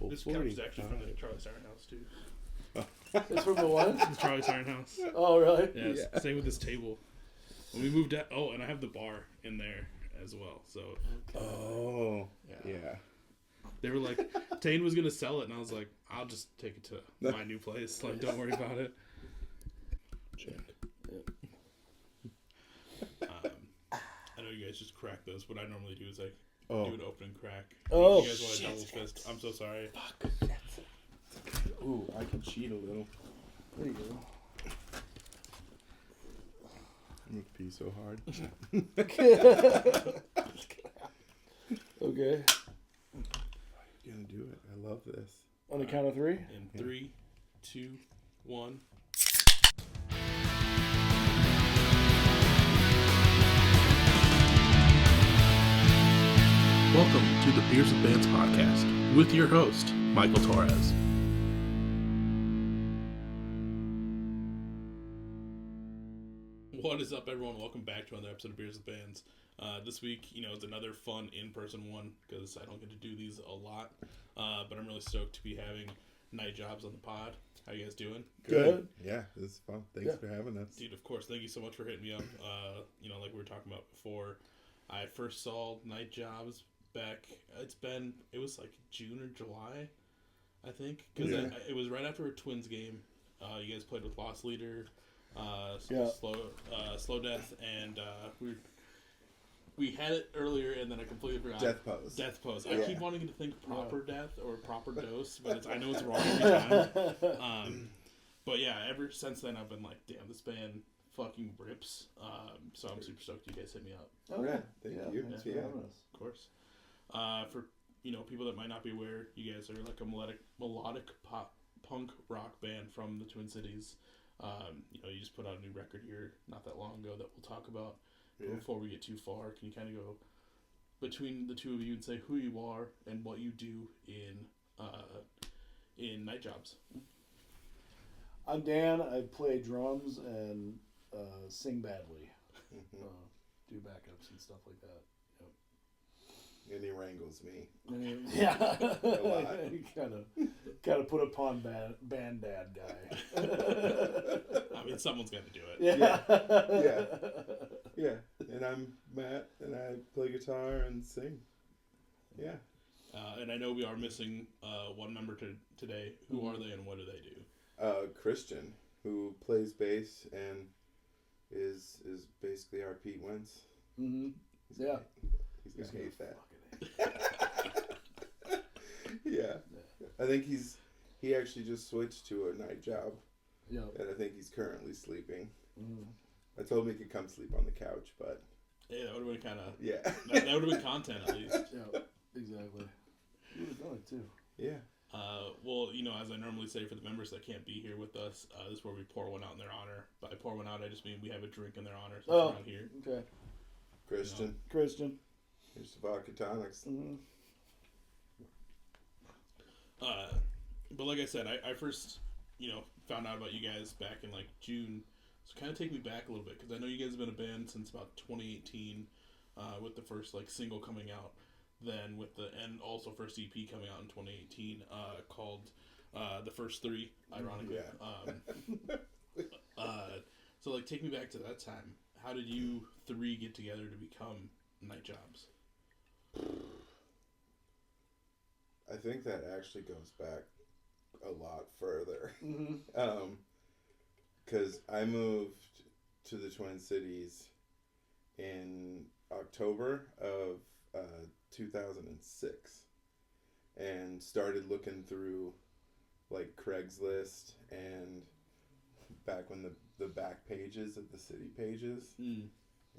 This couch is actually from the Charlie Siren House, too. It's from the what? The Charlie Siren House. Oh, really? Yes. Yeah. Same with this table. When we moved out, and I have the bar in there as well. So. Okay. Oh. Yeah. They were like, Tane was gonna sell it, and I was like, I'll just take it to my new place. Like, don't worry about it. Check. I know you guys just crack those. What I normally do is like do an open crack. Oh, you guys want a double fist? I'm so sorry. Fuck. Ooh, I can cheat a little. There you go. I'm gonna pee so hard. Okay. You're gonna do it. I love this. On the count of three? In 3, 2, 1. Welcome to the Beers with Bands podcast with your host, Michael Torres. What is up, everyone? Welcome back to another episode of Beers with Bands. This week, it's another fun in-person one because I don't get to do these a lot. But I'm really stoked to be having night jobs on the pod. How you guys doing? Good. Yeah, this is fun. Thanks for having us. Dude, of course. Thank you so much for hitting me up. Like we were talking about before, I first saw night jobs back, it was like June or July, I think. Because it was right after a Twins game. You guys played with Lost Leader, Slow Death, and we had it earlier, and then I completely forgot. Death Pose. I keep wanting to think proper death or proper dose, but I know it's wrong every time. But yeah, ever since then I've been like, damn, this band fucking rips. So I'm super stoked you guys hit me up. Oh yeah, thank you. Thanks for having us. Of course. For people that might not be aware, you guys are like a melodic pop punk rock band from the Twin Cities. You just put out a new record here not that long ago that we'll talk about. But before we get too far, can you kind of go between the two of you and say who you are and what you do in night jobs? I'm Dan. I play drums and sing badly. Do backups and stuff like that. And he wrangles me. Yeah. A lot. You kind of put upon band dad guy. I mean, someone's got to do it. Yeah. And I'm Matt, and I play guitar and sing. Yeah. And I know we are missing one member today. Who are they and what do they do? Christian, who plays bass and is basically our Pete Wentz. Mm-hmm. He's gonna hate that. Yeah. I think he actually just switched to a night job. Yeah. And I think he's currently sleeping. Mm. I told him he could come sleep on the couch, but yeah, that would have been kind of that would have been content at least. Yeah, exactly. You would have done it too. Yeah. Well, as I normally say for the members that can't be here with us, this is where we pour one out in their honor. By pour one out, I just mean we have a drink in their honor. So around here. Okay. Christian. Here's the vodka tonics. Mm-hmm. But like I said, I first, found out about you guys back in like June. So kind of take me back a little bit because I know you guys have been a band since about 2018, with the first like single coming out, then and also first EP coming out in 2018, called The First Three, ironically. Yeah. So like take me back to that time. How did you three get together to become Night Jobs? I think that actually goes back a lot further. Mm-hmm. Because I moved to the Twin Cities in October of 2006 and started looking through like Craigslist and back when the back pages of the city pages. And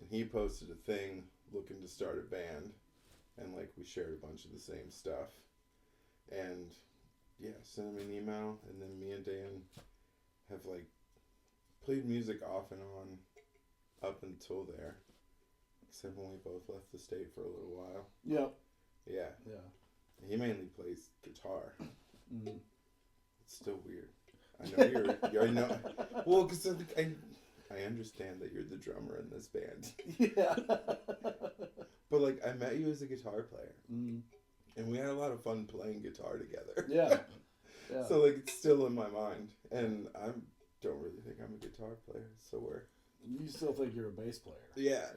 he posted a thing looking to start a band, and like we shared a bunch of the same stuff, and sent him an email, and then me and Dan have like played music off and on up until there, except when we both left the state for a little while. Yeah. He mainly plays guitar. Mm-hmm. It's still weird. I know well, because I understand that you're the drummer in this band. Yeah. But like, I met you as a guitar player. Mm. And we had a lot of fun playing guitar together. Yeah. Yeah. So like it's still in my mind, and I don't really think I'm a guitar player. So we're You still think you're a bass player? yeah.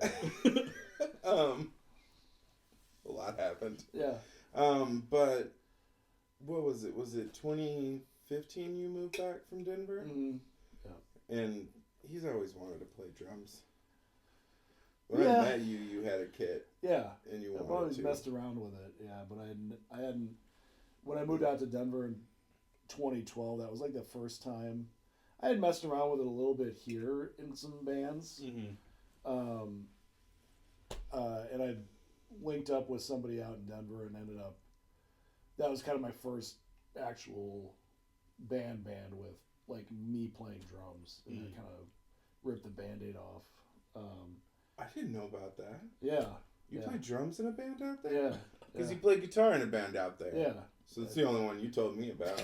A lot happened. Yeah. But what was it? Was it 2015 you moved back from Denver? Mm-hmm. Yeah. And he's always wanted to play drums. When Yeah. I met you, you had a kit. Yeah. And you I've wanted always to. messed around with it. Yeah, but I hadn't. When I moved out to Denver in 2012, that was like the first time I had messed around with it a little bit here in some bands. Mm-hmm. And I linked up with somebody out in Denver and ended up. That was kind of my first actual band with like me playing drums, and I kind of ripped the Band-Aid off. I didn't know about that. Yeah. You Yeah. play drums in a band out there? Yeah. Because you play guitar in a band out there. Yeah. So it's the only one you told me about.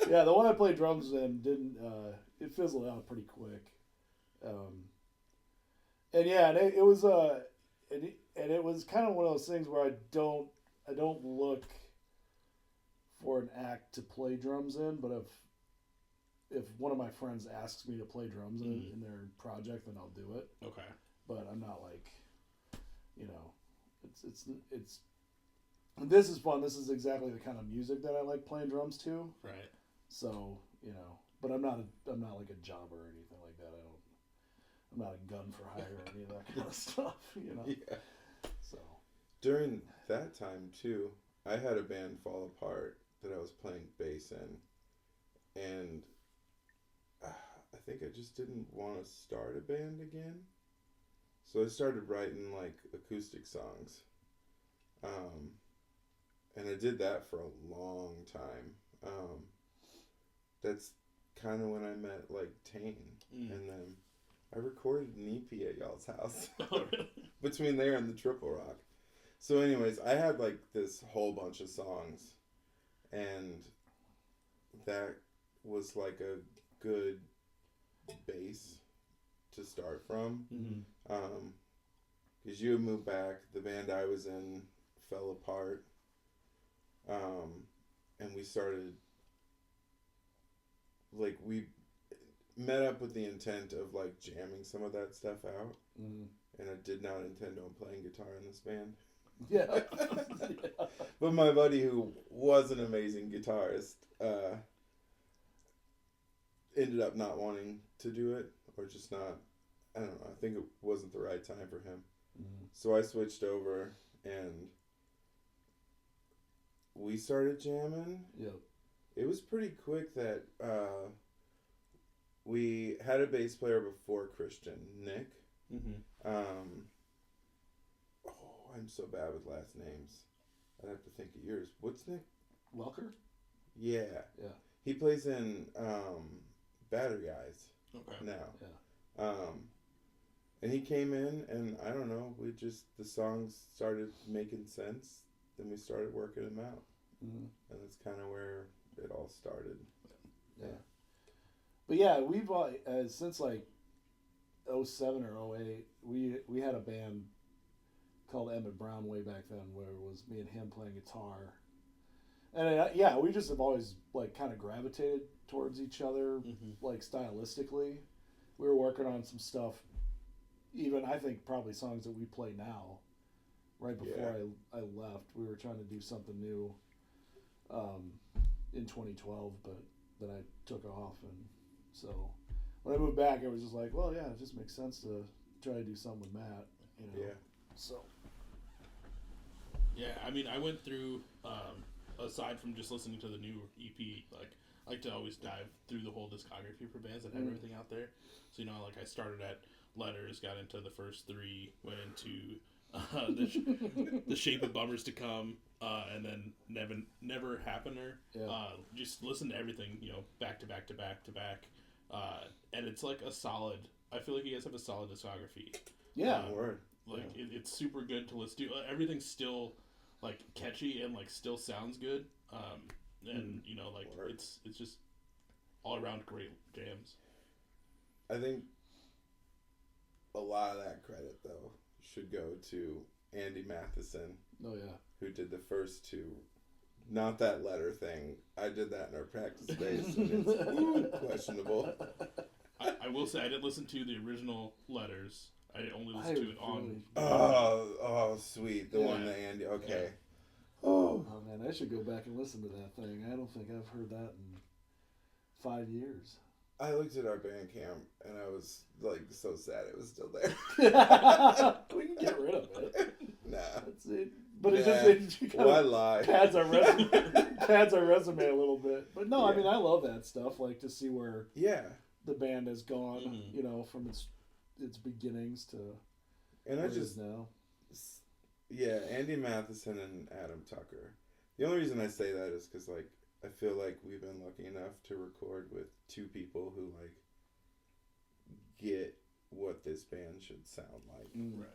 Yeah, the one I played drums in didn't. It fizzled out pretty quick. And yeah, and it was and it was kind of one of those things where I don't look for an act to play drums in, but if one of my friends asks me to play drums in their project, then I'll do it. Okay. But I'm not like, it's this is fun. This is exactly the kind of music that I like playing drums to. Right. So, but I'm not like a jobber or anything like that. I'm not a gun for hire or any of that kind of stuff, Yeah. So. During that time, too, I had a band fall apart that I was playing bass in. And I think I just didn't want to start a band again. So I started writing, like, acoustic songs. And I did that for a long time. That's kind of when I met, like, Tane. And then I recorded an EP at y'all's house. Oh, really? Between there and the Triple Rock. So anyways, I had, like, this whole bunch of songs. And that was, like, a good base to start from. Because you had moved back, the band I was in fell apart, and we started, like, we met up with the intent of, like, jamming some of that stuff out, and I did not intend on playing guitar in this band. Yeah. But my buddy, who was an amazing guitarist, ended up not wanting to do it, or just not, I don't know, I think it wasn't the right time for him. So I switched over, and we started jamming. Yep. It was pretty quick that we had a bass player before Christian, Nick. I'm so bad with last names. I'd have to think of yours. What's Nick? Welker? Yeah. Yeah. He plays in Battery Eyes Okay. now. Yeah. And he came in, and I don't know, the songs started making sense. Then we started working them out. And that's kind of where it all started. Yeah. But yeah, we've since like 07 or 08, we had a band called Emmett Brown way back then, where it was me and him playing guitar. And yeah, we just have always like kind of gravitated towards each other, like stylistically. We were working on some stuff, even I think probably songs that we play now. Right before I left, we were trying to do something new in 2012, but then I took off, and so when I moved back, I was just like, well, yeah, it just makes sense to try to do something with Matt, Yeah. So. Yeah, I mean, I went through, aside from just listening to the new EP, like, I like to always dive through the whole discography for bands that have everything out there. So, like, I started at Letters, got into the first three, went into the Shape of Bummers to Come, and then Never Happener. Yeah. Just listen to everything, back to back to back to back. And it's like a solid, I feel like you guys have a solid discography. Yeah. Word. Like, it's super good to listen to. Everything's still, like, catchy and, like, still sounds good. And, like, Word. it's just all around great jams. I think a lot of that credit, though, should go to Andy Matheson, Oh yeah. who did the first two. Not that letter thing. I did that in our practice space, and it's questionable. I will say I did listen to the original Letters. I only listened to it on. Oh, sweet. The one that Andy. Okay. Yeah. Oh man, I should go back and listen to that thing. I don't think I've heard that in 5 years. I looked at our band camp and I was like so sad it was still there. We can get rid of it. Nah. That's it. But it just why lie? Pads our resume a little bit. But no, I mean I love that stuff. Like to see where the band has gone. You know, from its beginnings to and where I just it is now. Yeah, Andy Matheson and Adam Tucker. The only reason I say that is because like I feel like we've been lucky enough to record with two people who like get what this band should sound like. Right.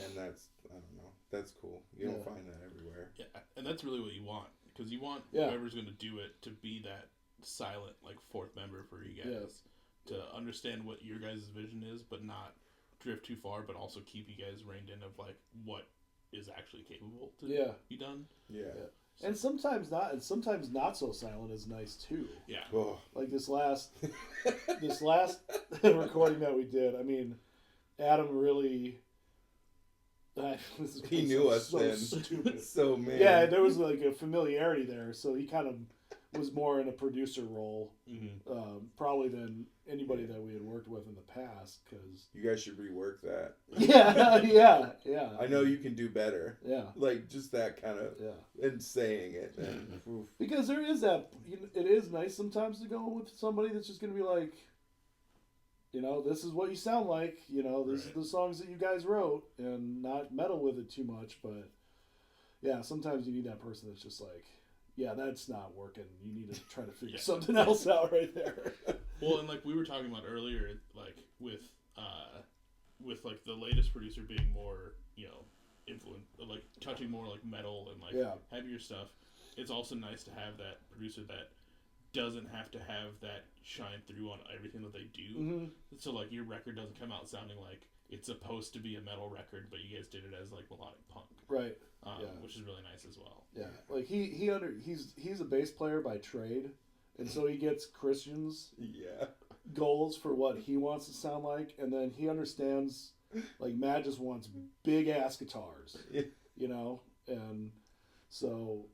And that's, I don't know, that's cool. You don't find that everywhere. Yeah, and that's really what you want. Because you want whoever's going to do it to be that silent, like, fourth member for you guys. To understand what your guys' vision is, but not drift too far, but also keep you guys reined in of, like, what is actually capable to be done. Yeah. And sometimes not so silent is nice too. Yeah. Oh. Like this last recording that we did. I mean, Adam really. He knew us so then. Stupid. So man. Yeah, there was like a familiarity there, so he kind of was more in a producer role, probably than anybody that we had worked with in the past. Because you guys should rework that. Yeah. I know you can do better. Yeah. Like just that kind of and saying it. And, because there is that. It is nice sometimes to go with somebody that's just going to be like, you know, this is what you sound like. You know, this is the songs that you guys wrote, and not meddle with it too much. But yeah, sometimes you need that person that's just like, yeah, that's not working. You need to try to figure something else out right there. Well, and like we were talking about earlier, like with like the latest producer being more, you know, like touching more like metal and like heavier stuff. It's also nice to have that producer that doesn't have to have that shine through on everything that they do. So like your record doesn't come out sounding like it's supposed to be a metal record, but you guys did it as like melodic punk, right? Which is really nice as well. Yeah, like he's a bass player by trade, and so he gets Christian's goals for what he wants to sound like, and then he understands like Matt just wants big ass guitars, you know, and so.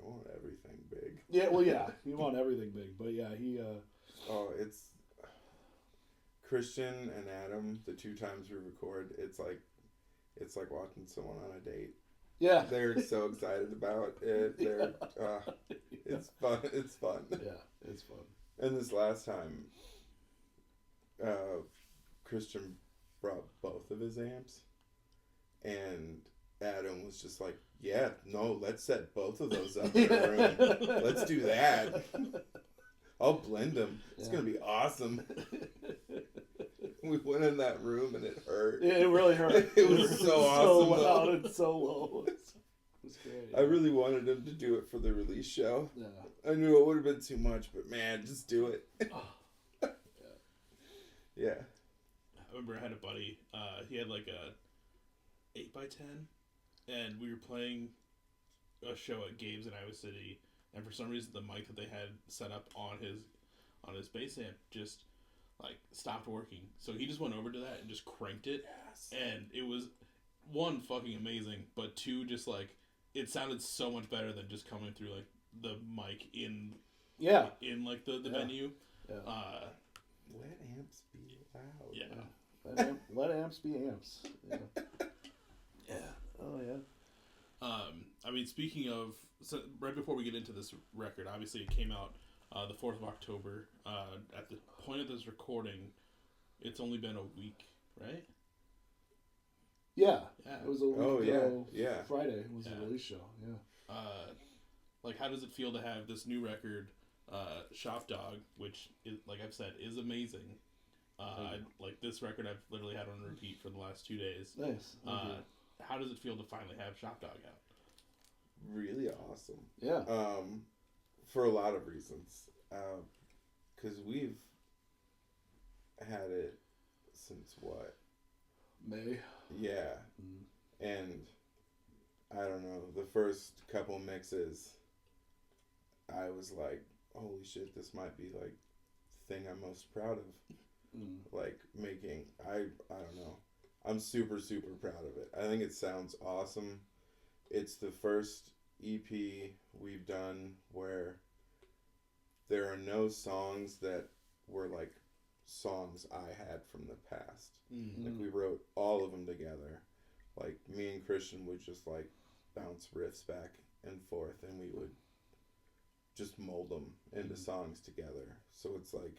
I want everything big. Yeah, well, you want everything big, but he. It's Christian and Adam. The two times we record, it's like watching someone on a date. Yeah, they're so excited about it. They're it's fun. It's fun. Yeah, it's fun. And this last time, Christian brought both of his amps, and Adam was just like, yeah, no, let's set both of those up in a room. Let's do that. I'll blend them. It's going to be awesome. We went in that room and it hurt. Yeah, it really hurt. It was so awesome. So loud and so low. It was great. I really wanted him to do it for the release show. Yeah. I knew it would have been too much, but man, just do it. Yeah. I remember I had a buddy, he had like a 8x10, and we were playing a show at Gabe's in Iowa City, and for some reason the mic that they had set up on his bass amp just like stopped working. So he just went over to that and just cranked it, and it was one, fucking amazing, but two, just like it sounded so much better than just coming through like the mic in like the venue. Yeah. Let amps be loud. Yeah. Let amps be amps. Yeah. Yeah. Oh yeah. I mean, speaking of, so right before we get into this record, obviously it came out the 4th of October. At the point of this recording, it's only been a week, right? Yeah. It was a week ago. Yeah. Friday was the release show. Yeah. Like, how does it feel to have this new record, Shop Dog, which, is, like I've said, is amazing. Like, this record I've literally had on repeat for the last 2 days. Nice. How does it feel to finally have Shop Dog out? Really awesome. Yeah. For a lot of reasons. Because we've had it since what? May. Yeah. And I don't know, the first couple mixes, I was like, holy shit, this might be like the thing I'm most proud of. Like making, I don't know. I'm super, super proud of it. I think it sounds awesome. It's the first EP we've done where there are no songs that were like songs I had from the past. Like we wrote all of them together. Like me and Christian would just like bounce riffs back and forth, and we would just mold them into songs together. So it's like,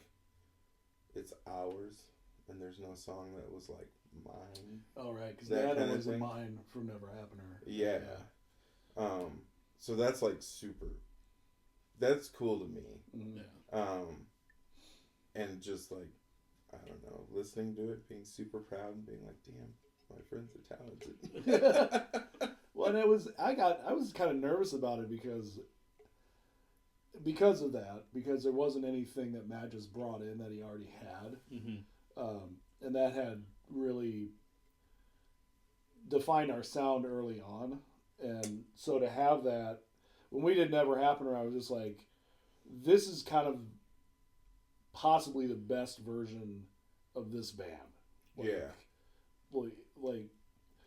it's ours, and there's no song that was like mine. Oh, right, because That that kind of was a thing. mine from Never Happener. Yeah. So that's like super, that's cool to me. And just like, I don't know, listening to it, being super proud and being like, damn, my friends are talented. Well, and I was kind of nervous about it because of that, because there wasn't anything that Matt just brought in that he already had. And that had really defined our sound early on. And so to have that, when we did Never Happener, I was just like, this is kind of possibly the best version of this band. Like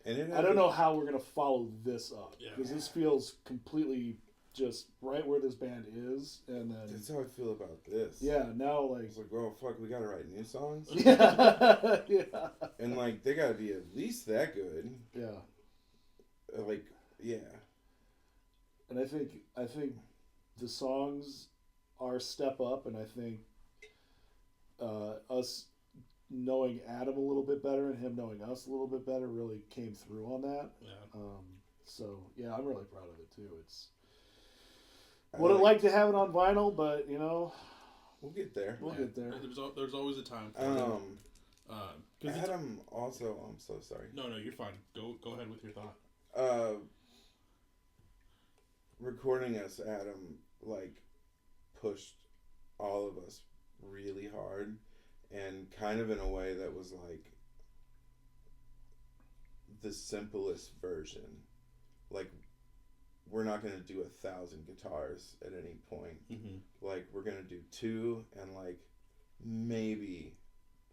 And I don't know how we're going to follow this up. Yeah. Because this feels completely just right where this band is. And then... That's how I feel about this. Yeah, now like... It's like, oh, fuck, we gotta write new songs? Yeah. Yeah. And like, they gotta be at least that good. Yeah. Like, yeah. And I think the songs are a step up, and I think us knowing Adam a little bit better and him knowing us a little bit better really came through on that. Yeah. So yeah, I'm really proud of it too. It's would have liked to have it on vinyl, but you know, we'll get there. We'll get there. There's always a time for it. Adam also, I'm so sorry. No, you're fine. Go ahead with your thought. Recording us, Adam, like, pushed all of us really hard, and kind of in a way that was like the simplest version. Like, we're not going to do 1,000 guitars at any point. Like, we're going to do 2 and like maybe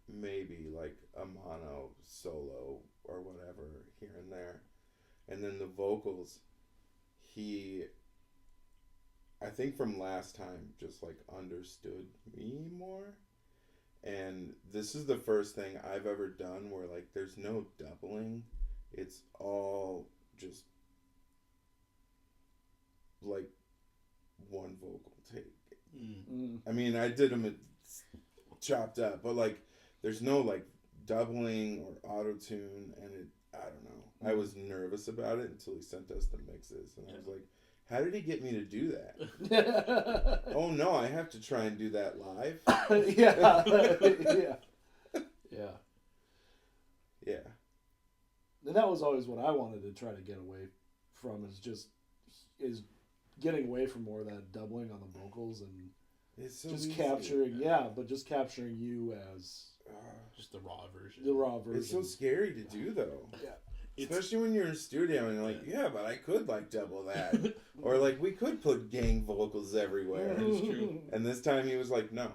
like a mono solo or whatever here and there. And then the vocals, I think from last time, just like understood me more. And this is the first thing I've ever done where like there's no doubling. It's all just like one vocal take. I mean, I did them chopped up, but like there's no like doubling or auto-tune, and I don't know. I was nervous about it until he sent us the mixes, and I was like, how did he get me to do that? Oh no, I have to try and do that live. Yeah. And that was always what I wanted to try to get away from, is getting away from more of that doubling on the vocals and it's so just easy. just capturing you as just the raw version. It's so scary to do though. Yeah. Especially when you're in studio and you're like, yeah, but I could like double that. Or like we could put gang vocals everywhere. It's true. And this time he was like, no,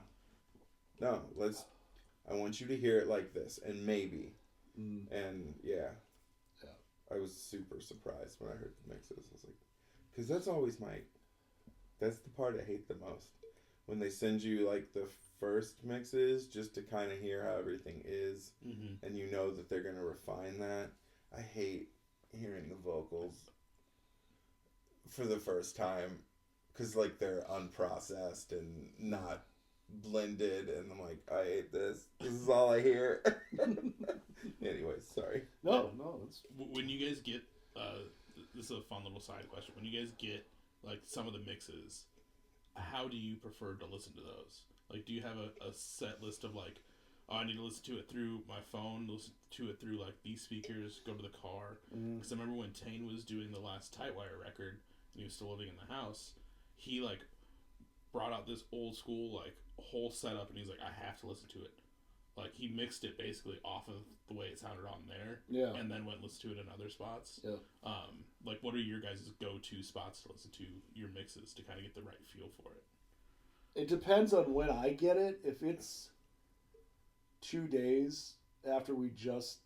I want you to hear it like this, and maybe. And yeah. I was super surprised when I heard the mixes. I was like, because that's the part I hate the most. When they send you like the first mixes just to kind of hear how everything is, and you know that they're going to refine that. I hate hearing the vocals for the first time because like they're unprocessed and not blended, and I'm like, I hate this. This is all I hear. Anyways, sorry. No, it's... When you guys get this is a fun little side question. When you guys get like some of the mixes, how do you prefer to listen to those? Like, do you have a set list of like, oh, I need to listen to it through my phone, listen to it through like these speakers, go to the car? Because I remember when Tane was doing the last Tightwire record and he was still living in the house, he like brought out this old school like whole setup, and he's like, I have to listen to it like he mixed it basically off of the way it sounded on there, Yeah. and then went and listened to it in other spots. Yeah. Like, what are your guys' go-to spots to listen to your mixes to kind of get the right feel for it? It depends on when I get it. If it's 2 days after we just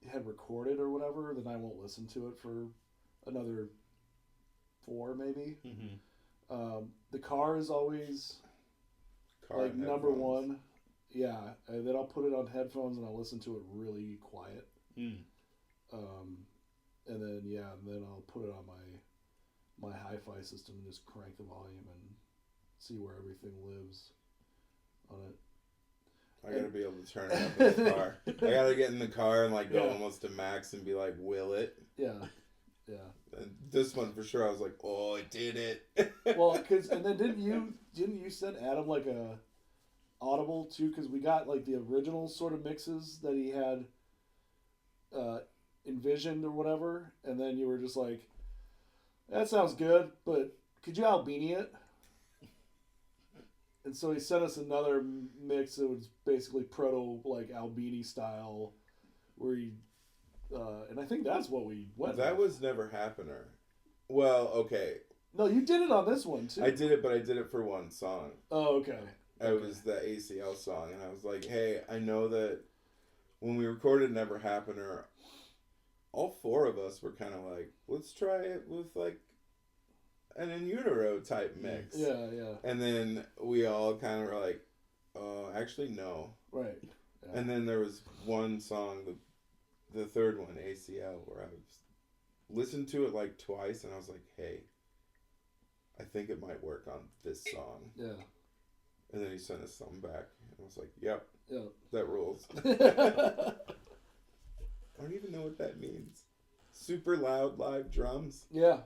had recorded or whatever, then I won't listen to it for another 4 maybe. Mm-hmm. The car is always Car like and number headphones. one. Yeah, and then I'll put it on headphones and I'll listen to it really quiet. Mm. And then I'll put it on my hi-fi system and just crank the volume and see where everything lives on it. I gotta be able to turn it up in the car. I gotta get in the car and like go Yeah. almost to max and be like, will it? Yeah. And this one for sure, I was like, oh, it did it. Well, and then didn't you send Adam like a Audible too? Because we got like the original sort of mixes that he had envisioned or whatever, and then you were just like, that sounds good, but could you Albini it? And so he sent us another mix that was basically proto like Albini style, where he and I think that's what we went. That with. was Never Happener. Well, okay. No, you did it on this one too. I did it, but I did it for one song. Oh, okay. It was the ACL song, and I was like, hey, I know that when we recorded Never Happener, all 4 of us were kind of like, let's try it with like an in utero type mix. Yeah. And then we all kind of were like, actually, no. Right. Yeah. And then there was one song, the third one, ACL, where I listened to it like twice, and I was like, hey, I think it might work on this song. Yeah. And then he sent us something back, and I was like, yep, Yeah. that rules. I don't even know what that means. Super loud live drums. Yeah.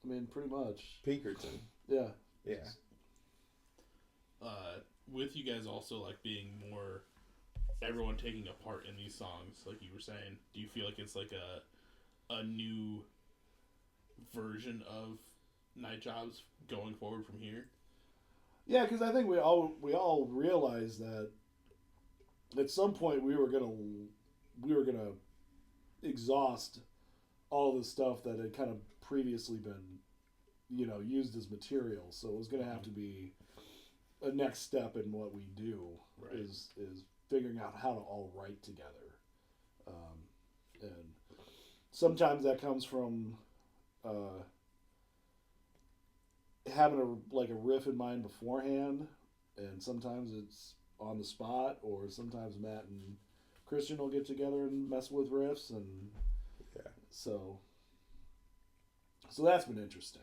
I mean, pretty much. Pinkerton. Yeah. Yeah. With you guys also like being more everyone taking a part in these songs, like you were saying, do you feel like it's like a new version of Night Jobs going forward from here? Yeah, because I think we all realized that at some point we were gonna exhaust all the stuff that had kind of previously been, used as material. So it was gonna have to be a next step in what we do. Right. is figuring out how to all write together, and sometimes that comes from having a riff in mind beforehand, and sometimes it's on the spot, or sometimes Matt and Christian will get together and mess with riffs, and Yeah. so that's been interesting.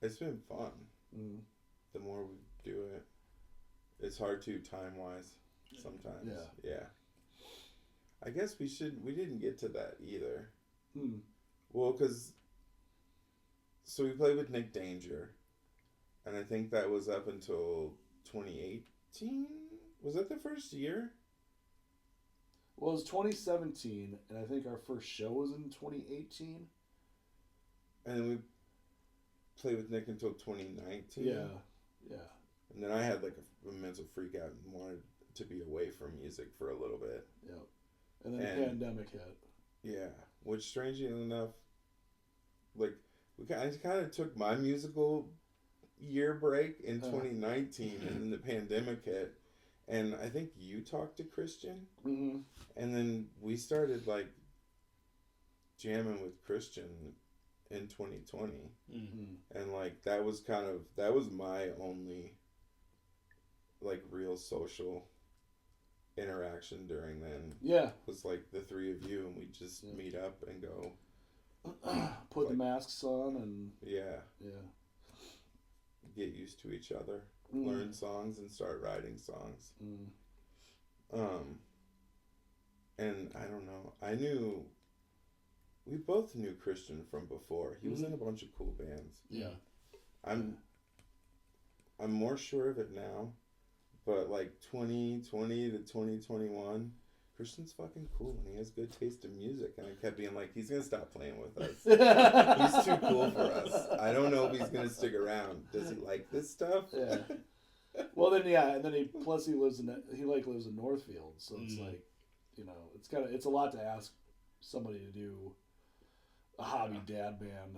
It's been fun. Mm. The more we do it, it's hard to time-wise sometimes. Yeah. I guess we didn't get to that either. Mm. Well, so we played with Nick Danger, and I think that was up until 2018? Was that the first year? Well, it was 2017, and I think our first show was in 2018. And then we played with Nick until 2019. Yeah. And then I had like a mental freak out and wanted to be away from music for a little bit. Yeah. And then the pandemic hit. Yeah. Which, strangely enough, like, I kind of took my musical year break in 2019, and then the pandemic hit. And I think you talked to Christian. Mm-hmm. And then we started, like, jamming with Christian in 2020. Mm-hmm. And, like, that was my only, like, real social interaction during then. Yeah. Was, like, the 3 of you, and we just meet up and go. Put the masks on and... Yeah. Get used to each other. Learn songs and start writing songs. And I don't know. We both knew Christian from before. He was in a bunch of cool bands. Yeah. I'm more sure of it now, but like 2020 to 2021, Christian's fucking cool and he has good taste in music. And I kept being like, he's gonna stop playing with us. He's too cool for us. I don't know if he's gonna stick around. Does he like this stuff? Yeah. Well, then and then he lives in Northfield, so it's like, it's a lot to ask somebody to do a hobby dad band,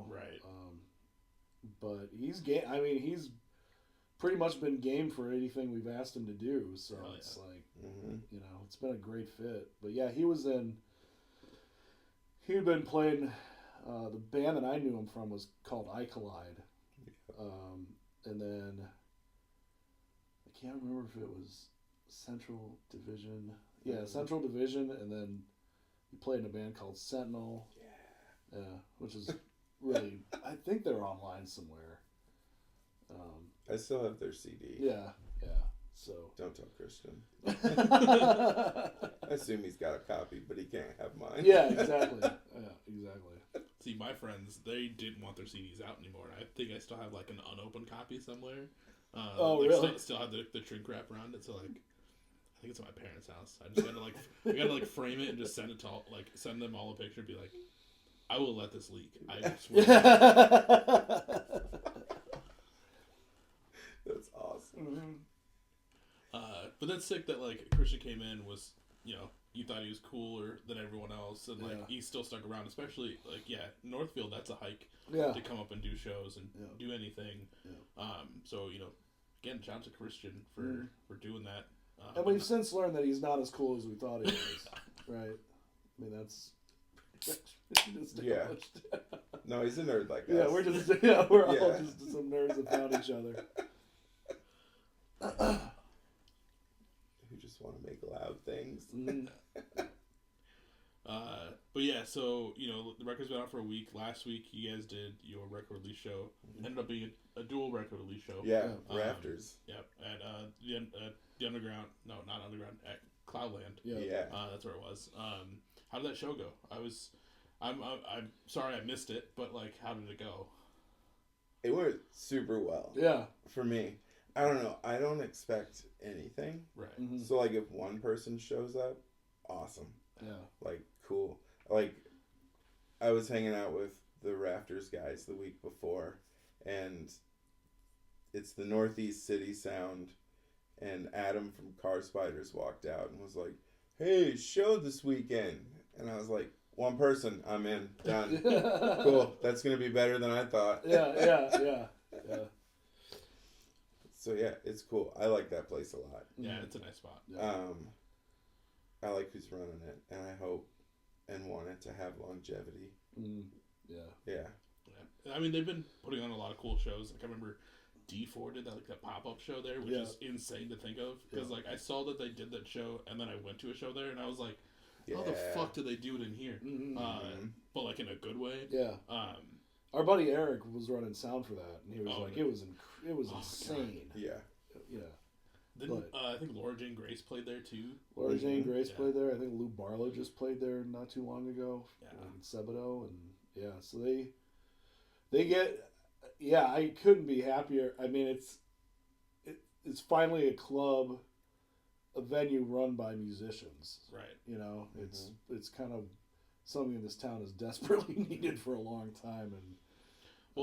Right. But he's game. I mean, he's pretty much been game for anything we've asked him to do. So it's like, it's been a great fit. But yeah, he'd been playing. The band that I knew him from was called I Collide, and then I can't remember if it was Central Division. Yeah, Central Division, and then he played in a band called Sentinel. Yeah, which is really, I think they're online somewhere. I still have their CD. Yeah. So Don't tell Christian. I assume he's got a copy, but he can't have mine. Yeah, exactly. See, my friends, they didn't want their CDs out anymore. I think I still have like an unopened copy somewhere. Really? Still have the shrink wrap around it. So like, I think it's at my parents' house. I just gotta frame it and just send it to send them all a picture. And be like, I will let this leak. I swear. That's awesome. Mm-hmm. But that's sick that Christian came in was you thought he was cooler than everyone else and he still stuck around, especially Northfield, that's a hike to come up and do shows and do anything. So again, shout out to Christian for doing that. And we've since learned that he's not as cool as we thought he was. Right? I mean, that's established. No, he's a nerd like us. Yeah, we're all just some nerds that found each other. Who just want to make loud things. But yeah, so the record's been out for a week. Last week you guys did your record release show. Ended up being a dual record release show. Yeah, Rafters. Yep, at the underground. No, not underground. At Cloudland. Yeah. That's where it was. How did that show go? I'm sorry I missed it, but how did it go? It went super well. Yeah. For me. I don't know. I don't expect anything. Right. Mm-hmm. So if one person shows up, awesome. Yeah. Cool. I was hanging out with the Rafters guys the week before, and it's the Northeast City Sound, and Adam from Car Spiders walked out and was like, "Hey, show this weekend." And I was like, "One person, I'm in, done." Cool. That's gonna be better than I thought. Yeah. So yeah, it's cool. I like that place a lot. Yeah, it's a nice spot. Yeah. I like who's running it, and I hope and want it to have longevity. Yeah. I mean, they've been putting on a lot of cool shows. I remember D4 did that pop-up show there, which is insane to think of. Because I saw that they did that show, and then I went to a show there, and I was like, how the fuck did they do it in here? But in a good way. Yeah. Our buddy Eric was running sound for that, and he was it was insane. God. Yeah. I think Laura Jane Grace played there too. Laura Jane Grace played there. I think Lou Barlow just played there not too long ago. In Sebadoh, and so they get. Yeah, I couldn't be happier. I mean, it's finally a club, a venue run by musicians. Right. It's kind of something this town has desperately needed for a long time, and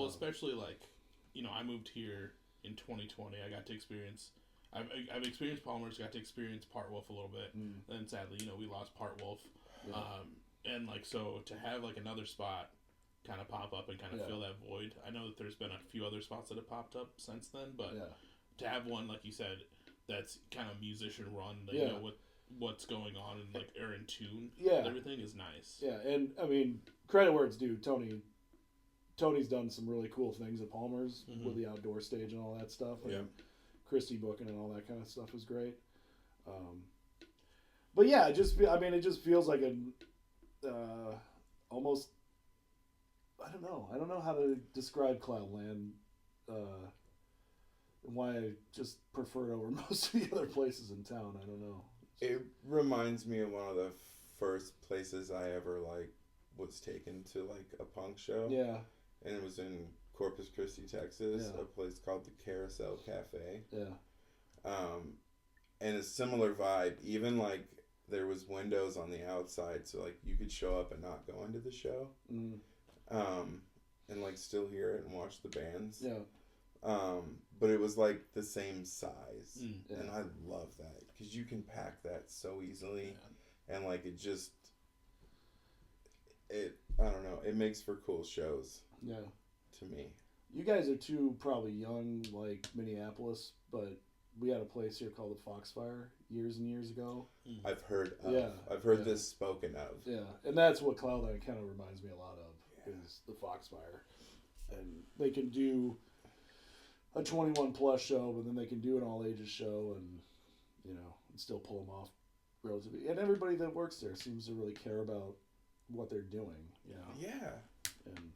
especially I moved here in 2020. I got to experience. I've experienced Palmer's, got to experience Part Wolf a little bit, and sadly, we lost Part Wolf, and so to have another spot kind of pop up and kind of fill that void. I know that there's been a few other spots that have popped up since then, but to have one like you said that's kind of musician run, that you know what's going on and are in tune with everything is nice. Yeah, and I mean credit where it's due. Tony's done some really cool things at Palmer's with the outdoor stage and all that stuff. Christy booking and all that kind of stuff is great. But yeah, it just feels like almost. I don't know how to describe Cloudland, and why I just prefer it over most of the other places in town. I don't know. It reminds me of one of the first places I ever was taken to a punk show. Yeah. And it was in Corpus Christi, Texas, a place called the Carousel Cafe. Yeah. And a similar vibe. Even there was windows on the outside, so you could show up and not go into the show. And still hear it and watch the bands. Yeah. But it was like the same size, Yeah. and I love that because you can pack that so easily, and like it just I don't know, it makes for cool shows. Yeah. To me. You guys are too probably young, like Minneapolis, but we had a place here called the Foxfire years and years ago. I've heard of. Yeah. I've heard this spoken of. Yeah, and that's what Cloudline kind of reminds me a lot of, is the Foxfire. And they can do a 21 plus show, but then they can do an all ages show, and and still pull them off relatively. And everybody that works there seems to really care about what they're doing. Yeah. And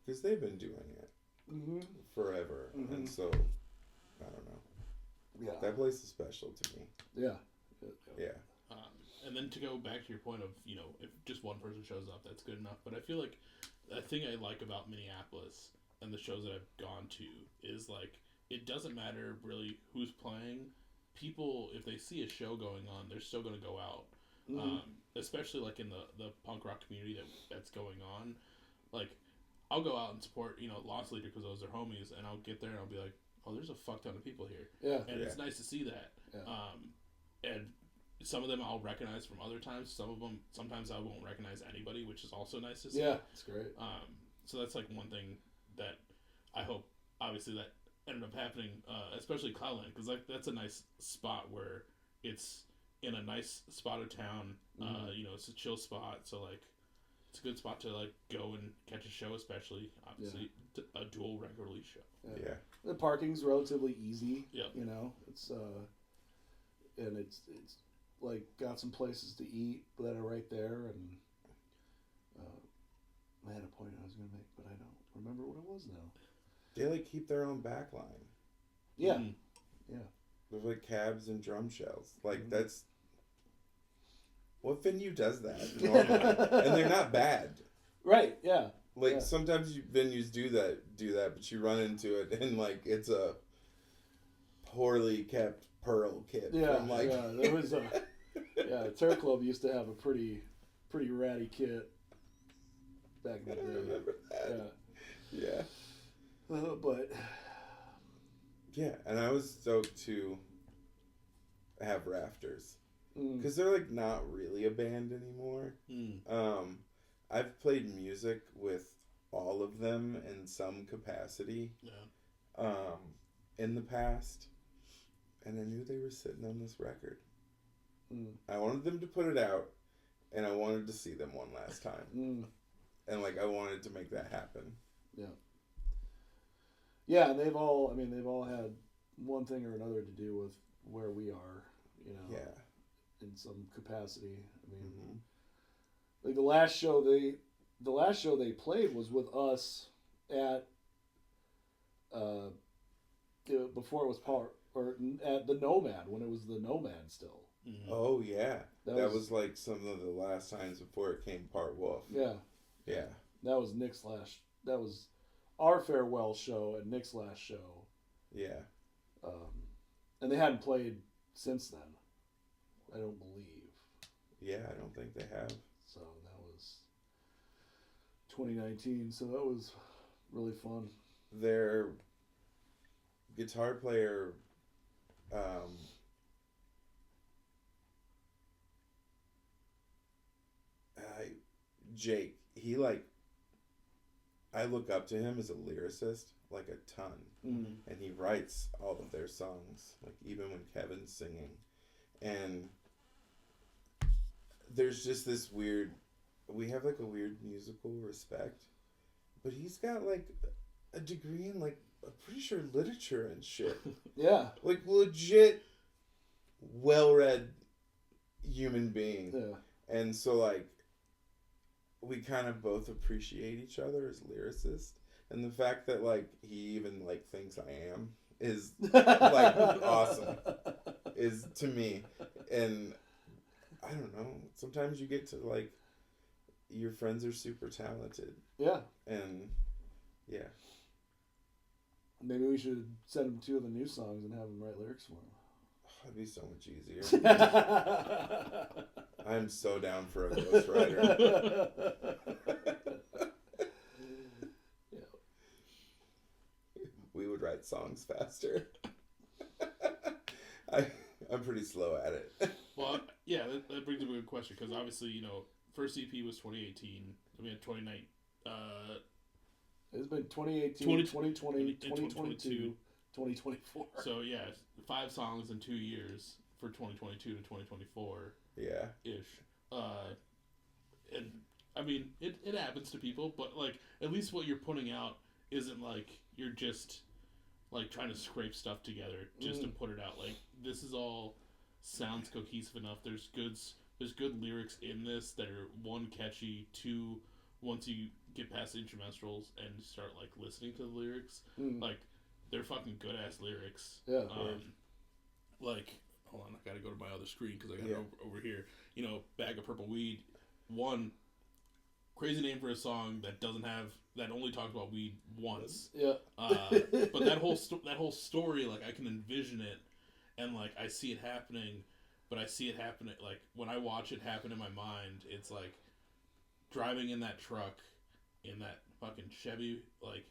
because they've been doing it forever, and so I don't know. Yeah, that place is special to me. Yeah. And then to go back to your point of, if just one person shows up, that's good enough. But I feel like the thing I like about Minneapolis and the shows that I've gone to is, like, it doesn't matter really who's playing. People, if they see a show going on, they're still going to go out. Especially, like, in the punk rock community that's going on. Like, I'll go out and support, Lost Leader because those are homies, and I'll get there and I'll be like, oh, there's a fuck ton of people here. Yeah. And it's nice to see that. Yeah. And some of them I'll recognize from other times. Sometimes I won't recognize anybody, which is also nice to see. Yeah, it's great. So that's like one thing that I hope, obviously, that ended up happening, especially Cloudland, because that's a nice spot where it's in a nice spot of town. It's a chill spot, so like it's a good spot to like go and catch a show, especially obviously a dual record release show. Yeah. The parking's relatively easy. Yeah. It's and it's like got some places to eat that are right there, and I had a point I was going to make, but I don't remember what it was now. They like keep their own back line. Yeah. Yeah. With like cabs and drum shells. Like that's what venue does that normally? And they're not bad. Right, yeah. Like sometimes venues do that, but you run into it and like it's a poorly kept Pearl kit. Yeah, from like there was Turk Club used to have a pretty ratty kit back in the day. I remember that. Yeah. But yeah, and I was stoked to have Rafters because they're like not really a band anymore. I've played music with all of them in some capacity in the past, and I knew they were sitting on this record. I wanted them to put it out, and I wanted to see them one last time. And like I wanted to make that happen. Yeah. Yeah, and they've all had one thing or another to do with where we are, in some capacity. I mean, like the last show they played was with us at before it was at the Nomad, when it was the Nomad still. Oh yeah, that was like some of the last times before it came Part Wolf. Yeah. That was Nick's last. That was our farewell show and Nick's last show. Yeah. And they hadn't played since then, I don't believe. Yeah, I don't think they have. So that was 2019. So that was really fun. Their guitar player, Jake, he like, I look up to him as a lyricist like a ton, and he writes all of their songs, like even when Kevin's singing, and there's just this weird, we have like a weird musical respect, but he's got like a degree in like, I'm pretty sure literature and shit. Yeah. Like legit well-read human being. Yeah. And so like we kind of both appreciate each other as lyricists, and the fact that like he even like thinks I am is like awesome is to me. And I don't know, sometimes you get to like, your friends are super talented. Yeah. And yeah. Maybe we should send him 2 of the new songs and have him write lyrics for him. That'd be so much easier. I'm so down for a ghostwriter. We would write write songs faster. I'm pretty slow at it. Well, yeah, that brings up a good question, because obviously, first EP was 2018. We had 2019. It's been 2018, 2020, 2022, 2024. So, yeah, 5 songs in 2 years for 2022 to 2024. Yeah. Ish. And, I mean, it happens to people, but, like, at least what you're putting out isn't, like, you're just, like, trying to scrape stuff together just to put it out. Like, this is all sounds cohesive enough. There's good lyrics in this that are, 1, catchy, 2, once you get past the instrumentals and start, like, listening to the lyrics, like, they're fucking good-ass lyrics. Yeah. Like, hold on, I gotta go to my other screen because I got it over here. Bag of Purple Weed. 1, crazy name for a song that only talks about weed once. Yeah. But that whole story, like, I can envision it, and, like, I see it happening, but I see it happening, like, when I watch it happen in my mind, it's like driving in that truck, in that fucking Chevy, like,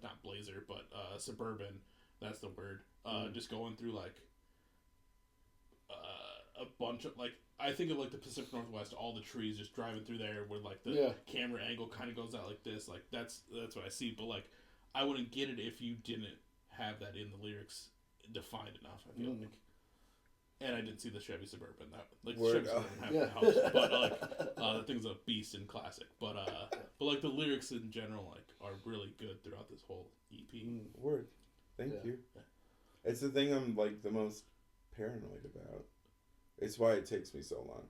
not Blazer, but Suburban, that's the word, just going through, like, a bunch of, like, I think of, like, the Pacific Northwest, all the trees just driving through there where, like, the camera angle kind of goes out like this. Like, that's what I see. But, like, I wouldn't get it if you didn't have that in the lyrics defined enough, I feel like. And I didn't see the Chevy Suburban. The Chevy Suburban have the house. But, like, that thing's a beast and classic. But, like, the lyrics in general, like, are really good throughout this whole EP. Word. Thank you. Yeah. It's the thing I'm, like, the most paranoid about. It's why it takes me so long.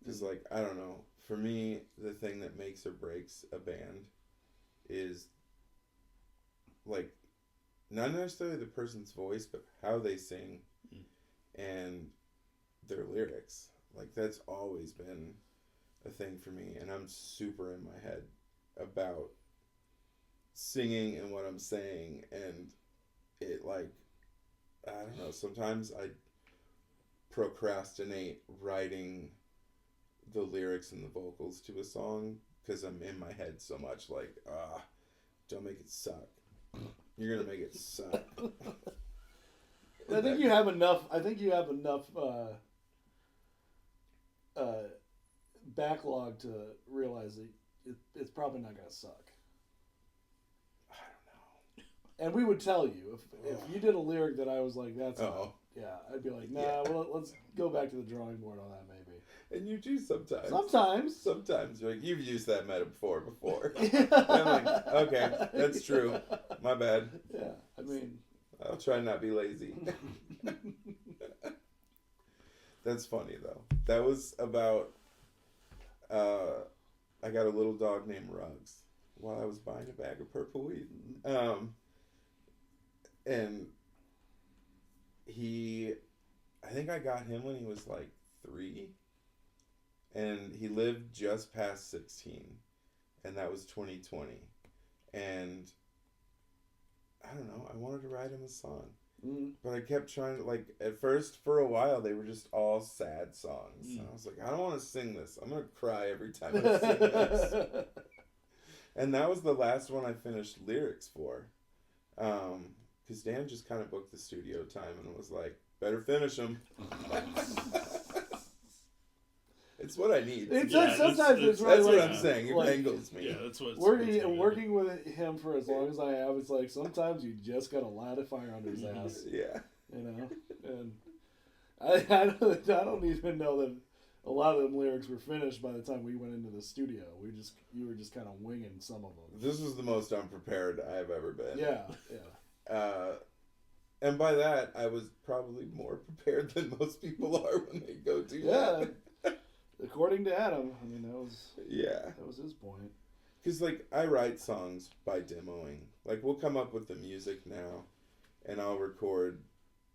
Because, like, I don't know. For me, the thing that makes or breaks a band is, like, not necessarily the person's voice, but how they sing and their lyrics. Like, that's always been a thing for me. And I'm super in my head about singing and what I'm saying. And it, like, I don't know. Sometimes I procrastinate writing the lyrics and the vocals to a song because I'm in my head so much, like, don't make it suck. You're gonna make it suck. I think you have enough backlog to realize that it's probably not gonna suck. I don't know. And we would tell you if you did a lyric that I was like, that's not. Yeah, I'd be like, nah, well, let's go back to the drawing board on that maybe. And you do sometimes. Sometimes. You're like, you've used that metaphor before. I'm like, okay, that's true. My bad. Yeah, I mean, I'll try not to be lazy. That's funny, though. That was about, I got a little dog named Ruggs while I was buying a bag of purple weed. And I think I got him when he was like 3, and he lived just past 16, and that was 2020, and I don't know, I wanted to write him a song, but I kept trying to, like, at first, for a while, they were just all sad songs, and I was like, I don't want to sing this, I'm going to cry every time I sing this, and that was the last one I finished lyrics for, because Dan just kind of booked the studio time and was like, better finish them. It's what I need. Sometimes it's really, that's what I'm saying. It angles me. Yeah, that's what. Working with him for as long as I have, it's like sometimes you just gotta light a fire under his ass. Yeah. And I don't even know that a lot of them lyrics were finished by the time we went into the studio. You were just kind of winging some of them. This was the most unprepared I've ever been. Yeah. And by that, I was probably more prepared than most people are when they go do that. According to Adam, I mean, that was his point. Because, like, I write songs by demoing. Like, we'll come up with the music now, and I'll record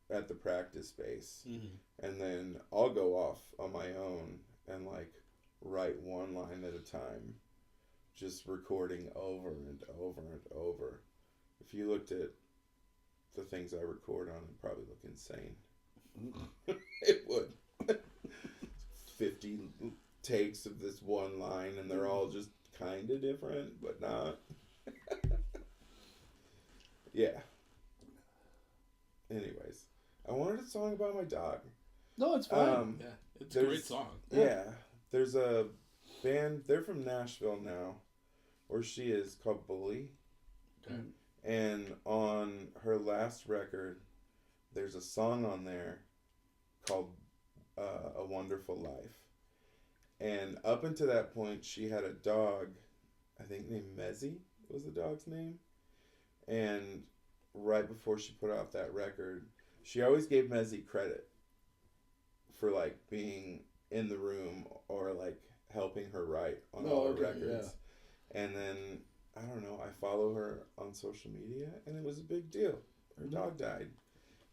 at the practice space. And then I'll go off on my own and, like, write one line at a time. Just recording over and over and over. If you looked at the things I record on, it'd probably look insane. It would. 50 takes of this one line, and they're all just kind of different, but not. Yeah. song about my dog. No, it's fine. Yeah, it's a great song. Yeah. There's a band, they're from Nashville now, or she is, called Bully. Okay. And on her last record, there's a song on there called A Wonderful Life. And up until that point, she had a dog, I think named Mezzy was the dog's name. And right before she put out that record, she always gave Mezzy credit for like being in the room or like helping her write on all her records. Yeah. And then I don't know, I follow her on social media and it was a big deal. Her dog died.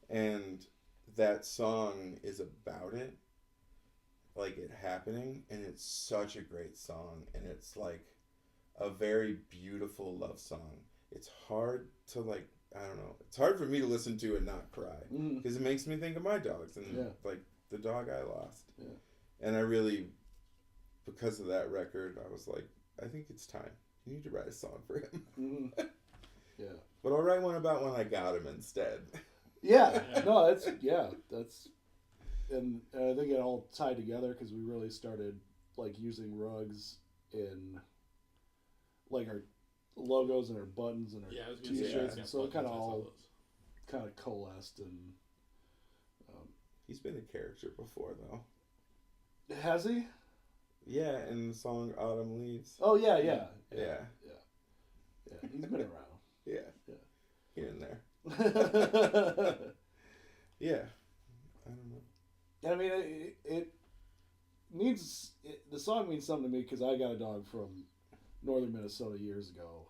And that song is about it, like it happening, and it's such a great song, and it's like a very beautiful love song. It's hard to like, I don't know, it's hard for me to listen to and not cry because it makes me think of my dogs and like the dog I lost. Yeah. And I really, because of that record, I was like, I think it's time. You need to write a song for him. Yeah. But I'll write one about when I got him instead. Yeah. No, that's, and I think it all tied together because we really started like using rugs in like our logos and our buttons and our t-shirts, so it kind of all kind of coalesced. And he's been a character before though. Has he? Yeah, in the song Autumn Leaves. Oh yeah. He's been around. Yeah, here and there. Yeah, I don't know. I mean, it means the song means something to me because I got a dog from northern Minnesota years ago,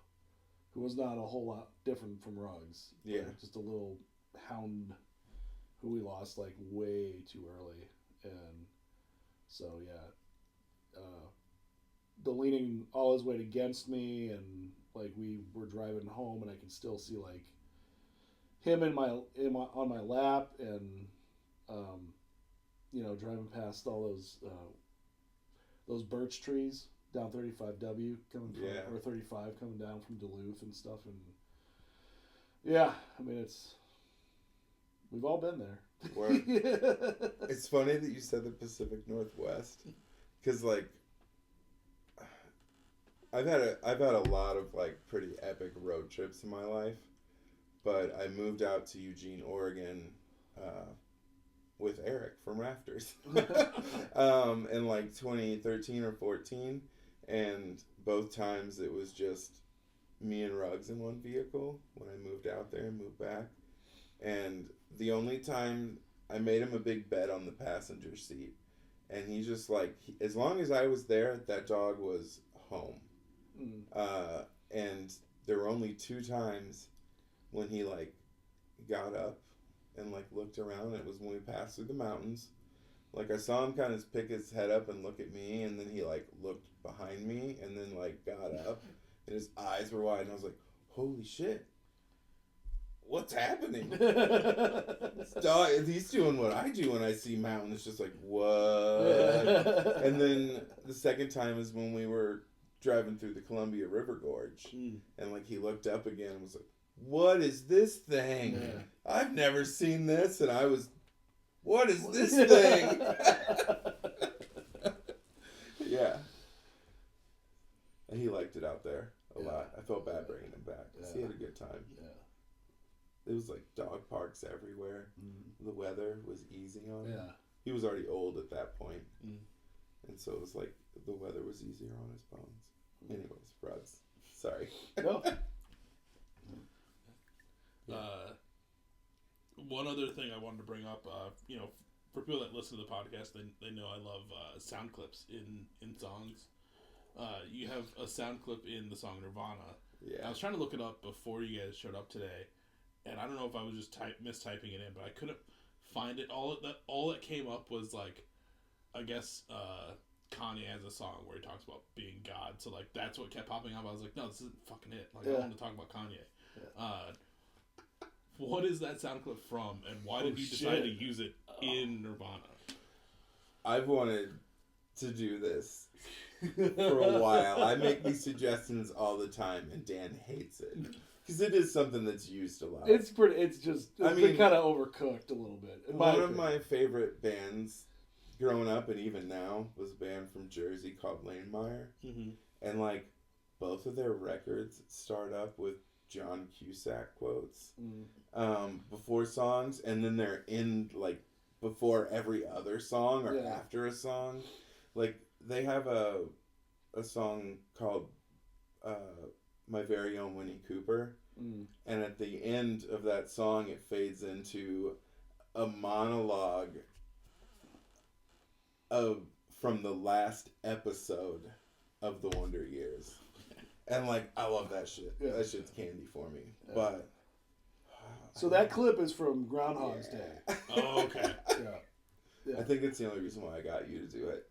who was not a whole lot different from Ruggs. Yeah, just a little hound who we lost like way too early, and so the leaning all his weight against me, and like we were driving home, and I can still see like him on my lap, and driving past all those birch trees down 35W coming from, or 35 coming down from Duluth and stuff, and I mean we've all been there. It's funny that you said the Pacific Northwest, because like I've had a lot of like pretty epic road trips in my life, but I moved out to Eugene, Oregon, with Eric from Rafters, in like 2013 or 14, and both times it was just me and Ruggs in one vehicle when I moved out there and moved back, and the only time I made him a big bed on the passenger seat, and he just like, as long as I was there, that dog was home. And there were only 2 times when he like got up and like looked around. It was when we passed through the mountains. Like I saw him kind of pick his head up and look at me, and then he like looked behind me and then like got up and his eyes were wide, and I was like, holy shit, what's happening? This dog, he's doing what I do when I see mountains, just like, what? And then the second time is when we were driving through the Columbia River Gorge, and like he looked up again and was like, what is this thing? Yeah. I've never seen this. And I was, what is this thing? Yeah. And he liked it out there a lot. I felt bad bringing him back because he had a good time. Yeah. It was like dog parks everywhere. The weather was easy on him. Yeah. He was already old at that point. And so it was like the weather was easier on his bones. Anyways, Ruggs. Sorry. No. One other thing I wanted to bring up, for people that listen to the podcast, they know I love sound clips in songs. You have a sound clip in the song Nirvana. Yeah. I was trying to look it up before you guys showed up today, and I don't know if I was just mistyping it in, but I couldn't find it. All that came up was like, I guess Kanye has a song where he talks about being God, so like that's what kept popping up. I was like, no, this isn't fucking it. Like I want to talk about Kanye. Yeah. What is that sound clip from, and why did you decide to use it in Nirvana? I've wanted to do this for a while. I make these suggestions all the time, and Dan hates it because it is something that's used a lot. It's been kind of overcooked a little bit. One of my favorite bands growing up and even now was a band from Jersey called Lane Meyer, and like both of their records start up with John Cusack quotes before songs, and then they're in like before every other song or after a song. Like they have a song called My Very Own Winnie Cooper, and at the end of that song it fades into a monologue from the last episode of The Wonder Years. And like I love that shit. Yeah. That shit's candy for me. Yeah. But so that clip is from Groundhog's Day. Oh, okay. Yeah. I think it's the only reason why I got you to do it.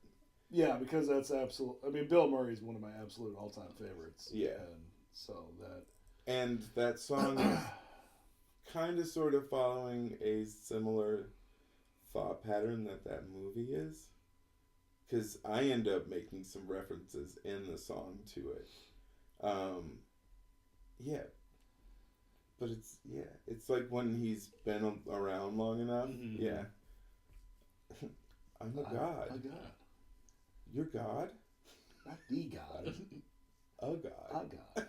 Yeah, because that's absolute. I mean, Bill Murray is one of my absolute all-time favorites. Yeah. And so that. And that song is kind of sort of following a similar thought pattern that movie is. Because I end up making some references in the song to it. Yeah. But it's like when he's been around long enough. Mm-hmm. Yeah. I'm a god. A god. You're God? Not the God. A god. A god.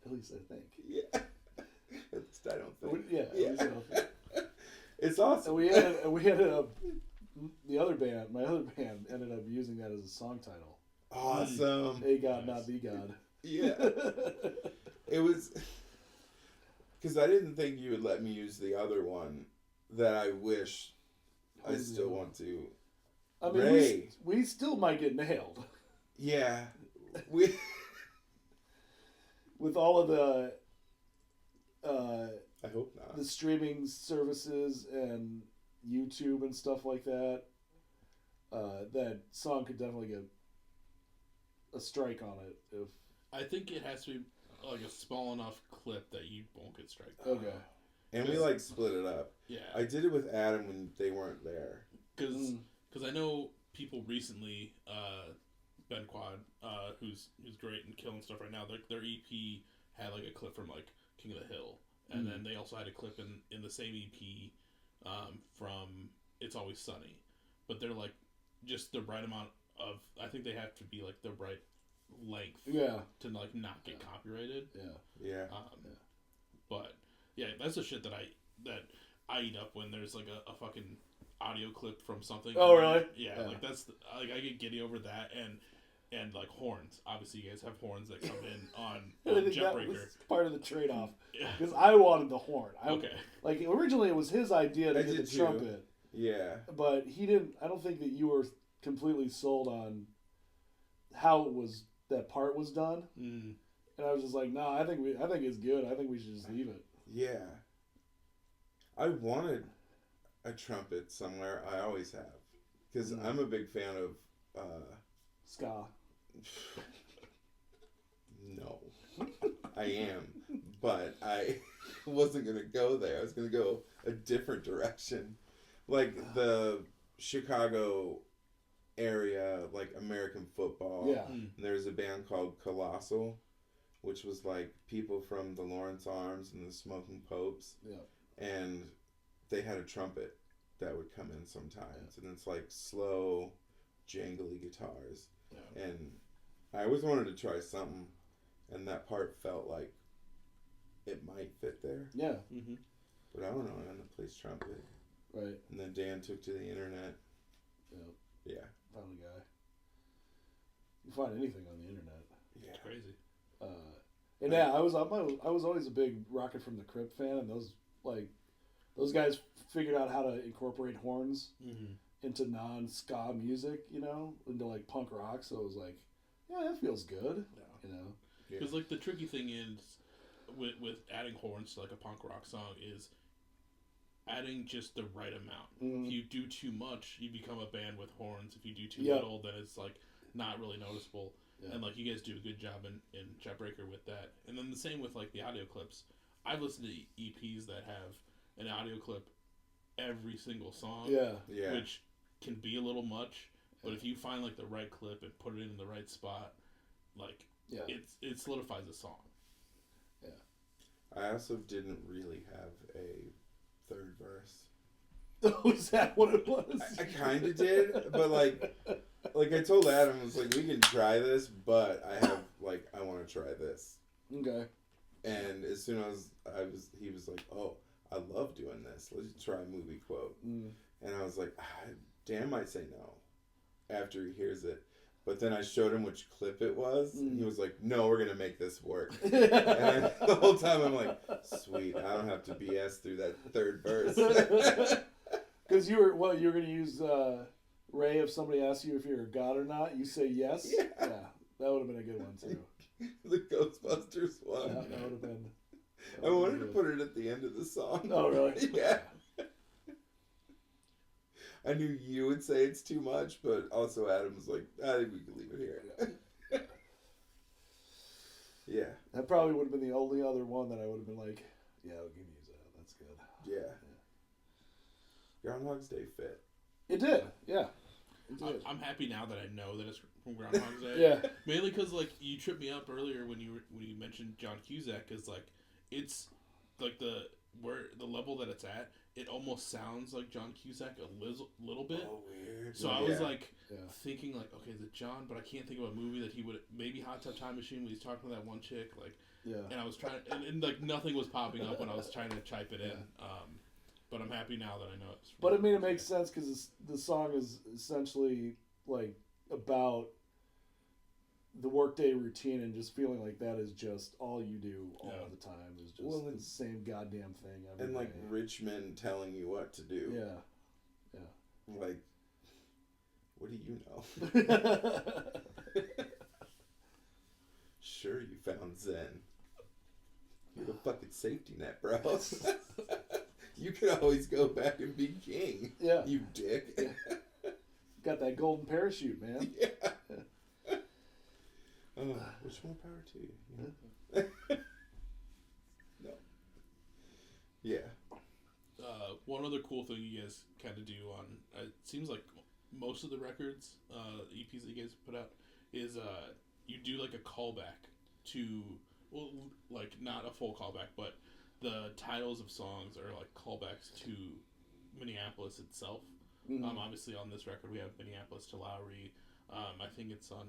At least I think. Yeah. At least I don't think. Yeah. At least I don't think. It's awesome. And we ended up. My other band, ended up using that as a song title. Awesome. A God, not the God. Yeah. It was because I didn't think you would let me use the other one that I wish I still want to. I mean, we still might get nailed. Yeah. With all of the I hope not. The streaming services and YouTube and stuff like that, that song could definitely get a strike on it. If I think it has to be like a small enough clip that you won't get striked. Okay. And we like split it up. Yeah. I did it with Adam when they weren't there. Because I know people recently, Ben Quad, who's great and killing stuff right now. Their EP had like a clip from like King of the Hill, and then they also had a clip in the same EP. From It's Always Sunny, but they're like just the right amount of. I think they have to be like the right length, to like not get copyrighted. Yeah. But yeah, that's the shit that I eat up when there's like a fucking audio clip from something. Oh really? Yeah, like that's like I get giddy over that and like horns. Obviously, you guys have horns that come in on Jetbreaker. That was part of the trade-off. Because I wanted the horn. Okay. Like originally, it was his idea to get the trumpet. Yeah. But he didn't. I don't think that you were completely sold on how that part was done. Mm. And I was just like, no, I think it's good. I think we should just leave it. Yeah. I wanted a trumpet somewhere. I always have, because I'm a big fan of ska. No, I am, but I wasn't gonna go there. I was gonna go a different direction, like the Chicago area, like American football. Yeah. There's a band called Colossal, which was like people from the Lawrence Arms and the Smoking Popes. Yeah. And they had a trumpet that would come in sometimes, and it's like slow, jangly guitars. Yeah. And I always wanted to try something, and that part felt like it might fit there. Yeah. Mm-hmm. But I don't know. I ended up playing trumpet. Right. And then Dan took to the internet. Yeah. Found a guy. You can find anything on the internet. Yeah. It's crazy. And yeah, I was always a big Rocket from the Crypt fan, and those guys figured out how to incorporate horns into non-ska music, into like punk rock. So it was like, yeah, that feels good, Because like the tricky thing is with adding horns to like a punk rock song is adding just the right amount. Mm-hmm. If you do too much, you become a band with horns. If you do too little, then it's like not really noticeable. Yeah. And like you guys do a good job in Jetbreaker with that. And then the same with like the audio clips. I've listened to EPs that have an audio clip every single song, yeah, which can be a little much. But if you find like the right clip and put it in the right spot, like it solidifies the song. Yeah. I also didn't really have a third verse. Oh, is that what it was? I kind of did, but like I told Adam, I was like, we can try this, but I want to try this. Okay. And as soon as he was like, oh, I love doing this. Let's try a movie quote. Mm. And I was like, Dan might say no after he hears it. But then I showed him which clip it was, and he was like, no, we're going to make this work. And the whole time I'm like, sweet, I don't have to BS through that third verse. Because you were going to use Ray if somebody asks you if you're a god or not, you say yes? Yeah. That would have been a good one, too. The Ghostbusters one. Yeah, that would have been... I wanted to put it at the end of the song. Oh, really? Yeah. I knew you would say it's too much, but also Adam was like, I think we can leave it here. Yeah. That probably would have been the only other one that I would have been like, yeah, we can use that. That's good. Yeah. Groundhog's Day fit. It did, yeah. It did. I'm happy now that I know that it's from Groundhog's Day. Yeah. Mainly because like you tripped me up earlier when you mentioned John Cusack, because like it's like the level that it's at. It almost sounds like John Cusack a little bit. Oh, weird. So I was like thinking like, okay, is it John? But I can't think of a movie that he would, maybe Hot Tub Time Machine when he's talking to that one chick. Like, and I was trying, and like nothing was popping up when I was trying to type it in. But I'm happy now that I know it's. But I mean, it makes sense because the song is essentially like about the workday routine and just feeling like that is just all you do all the time is just the same goddamn thing every and day. like rich men telling you what to do. Yeah. Like, what do you know? Sure, you found Zen. You're the fucking safety net, bro. You can always go back and be king. Yeah. You dick. Got that golden parachute, man. Yeah. Which more power to you? No. Yeah. One other cool thing you guys kind of do on, it seems like most of the records, EPs that you guys put out, is you do like a callback to, well, like not a full callback, but the titles of songs are like callbacks to Minneapolis itself. Mm-hmm. Obviously on this record we have Minneapolis to Lowry. I think it's on,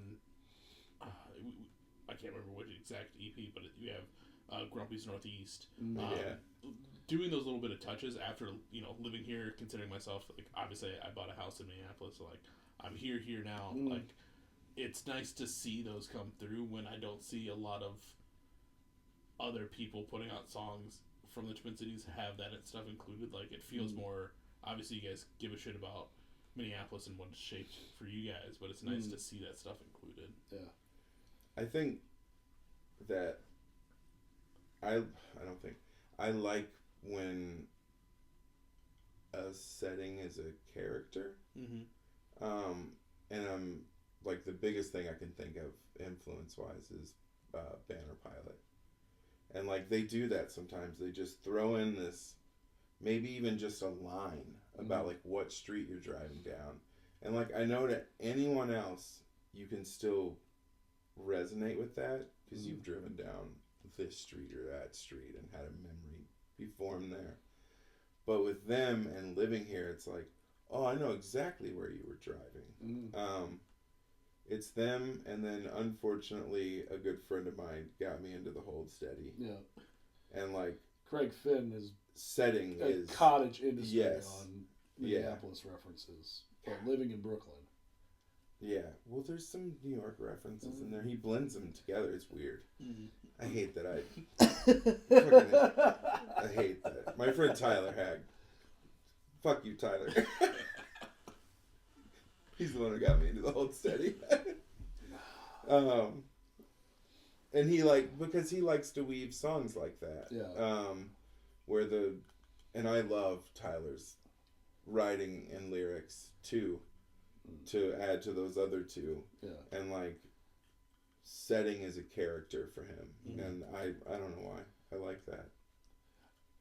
I can't remember which exact EP, but you have Grumpy's Northeast. Doing those little bit of touches after, living here, considering myself, like, obviously I bought a house in Minneapolis, so, like, I'm here now. Like, it's nice to see those come through when I don't see a lot of other people putting out songs from the Twin Cities have that stuff included. Like, it feels more, obviously you guys give a shit about Minneapolis and what it's shaped for you guys, but it's nice to see that stuff included. Yeah. I think that I like when a setting is a character. And I'm like, the biggest thing I can think of influence wise is Banner Pilot. And like they do that sometimes. They just throw in this, maybe even just a line about like what street you're driving down. And like I know to anyone else, you can still resonate with that because you've driven down this street or that street and had a memory be formed there. But with them and living here, it's like, oh, I know exactly where you were driving. It's them, and then unfortunately a good friend of mine got me into the Hold Steady. Yeah. And like Craig Finn is setting a is cottage industry yes. on Minneapolis references, but living in Brooklyn. Yeah, well, there's some New York references in there. He blends them together. It's weird. I hate that. I hate that. My friend Tyler Hagg. Fuck you, Tyler. He's the one who got me into the Hold Steady. And he because he likes to weave songs like that. Yeah. And I love Tyler's writing and lyrics too, to add to those other two. Yeah. And like setting is a character for him. And I don't know why. I like that.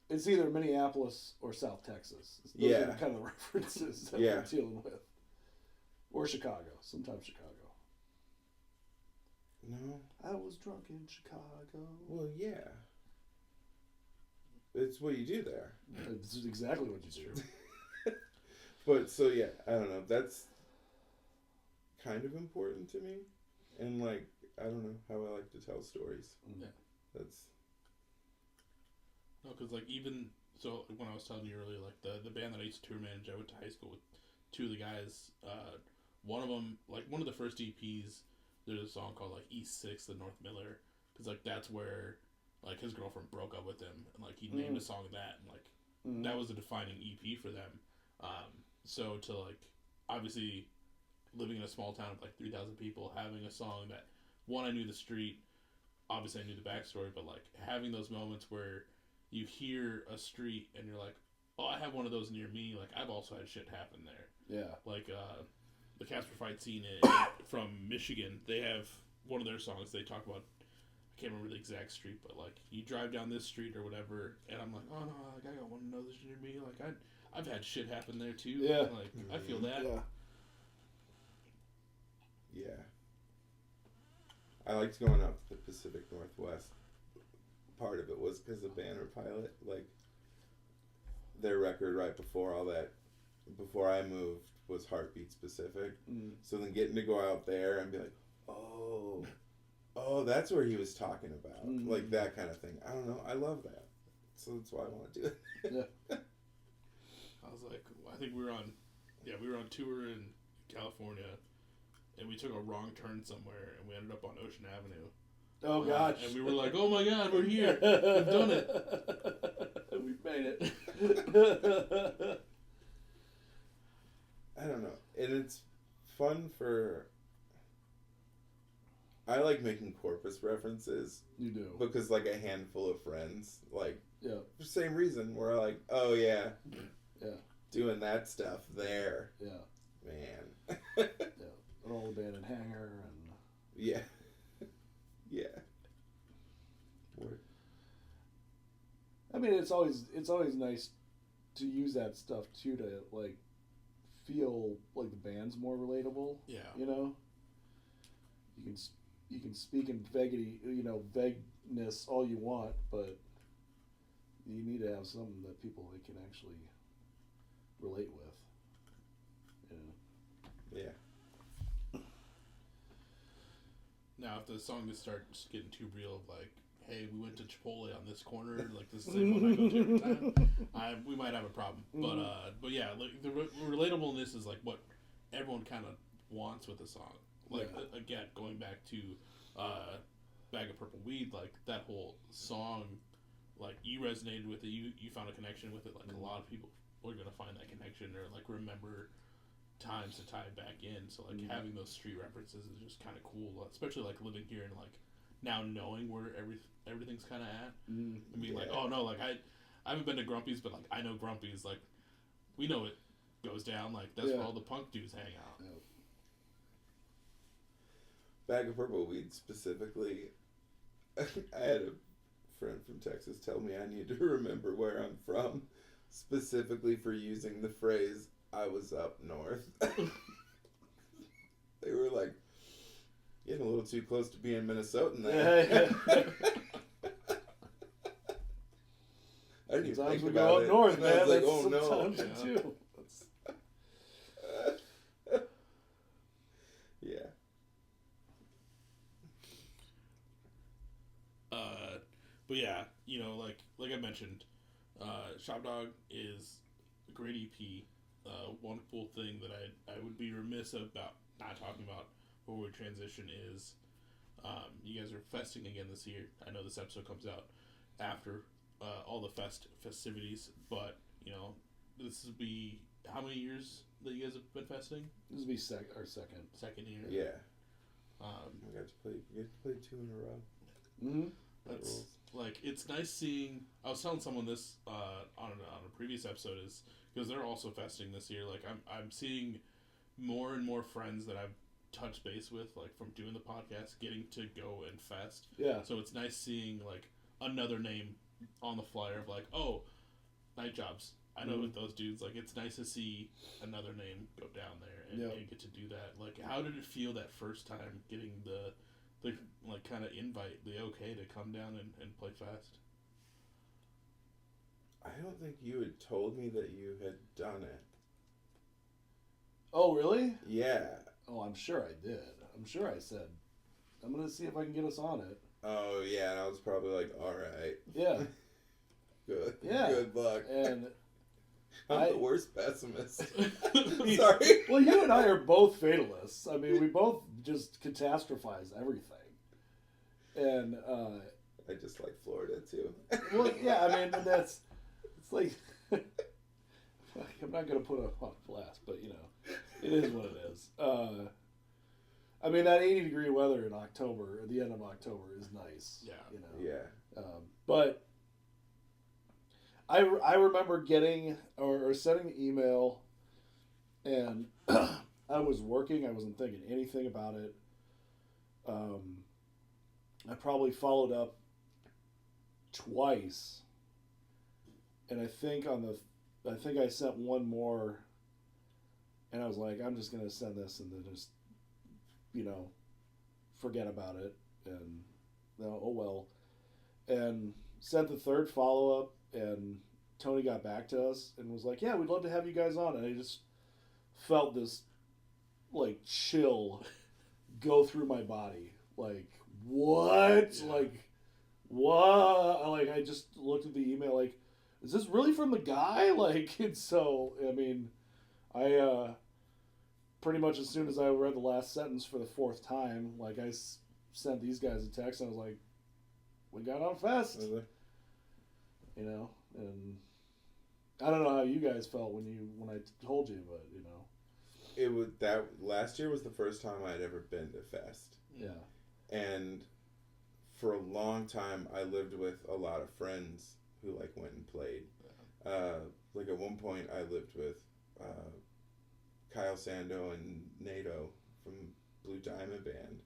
It's either Minneapolis or South Texas. Those are kind of the references that we're dealing with. Or Chicago. Sometimes Chicago. No. I was drunk in Chicago. Well, yeah. It's what you do there. This is exactly what you do. But so yeah, I don't know. That's kind of important to me, and like I don't know how I like to tell stories. Yeah. That's No, because like even so, when I was telling you earlier, like the band that I used to tour manage, I went to high school with two of the guys. One of them, like one of the first EPs, there's a song called like East Sixth and North Miller, because like that's where like his girlfriend broke up with him, and like he named a song that, and like that was a defining EP for them. So to like obviously living in a small town of like 3,000 people, having a song that one I knew the street, obviously I knew the backstory, but like having those moments where you hear a street and you're like, oh, I have one of those near me. Like I've also had shit happen there. Yeah. Like the Casper Fight scene from Michigan, they have one of their songs. They talk about, I can't remember the exact street, but like you drive down this street or whatever, and I'm like, oh no, like I got one of those near me. Like I've had shit happen there too. Yeah. Like I feel that. Yeah. yeah. I liked going out to the Pacific Northwest. Part of it was because of Banner Pilot, like their record right before all that, before I moved, was Heartbeat specific. So then getting to go out there and be like, oh, that's where he was talking about, like that kind of thing. I don't know. I love that, so that's why I want to do it. Yeah. I was like, I think we were on tour in California, and we took a wrong turn somewhere, and we ended up on Ocean Avenue. Oh gosh. And we were like, oh my god, we're here. We've done it. We've made it. I don't know. And it's fun for... I like making Corpus references. You do. Because like a handful of friends, like, Yeah. for the same reason, we're like, oh yeah. Yeah. Doing that stuff there. Yeah. Man. Yeah. An old abandoned hangar and... Yeah. Yeah. Word. I mean, it's always nice to use that stuff too to like feel like the band's more relatable. Yeah. You know, you can speak in vagueness all you want, but you need to have something that people they can actually relate with. You know? Yeah. Now, if the song just starts getting too real, of like, hey, we went to Chipotle on this corner, like this is the same one I go to every time, we might have a problem. But yeah, like the relatableness is like what everyone kind of wants with the song. Like again, going back to Bag of Purple Weed, like that whole song, like you resonated with it, you found a connection with it. Like a lot of people are gonna find that connection or like remember times to tie it back in. So like having those street references is just kind of cool, especially like living here and like now knowing where everything's kind of at. I mean, like, oh no, like I haven't been to Grumpy's, but like I know Grumpy's, like we know it goes down. Like that's where all the punk dudes hang out. Yeah. Bag of Purple Weed specifically, I had a friend from Texas tell me I need to remember where I'm from, specifically for using the phrase "I was up north." They were like, getting a little too close to being Minnesotan there. I didn't even Sometimes think we about go up it. north, And man. I was like, That's oh no. sometimes you do. Yeah. But yeah, you know, like I mentioned, Shop Dog is a great EP. One cool thing that I would be remiss about not talking about before we transition is you guys are festing again this year. I know this episode comes out after all the festivities, but you know, this will be how many years that you guys have been festing? This will be our second year. Yeah. We got to play 2 in a row. Mm-hmm. That's like, it's nice seeing. I was telling someone this on a previous episode is because they're also festing this year. Like I'm seeing more and more friends that I've touched base with, like from doing the podcast, getting to go and fest. Yeah. So it's nice seeing like another name on the flyer of like, oh, Night Jobs. I know with those dudes, like, it's nice to see another name go down there and get to do that. Like, how did it feel that first time getting the like, kind of invite, the okay to come down and play Fest? I don't think you had told me that you had done it. Oh, really? Yeah. Oh, I'm sure I did. I'm sure I said, I'm going to see if I can get us on it. Oh, yeah, and I was probably like, all right. Yeah. Good. Yeah. Good luck. And I'm the worst pessimist. I'm sorry. Well, you and I are both fatalists. I mean, we both just catastrophize everything. And I just like Florida too. well, yeah, I mean, it's like I'm not going to put it on blast, but you know, it is what it is. I mean, that 80-degree weather in October, at the end of October, is nice. Yeah. You know. Yeah. But I remember getting or sending the email, and I was working. I wasn't thinking anything about it. I probably followed up twice, and I think I sent one more, and I was like, I'm just gonna send this and then just, you know, forget about it, and oh well, and sent the third follow up, and Tony got back to us and was like, yeah, we'd love to have you guys on, and I just felt this like chill go through my body, like what? Yeah. Like, what? Like, I just looked at the email like, is this really from the guy? Like, and so, I mean, I pretty much as soon as I read the last sentence for the fourth time, like, I sent these guys a text, and I was like, we got on Fest. Really? You know, and I don't know how you guys felt when I told you, but, you know. It was that last year was the first time I'd ever been to Fest. Yeah. And for a long time, I lived with a lot of friends who like went and played. Like at one point, I lived with Kyle Sando and NATO from Blue Diamond Band,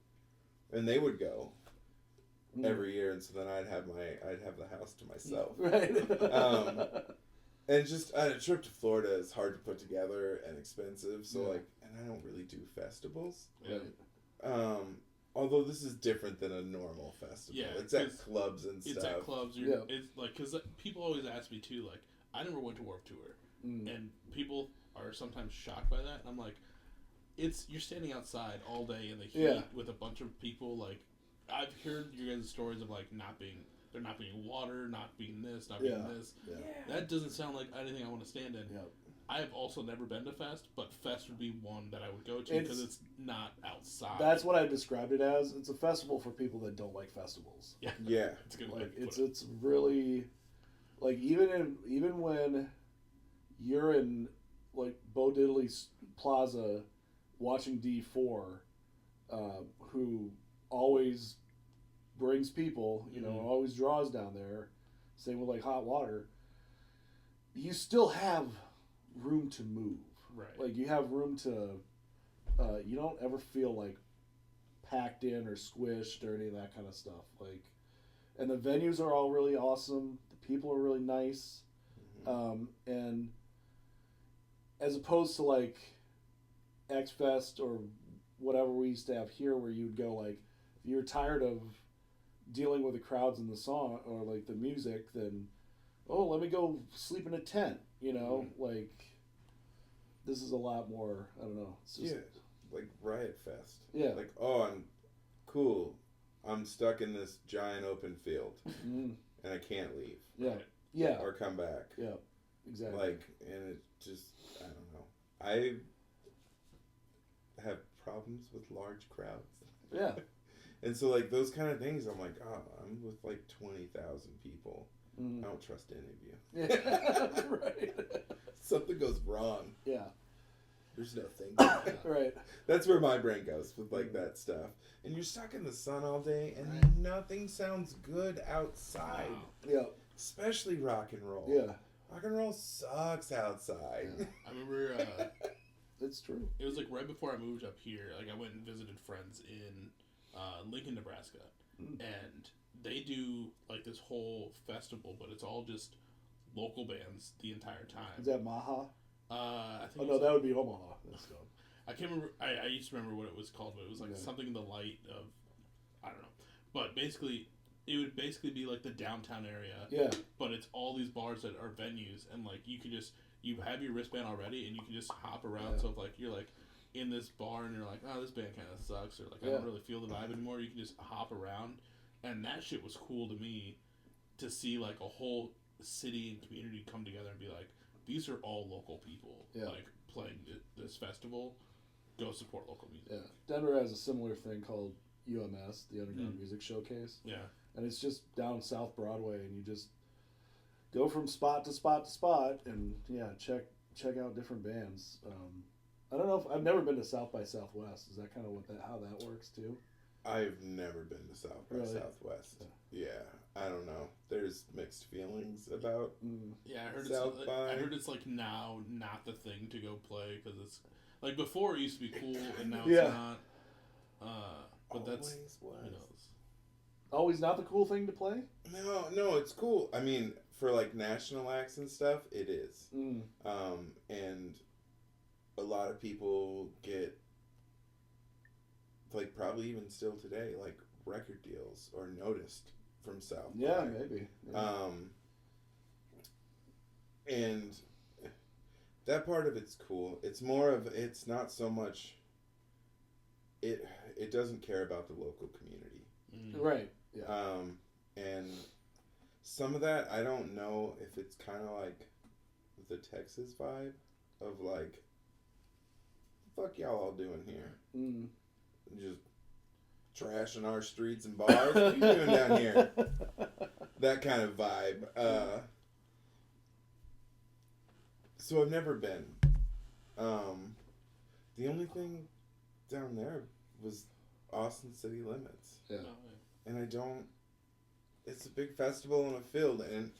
and they would go every year, and so then I'd have the house to myself. Right. And just a trip to Florida is hard to put together and expensive. So Yeah. like, and I don't really do festivals. Yeah. Although this is different than a normal festival. Yeah, It's at clubs and stuff. It's at clubs. It's like, because people always ask me too, like, I never went to Warped Tour, and people are sometimes shocked by that. And I'm like, you're standing outside all day in the heat with a bunch of people. Like, I've heard your guys' stories of like there not being water, not being this, not being this. Yeah. That doesn't sound like anything I want to stand in. Yeah. I have also never been to Fest, but Fest would be one that I would go to because it's not outside. That's what I described it as. It's a festival for people that don't like festivals. Yeah. It's a good way Like, to put it's really, like, even when you're in like Bo Diddley's Plaza watching D4, who always brings people, you know, always draws down there. Same with like Hot Water. You still have room to move. Right. Like, you have room to, you don't ever feel like packed in or squished or any of that kind of stuff. Like, and the venues are all really awesome. The people are really nice. And as opposed to like X Fest or whatever we used to have here, where you'd go like, if you're tired of dealing with the crowds and the song or like the music, then let me go sleep in a tent, you know. Like, this is a lot more, I don't know, it's just, like Riot Fest. Yeah. Like, I'm cool, I'm stuck in this giant open field and I can't leave. Yeah. Or come back. Yeah. Exactly. Like, and it just, I don't know. I have problems with large crowds. Yeah. And so, like, those kind of things, I'm like, I'm with, like, 20,000 people. I don't trust any of you. Yeah. Right. Something goes wrong. Yeah. There's no thing. Right. That's where my brain goes with, like, that stuff. And you're stuck in the sun all day, and nothing sounds good outside. Yeah. Especially rock and roll. Yeah. Rock and roll sucks outside. Yeah. I remember It's true. it was like right before I moved up here. Like, I went and visited friends in Lincoln, Nebraska, and they do like this whole festival, but it's all just local bands the entire time. Is that Maha? I think Oh, it no, was that would be Omaha. That's dope. I can't remember. I used to remember what it was called, but it was like Yeah. something in the light of, I don't know. But basically, it would basically be like the downtown area. Yeah. But it's all these bars that are venues, and like you have your wristband already, and you can just hop around. Yeah. So if like you're like in this bar and you're like, oh, this band kind of sucks, or like I Yeah. don't really feel the vibe anymore, you can just hop around, and that shit was cool to me, to see like a whole city and community come together and be like, these are all local people, Yeah. like playing this festival. Go support local music. Yeah. Denver has a similar thing called UMS, the Underground Music Showcase. Yeah. And it's just down South Broadway, and you just go from spot to spot to spot, and check out different bands. I don't know if I've never been to South by Southwest. Is that kind of how that works too? I've never been to South by Really? Southwest. Yeah, I don't know. There's mixed feelings about. Yeah, I heard South it's. by. I heard it's like now not the thing to go play because it's like before it used to be cool and now Yeah. it's not. But that's Always was. who knows. Always not the cool thing to play. No, it's cool. I mean, for like national acts and stuff, it is. And a lot of people get, like, probably even still today, like record deals or noticed from South. Yeah, by. maybe. Yeah. And that part of it's cool. It's more of, it's not so much, it doesn't care about the local community. Right. Yeah. And some of that, I don't know if it's kind of like the Texas vibe of like, fuck y'all all doing here? Just trashing our streets and bars? What are you doing down here? That kind of vibe. So I've never been. The only thing down there was Austin City Limits. Yeah. And I don't... It's a big festival in a field, and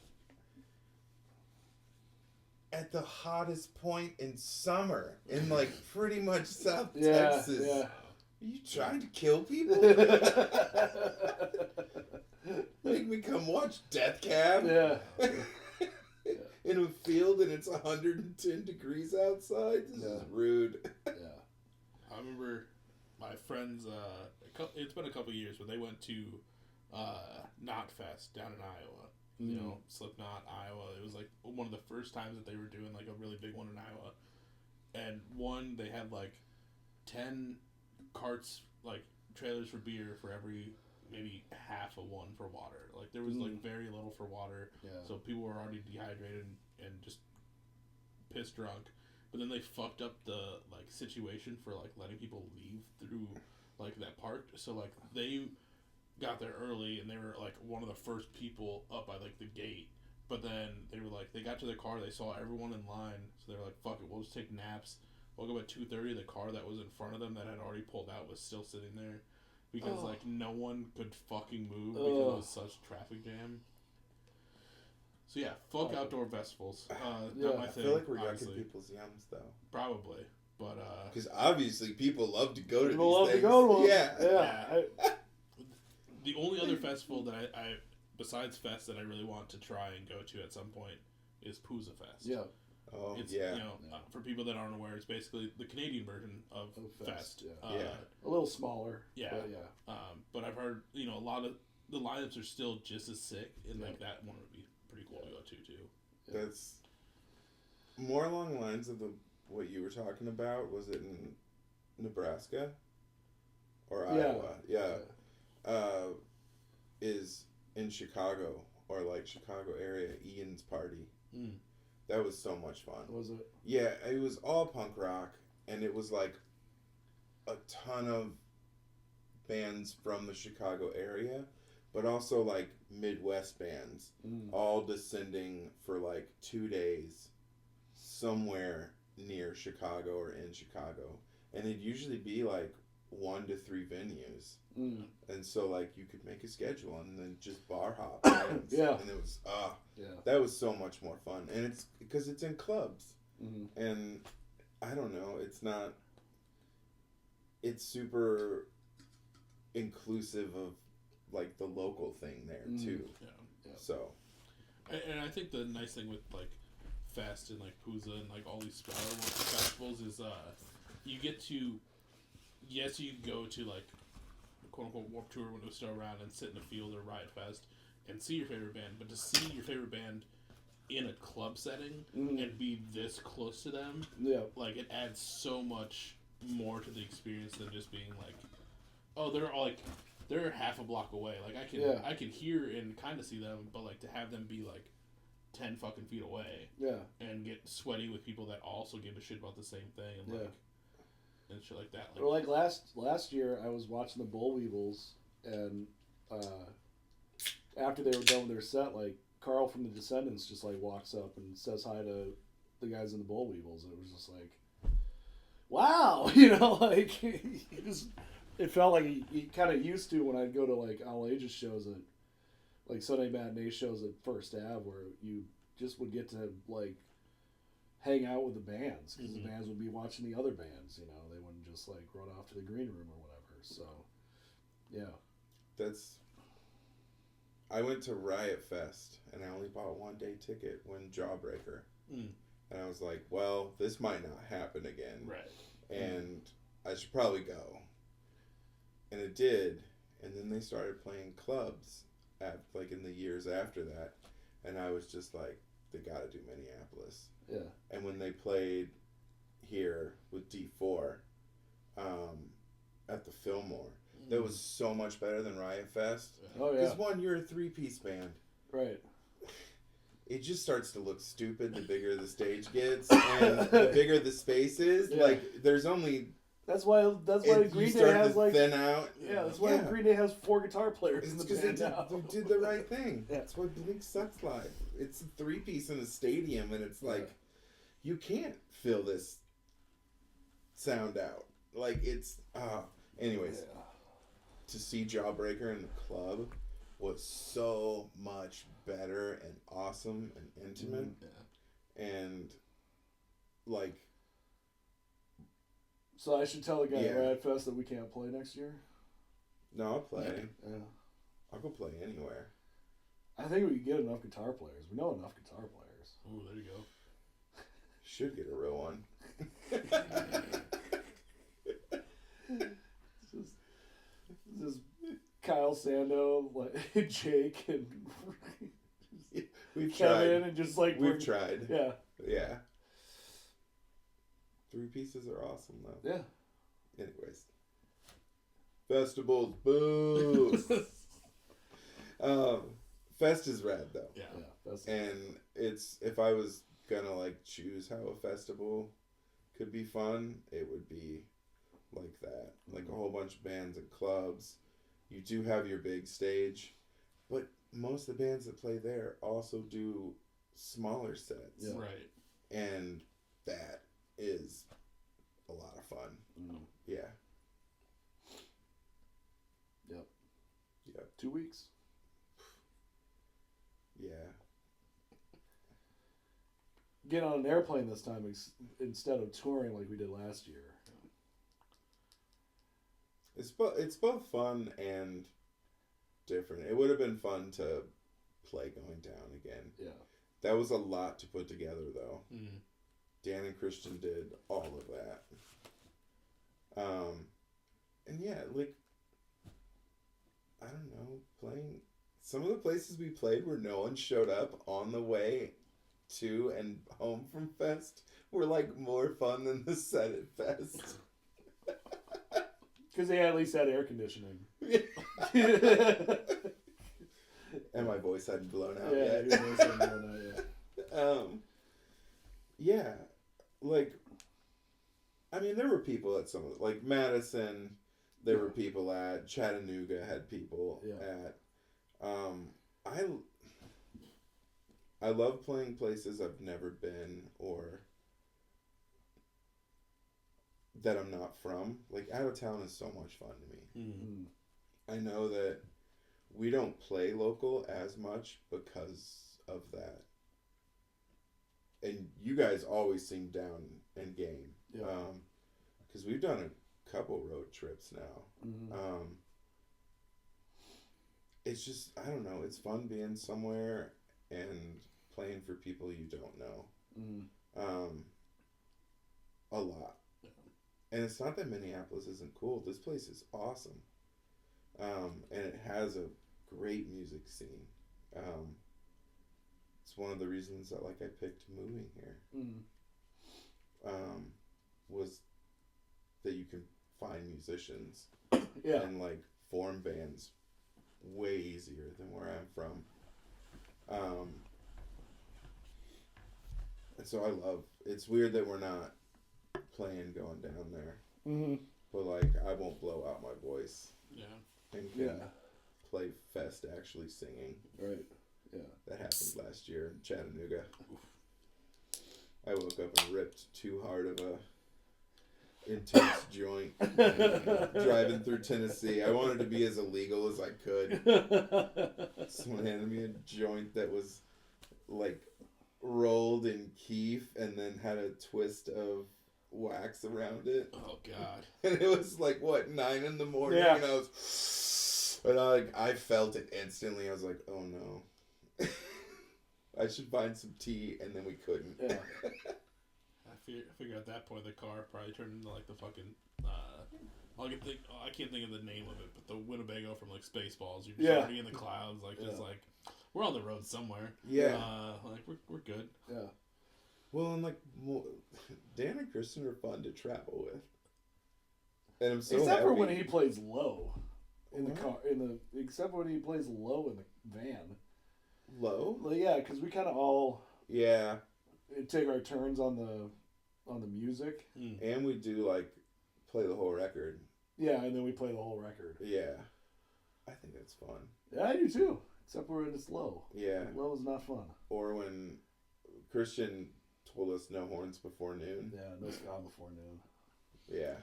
at the hottest point in summer, in like pretty much South Texas. Yeah. Are you trying to kill people? Make me come watch Death Cab? Yeah. In a field and it's 110 degrees outside? This is rude. Yeah. I remember my friends. It's been a couple years, but they went to Knotfest down in Iowa. You know, Slipknot, Iowa. It was like one of the first times that they were doing like a really big one in Iowa. And they had like 10 carts, like trailers for beer for every maybe half of one for water. Like there was like very little for water. Yeah. So people were already dehydrated and just pissed drunk. But then they fucked up the like situation for like letting people leave through like that park. So like they got there early and they were like one of the first people up by like the gate. But then they were like, they got to their car, they saw everyone in line, so they were like, fuck it, we'll just take naps. Woke up at 2:30, the car that was in front of them that had already pulled out was still sitting there because like no one could fucking move because it was such traffic jam. So yeah, fuck outdoor festivals. Not my I thing. feel like we're honestly. yucking people's yums though. Probably, but Because obviously people love to go to People these love things. to go to them. Yeah. the only other festival that I besides Fest that I really want to try and go to at some point is Pooza Fest. Yeah. Oh, It's, yeah. you know, for people that aren't aware, it's basically the Canadian version of Fest. Yeah. A little smaller. Yeah. But yeah. But I've heard, you know, a lot of the lineups are still just as sick, and like that one would be pretty cool to go to too. Yeah. That's more along the lines of what you were talking about. Was it in Nebraska or Iowa? Yeah. Is in Chicago or like Chicago area. Ian's Party. That was so much fun. Was it? Yeah, it was all punk rock, and it was like a ton of bands from the Chicago area, but also like Midwest bands, all descending for like 2 days somewhere near Chicago or in Chicago. And it'd usually be like 1 to 3 venues. And so like you could make a schedule and then just bar hop bands. Yeah. And it was Yeah. that was so much more fun. And it's because it's in clubs. And I don't know, it's super inclusive of like the local thing there too. Yeah. So And I I think the nice thing with like Fest and like Pooza and like all these festivals is you get to, yes, you go to like quote unquote Warped Tour when it was still around and sit in a field or Riot Fest and see your favorite band, but to see your favorite band in a club setting and be this close to them, like it adds so much more to the experience than just being like, oh, they're half a block away. Like I can hear and kind of see them, but like to have them be like 10 fucking feet away, and get sweaty with people that also give a shit about the same thing, and like and shit like that. Like, or like last year, I was watching the Boll Weevils, and after they were done with their set, like Carl from the Descendants just like walks up and says hi to the guys in the Boll Weevils, and it was just like, wow, like it felt like he kind of used to when I'd go to like all ages shows at like Sunday matinee shows at First Ave, where you just would get to like hang out with the bands, because the bands would be watching the other bands. They wouldn't just like run off to the green room or whatever. So, yeah. I went to Riot Fest and I only bought 1-day ticket when Jawbreaker, and I was like, well, this might not happen again, right? And I should probably go, and it did. And then they started playing clubs like in the years after that, and I was just like, they gotta do Minneapolis. Yeah. And when they played here with D4 at the Fillmore, that was so much better than Riot Fest. Oh yeah. Because one, you're a 3-piece band. Right. It just starts to look stupid the bigger the stage gets, and the bigger the space is. Yeah. Like there's only. That's why Green Day has like thin out. Yeah, that's why Green Day has 4 guitar players in the band now. They did the right thing. That's why Blink sucks live. It's a 3-piece in a stadium, and it's like you can't fill this sound out. Like it's anyways. Yeah. To see Jawbreaker in the club was so much better and awesome and intimate, and like. So I should tell the guy at Riot Fest that we can't play next year? No, I'll play. Yeah. I'll go play anywhere. I think we could get enough guitar players. We know enough guitar players. Ooh, there you go. Should get a real one. Just Kyle Sando, like Jake, and we've Kevin, tried. And just like we've tried. Yeah. Yeah. 3 pieces are awesome though. Yeah. Anyways. Festivals, boo. Fest is rad though. Yeah. And it's, if I was gonna like choose how a festival could be fun, it would be like that. Like a whole bunch of bands and clubs. You do have your big stage, but most of the bands that play there also do smaller sets. Yeah. Right. And that is a lot of fun. Yeah. Yep. 2 weeks. Yeah. Get on an airplane this time instead of touring like we did last year. It's both fun and different. It would have been fun to play going down again. Yeah. That was a lot to put together though. Dan and Christian did all of that. And yeah, like, I don't know, playing some of the places we played where no one showed up on the way to and home from Fest were like more fun than the set at Fest. Because they at least had air conditioning. And my voice hadn't blown out yet. Yeah, your voice hadn't blown out yet. Yeah, like, I mean, there were people at some of like Madison. There were people at Chattanooga. Had people at. I love playing places I've never been or that I'm not from. Like, out of town is so much fun to me. I know that we don't play local as much because of that. And you guys always seem down and game. Because we've done a couple road trips now. It's just, I don't know, it's fun being somewhere and playing playing for people you don't know. Mm. A lot. Yeah. And it's not that Minneapolis isn't cool. This place is awesome. And it has a great music scene. It's one of the reasons that I picked moving here. Was that you can find musicians Yeah. and form bands way easier than where I'm from. And so I love. It's weird that we're not playing going down there. Mm-hmm. But I won't blow out my voice. Yeah. And can play fest actually singing. Right. Yeah. That happened last year in Chattanooga. I woke up and ripped too hard of a intense joint driving through Tennessee. I wanted to be as illegal as I could. Someone handed me a joint that was rolled in keef and then had a twist of wax around it. Oh God! And it was 9 in the morning, Yeah. and I felt it instantly. I was like, oh no. I should find some tea, and then we couldn't. Yeah. I figure at that point the car probably turned into the fucking. I can't think of the name of it, but the Winnebago from Spaceballs. You're just already in the clouds, we're on the road somewhere. Yeah. We're good. Yeah. Well, and Dan and Kristen are fun to travel with, and I'm so except for happy. when he plays low in the What? car. Except when he plays low in the van. Low. Well, yeah, because we kind of all Yeah, take our turns on the music. and we do play the whole record. Yeah, and then we play the whole record. Yeah, I think that's fun. Yeah, I do too. Except when it's low. Yeah, Low is not fun. or when Christian told us no horns before noon. Yeah, no ska before noon. Yeah.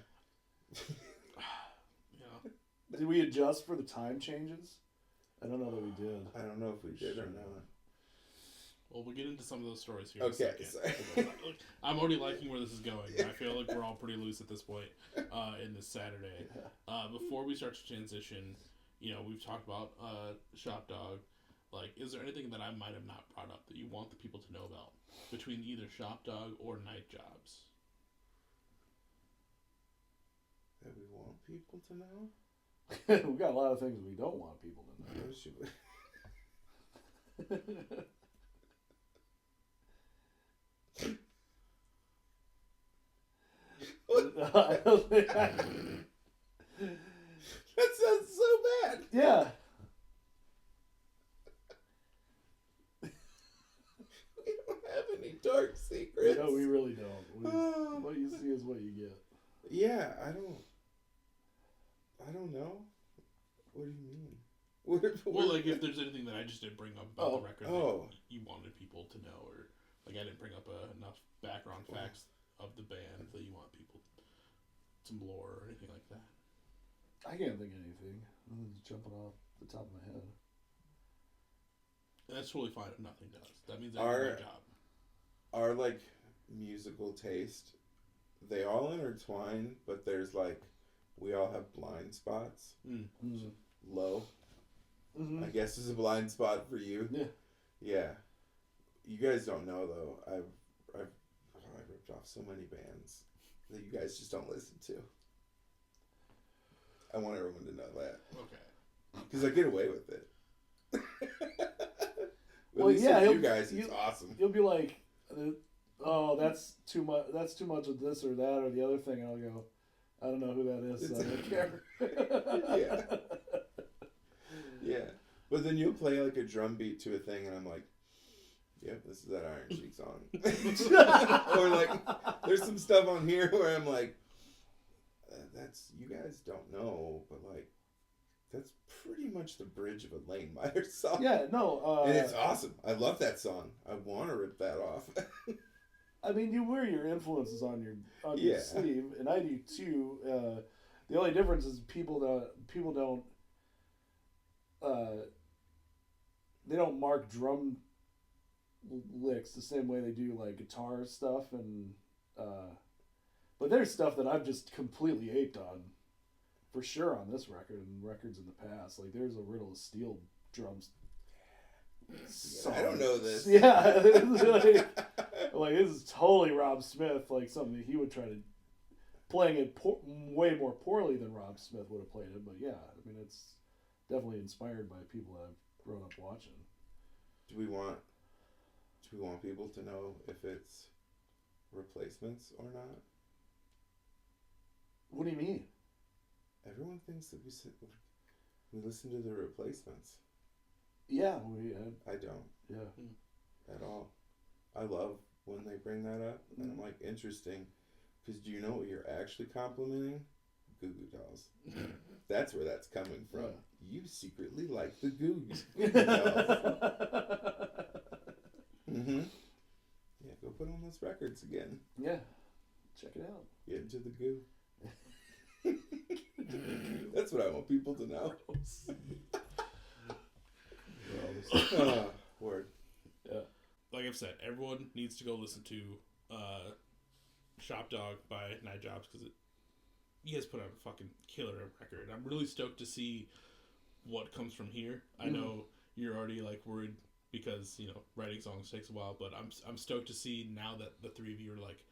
Yeah. Did we adjust for the time changes? I don't know that we did. I don't know if we did or not. Well, we'll get into some of those stories here Okay, in a second. I'm already liking where this is going. I feel like we're all pretty loose at this point in this Saturday. Before we start to transition, we've talked about Shop Dog. Is there anything that I might have not brought up that you want the people to know about between either Shop Dog or Night Jobs? That we want people to know? We got a lot of things we don't want people to know. What should we- That sounds so bad. Yeah. We don't have any dark secrets. No, we really don't. What you see is what you get. Yeah, I don't know. What do you mean? If there's anything that I just didn't bring up about the record that you wanted people to know, or I didn't bring up enough background facts of the band that you want people some lore or anything like that. I can't think of anything. Nothing's jumping off the top of my head. And that's totally fine if nothing does. That means I Our- did my job. Our musical taste, they all intertwine, but there's we all have blind spots. Mm-hmm. Low, Mm-hmm. I guess, is a blind spot for you. Yeah. Yeah. You guys don't know though. I've ripped off so many bands that you guys just don't listen to. I want everyone to know that Okay. because I get away with it. Well, At least yeah, with you he'll- guys, it's awesome. You'll be like, oh, that's too much. That's too much of this or that or the other thing. And I'll go, I don't know who that is. So I don't care. Yeah. Yeah. But then you'll play a drum beat to a thing, and I'm like, yep, this is that Iron Sheik song. Or there's some stuff on here where I'm like, that's, you guys don't know, but that's pretty much the bridge of a Lane Meyer song. Yeah, no. And it's awesome. I love that song. I want to rip that off. I mean, you wear your influences on your Yeah. sleeve, and I do too. The only difference is people don't they don't mark drum licks the same way they do guitar stuff, and but there's stuff that I've just completely aped on, for sure, on this record and records in the past. There's a Riddle of Steel drums I don't know this. Yeah, like this is totally Rob Smith, like something that he would try to playing it way more poorly than Rob Smith would have played it. But yeah, I mean it's definitely inspired by people that I've grown up watching. Do we want people to know if it's replacements or not? What do you mean? Everyone thinks that we listen to the replacements. Yeah, I don't. Yeah. At all. I love when they bring that up, and I'm like, interesting, because do you know what you're actually complimenting? Goo Goo Dolls. That's where that's coming from. Yeah. You secretly like the Goo Goo Dolls. Mm-hmm. Yeah, go put on those records again. Yeah, check it out. Get into the goo. That's what I want people to know. Word. Yeah. Like I've said, everyone needs to go listen to Shop Dog by Night Jobs because you guys put out a fucking killer record. I'm really stoked to see what comes from here. I know you're already like worried because writing songs takes a while, but I'm stoked to see now that the three of you are like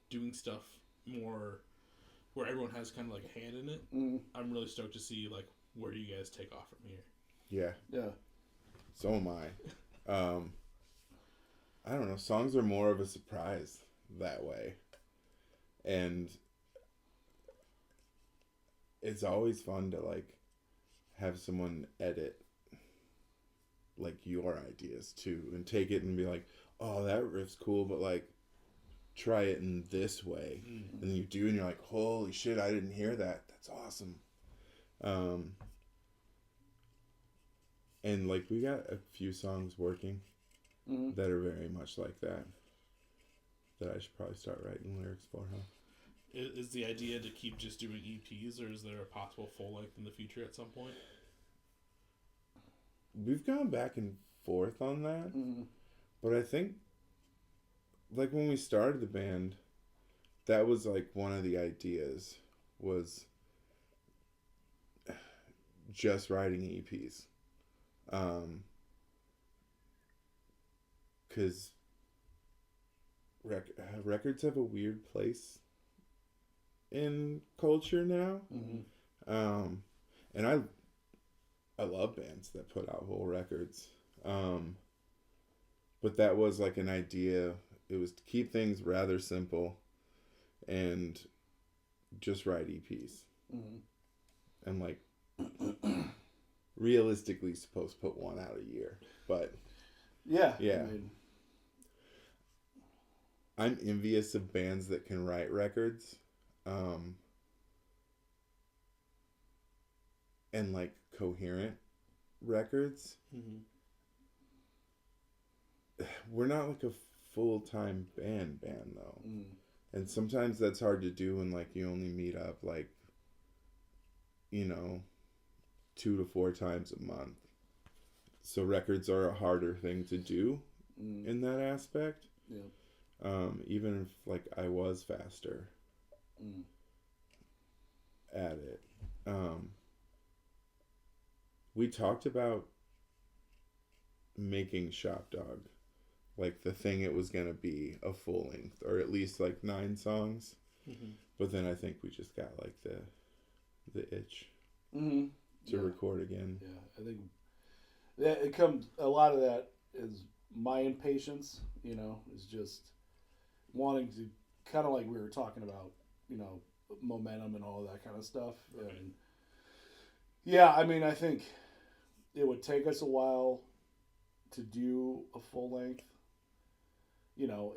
doing stuff more where everyone has kind of like a hand in it. I'm really stoked to see like where you guys take off from here. Yeah. So am I. I don't know. Songs are more of a surprise that way. And it's always fun to like have someone edit like your ideas too and take it and be like, oh, that riff's cool, but like try it in this way. And then you do and you're like, holy shit, I didn't hear that. That's awesome. And like we got a few songs working that are very much like that I should probably start writing lyrics for, huh? Is the idea to keep just doing EPs, or is there a possible full length in the future at some point? We've gone back and forth on that, but I think like when we started the band, that was like one of the ideas was just writing EPs. Because records have a weird place in culture now. And I love bands that put out whole records. But that was like an idea. It was to keep things rather simple and just write EPs. And like realistically supposed to put one out a year. But yeah. I mean, I'm envious of bands that can write records. And like coherent records. We're not like a full-time band though. And sometimes that's hard to do when like you only meet up like 2 to 4 times a month. So records are a harder thing to do in that aspect. Even if like I was faster at it. We talked about making Shop Dog like the thing it was gonna be a full length, or at least like 9 songs. But then I think we just got like the itch to record again. I think that it comes, a lot of that is my impatience, is just wanting to, kind of like we were talking about, momentum and all that kind of stuff. Right. And yeah, I mean, I think it would take us a while to do a full length.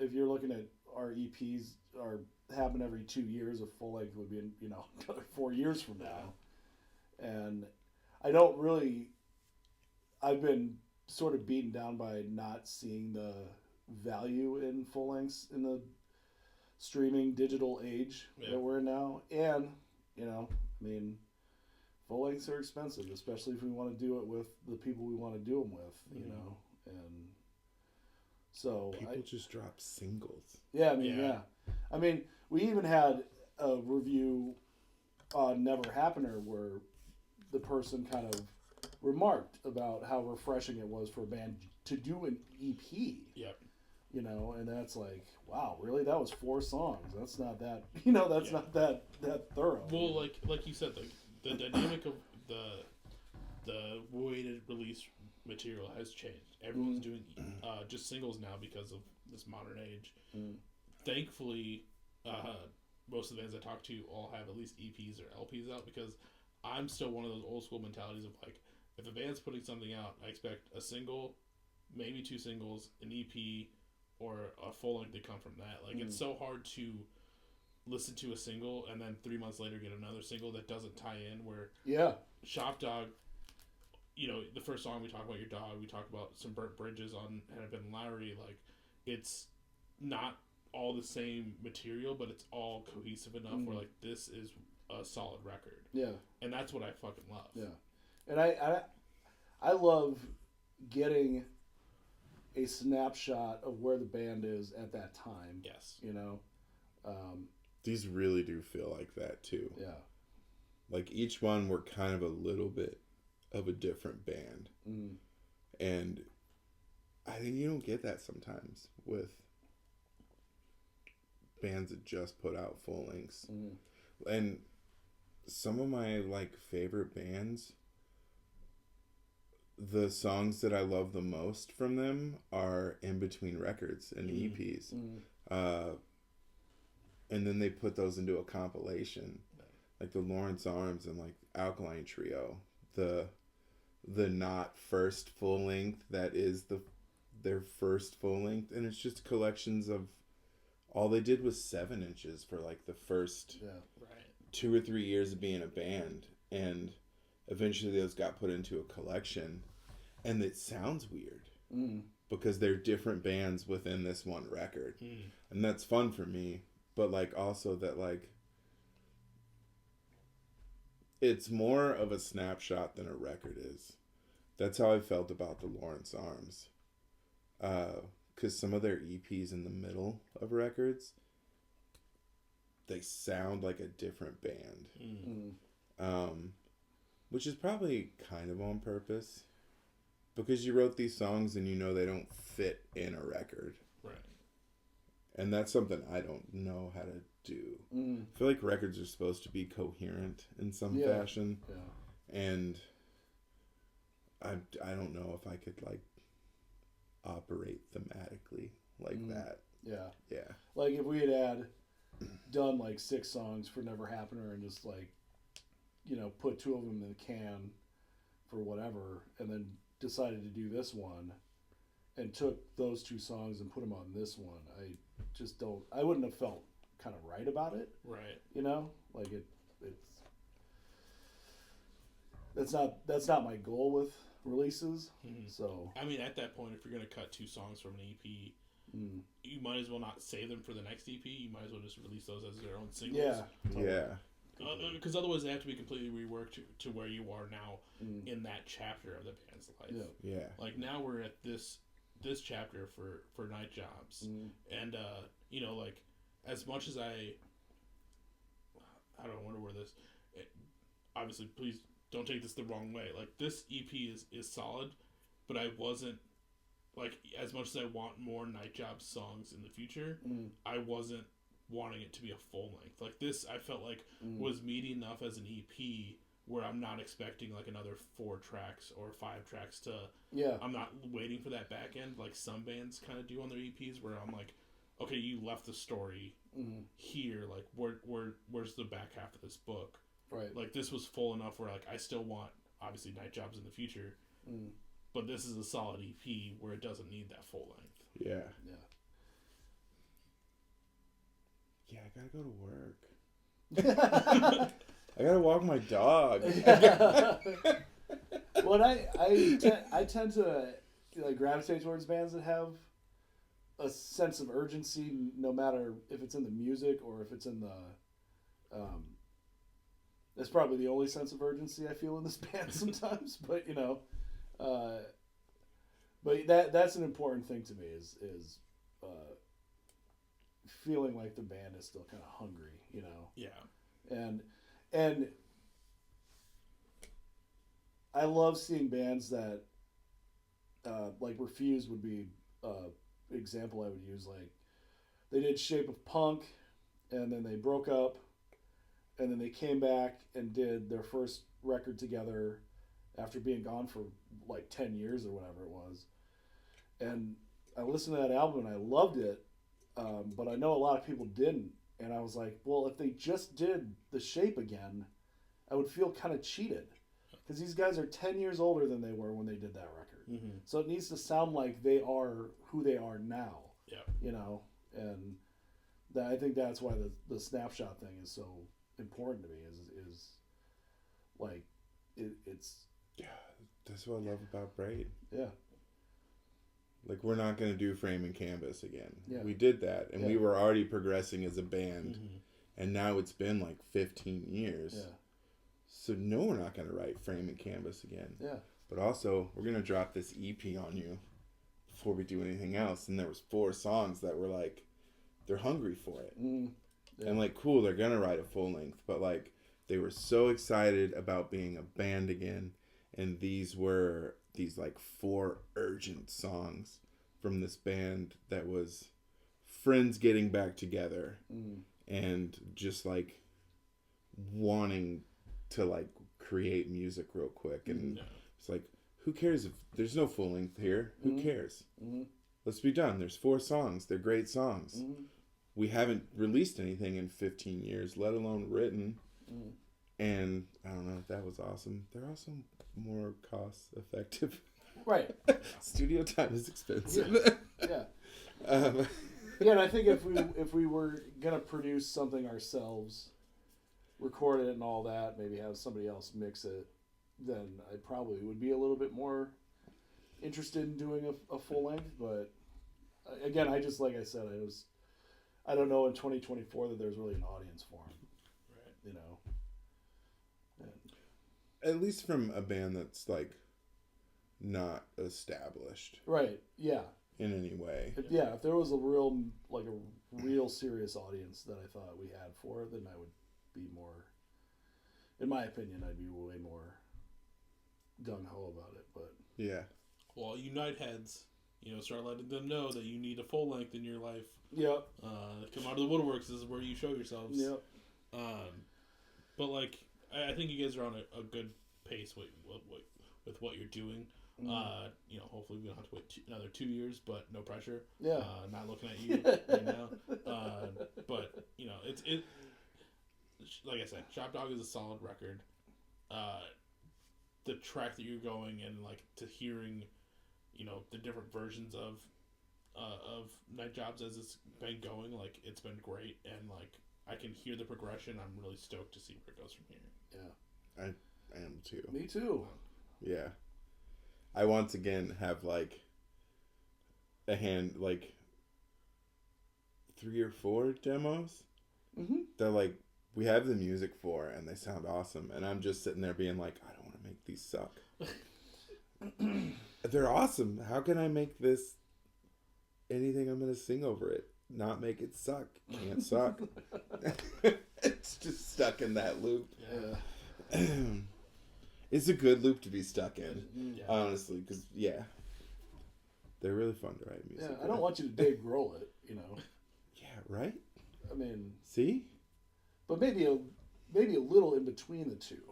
If you're looking at our EPs are happen every 2 years, a full length would be another 4 years from now. And I've been sort of beaten down by not seeing the value in full lengths in the streaming digital age that we're in now. And, full lengths are expensive, especially if we want to do it with the people we want to do them with, and so people just drop singles. Yeah, I mean, we even had a review on Never Happener where the person kind of remarked about how refreshing it was for a band to do an EP. Yep. You know, and that's like, wow, really? That was 4 songs. That's not that, you know, that's not that thorough. Well, like you said, the dynamic of the way to release material has changed. Everyone's doing just singles now because of this modern age. Thankfully, most of the bands I talk to all have at least EPs or LPs out, because I'm still one of those old school mentalities of like, if a band's putting something out, I expect a single, maybe 2 singles, an EP, or a full length to come from that. Like, it's so hard to listen to a single and then 3 months later get another single that doesn't tie in, where Shop Dog, you know, the first song we talk about your dog, we talk about some burnt bridges on Hennepin and Lowry, like, it's not all the same material, but it's all cohesive enough where, like, this is a solid record. Yeah. And that's what I fucking love. Yeah. And I love getting a snapshot of where the band is at that time. Yes. You know? These really do feel like that, too. Yeah. Like, each one were kind of a little bit of a different band. And I think you don't get that sometimes with bands that just put out full lengths. And some of my, like, favorite bands, the songs that I love the most from them are in between records and EPs. And then they put those into a compilation, like the Lawrence Arms and like Alkaline Trio, the not first full length that is their first full length, and it's just collections of, all they did was 7 inches for like the first 2 or 3 years of being a band, and eventually those got put into a collection. And it sounds weird because they're different bands within this one record. And that's fun for me. But, like, also that, like, it's more of a snapshot than a record is. That's how I felt about the Lawrence Arms. Because some of their EPs in the middle of records, they sound like a different band. Which is probably kind of on purpose. Because you wrote these songs and you know they don't fit in a record. Right. And that's something I don't know how to do. I feel like records are supposed to be coherent in some fashion. Yeah. And I don't know if I could, like, operate thematically like that. Yeah. Yeah. Like, if we had done, like, 6 songs for Never Happener and just, like, you know, put 2 of them in the can for whatever, and then decided to do this one and took those 2 songs and put them on this one, I wouldn't have felt kind of right about it. Right. You know, like that's not my goal with releases. So, I mean, at that point, if you're going to cut 2 songs from an EP, you might as well not save them for the next EP. You might as well just release those as their own singles. Yeah. Totally. Yeah. Because otherwise they have to be completely reworked to where you are now in that chapter of the band's life. Yeah. Like, now we're at this chapter for Night Jobs. And, you know, like, as much as I don't want to word this. Obviously, please don't take this the wrong way. Like, this EP is solid, but I wasn't, like, as much as I want more Night Jobs songs in the future, I wasn't wanting it to be a full length. Like, this, I felt like was meaty enough as an EP where I'm not expecting like another 4 tracks or 5 tracks to. Yeah. I'm not waiting for that back end like some bands kind of do on their EPs, where I'm like, okay, you left the story here. Like, where's the back half of this book? Right. Like, this was full enough where, like, I still want obviously Night Jobs in the future, but this is a solid EP where it doesn't need that full length. Yeah. Yeah. Yeah, I gotta go to work. I gotta walk my dog. Well, I tend to like gravitate towards bands that have a sense of urgency, no matter if it's in the music or if it's in the. That's probably the only sense of urgency I feel in this band sometimes, but you know, but that's an important thing to me is feeling like the band is still kind of hungry, you know. Yeah. And I love seeing bands that like Refused would be example I would use. Like they did Shape of Punk, and then they broke up, and then they came back and did their first record together after being gone for like 10 years or whatever it was. And I listened to that album and I loved it, but I know a lot of people didn't. And I was like, well, if they just did The Shape again, I would feel kind of cheated. Because these guys are 10 years older than they were when they did that record. Mm-hmm. So it needs to sound like they are who they are now. Yeah. You know? And I think that's why the snapshot thing is so important to me, is like, it's... Yeah, that's what I love about Braid. Yeah. Like, we're not going to do Frame and Canvas again. Yeah. We did that, and we were already progressing as a band, and now it's been like 15 years. Yeah. So, no, we're not going to write Frame and Canvas again. Yeah. But also, we're going to drop this EP on you before we do anything else. And there was 4 songs that were like, they're hungry for it. Yeah. And like, cool, they're going to write a full length. But like, they were so excited about being a band again. And these were these like 4 urgent songs from this band that was friends getting back together and just like wanting to like create music real quick. And it's like, who cares if there's no full length here? Who cares? Let's be done. There's 4 songs. They're great songs. We haven't released anything in 15 years, let alone written. And I don't know, that was awesome. They're also more cost effective. Right. Studio time is expensive. Yeah. Yeah. Yeah, and I think if we were gonna produce something ourselves, record it and all that, maybe have somebody else mix it, then I probably would be a little bit more interested in doing a full length. But again, I just, like I said, I don't know in 2024 that there's really an audience for them. Right. You know. At least from a band that's like not established. Right. Yeah. In any way. If there was a real serious audience that I thought we had for it, then I would be more, in my opinion, I'd be way more gung-ho about it. But yeah. Well, unite heads. Start letting them know that you need a full length in your life. Yep. Come out of the woodworks. This is where you show yourselves. Yep. But like, I think you guys are on a good pace with what you're doing. Hopefully we don't have to wait another 2 years, but no pressure. Yeah. Not looking at you right now. But it's like I said, Shop Dog is a solid record. The track that you're going and like to hearing, the different versions of Night Jobs as it's been going, like it's been great, and like I can hear the progression. I'm really stoked to see where it goes from here. Yeah. I am too. Me too. Yeah. I once again have like a hand, like 3 or 4 demos that like we have the music for and they sound awesome. And I'm just sitting there being like, I don't want to make these suck. They're awesome. How can I make this anything I'm going to sing over it? Not make it suck. Can't suck. It's just stuck in that loop. Yeah. It's a good loop to be stuck in, honestly, because, they're really fun to write music. Yeah, I don't want you to Dave Grohl it, Yeah, right? I mean... See? But maybe a little in between the two.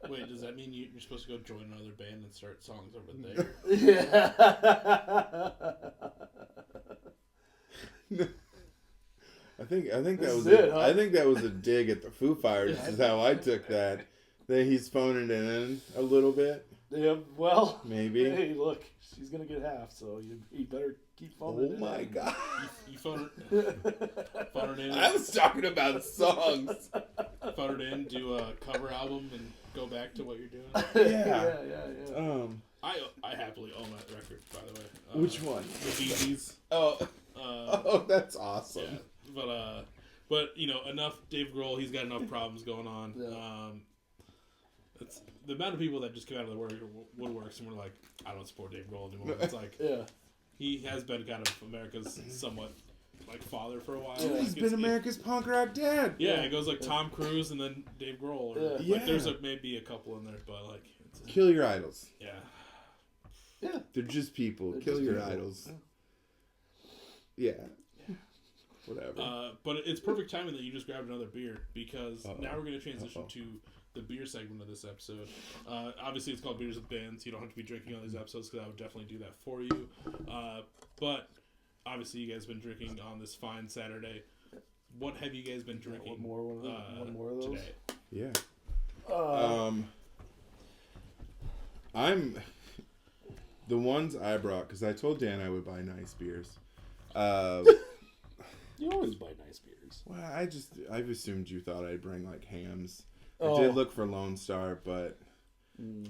Wait, does that mean you're supposed to go join another band and start songs over there? Yeah. I think that This was is it, huh? I think that was a dig at the Foo Fighters. Is how I took that. That he's phoning it in a little bit. Yeah. Well, maybe. Hey, look, she's gonna get half, so you better keep phoning it in. Oh my god! You phone it in. I was talking about songs. Phone it in, do a cover album, and go back to what you're doing. Yeah. I happily own that record, by the way. Which one? The Bee Gees. Oh, that's awesome. Yeah, but enough. Dave Grohl, he's got enough problems going on. Yeah. It's the amount of people that just come out of the woodworks and we're like, I don't support Dave Grohl anymore. It's like, he has been kind of America's somewhat like father for a while. Dude, Like, he's been America's punk rock dad. Yeah, it goes like Tom Cruise and then Dave Grohl. Or, Like there's maybe a couple in there, but like Kill your idols. Yeah. Yeah. They're just people. They're Kill just your people. idols. Yeah. Whatever. But it's perfect timing that you just grabbed another beer because now we're going to transition Uh-oh. to the beer segment of this episode. Obviously, it's called Beers with Bands. You don't have to be drinking on these episodes because I would definitely do that for you. But obviously, you guys have been drinking on this fine Saturday. What have you guys been drinking? One more of those. Today? Yeah. Uh, I'm the ones I brought because I told Dan I would buy nice beers. You always buy nice beers. Well, I've assumed you thought I'd bring like hams. Oh. I did look for Lone Star, but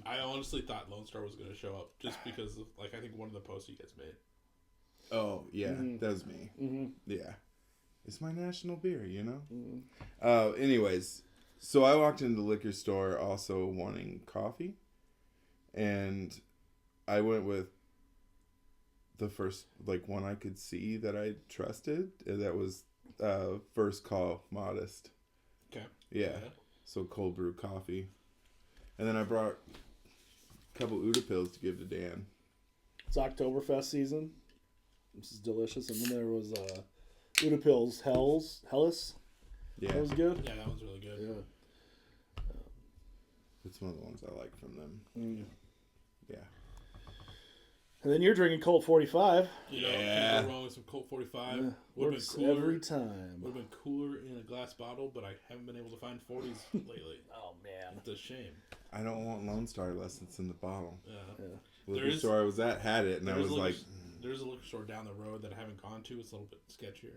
I honestly thought Lone Star was going to show up just because of, like, I think one of the posts you guys made. oh yeah, that was me. Mm-hmm. Yeah, it's my national beer, you know. Mm-hmm. Anyways, so I walked into the liquor store also wanting coffee, and I went with the first one I could see that I trusted. And that was First Call Modest. Okay. Yeah. So cold brew coffee, and then I brought a couple Uda pills to give to Dan. It's Oktoberfest season. This is delicious. And then there was Uda Pills Hellas. Yeah, That was good. Yeah, that one's really good. Yeah. it's one of the ones I like from them. Mm. Yeah. And then you're drinking Colt 45. You know, Yeah. can't go wrong with some Colt 45. Yeah, Would have works been cooler. every time. Would have been cooler in a glass bottle, but I haven't been able to find 40s lately. Oh man. It's a shame. I don't want Lone Star unless it's in the bottle. Yeah. The There liquor is- store I was at had it, and I There's was a like, liquor- there's a liquor store down the road that I haven't gone to. It's a little bit sketchier.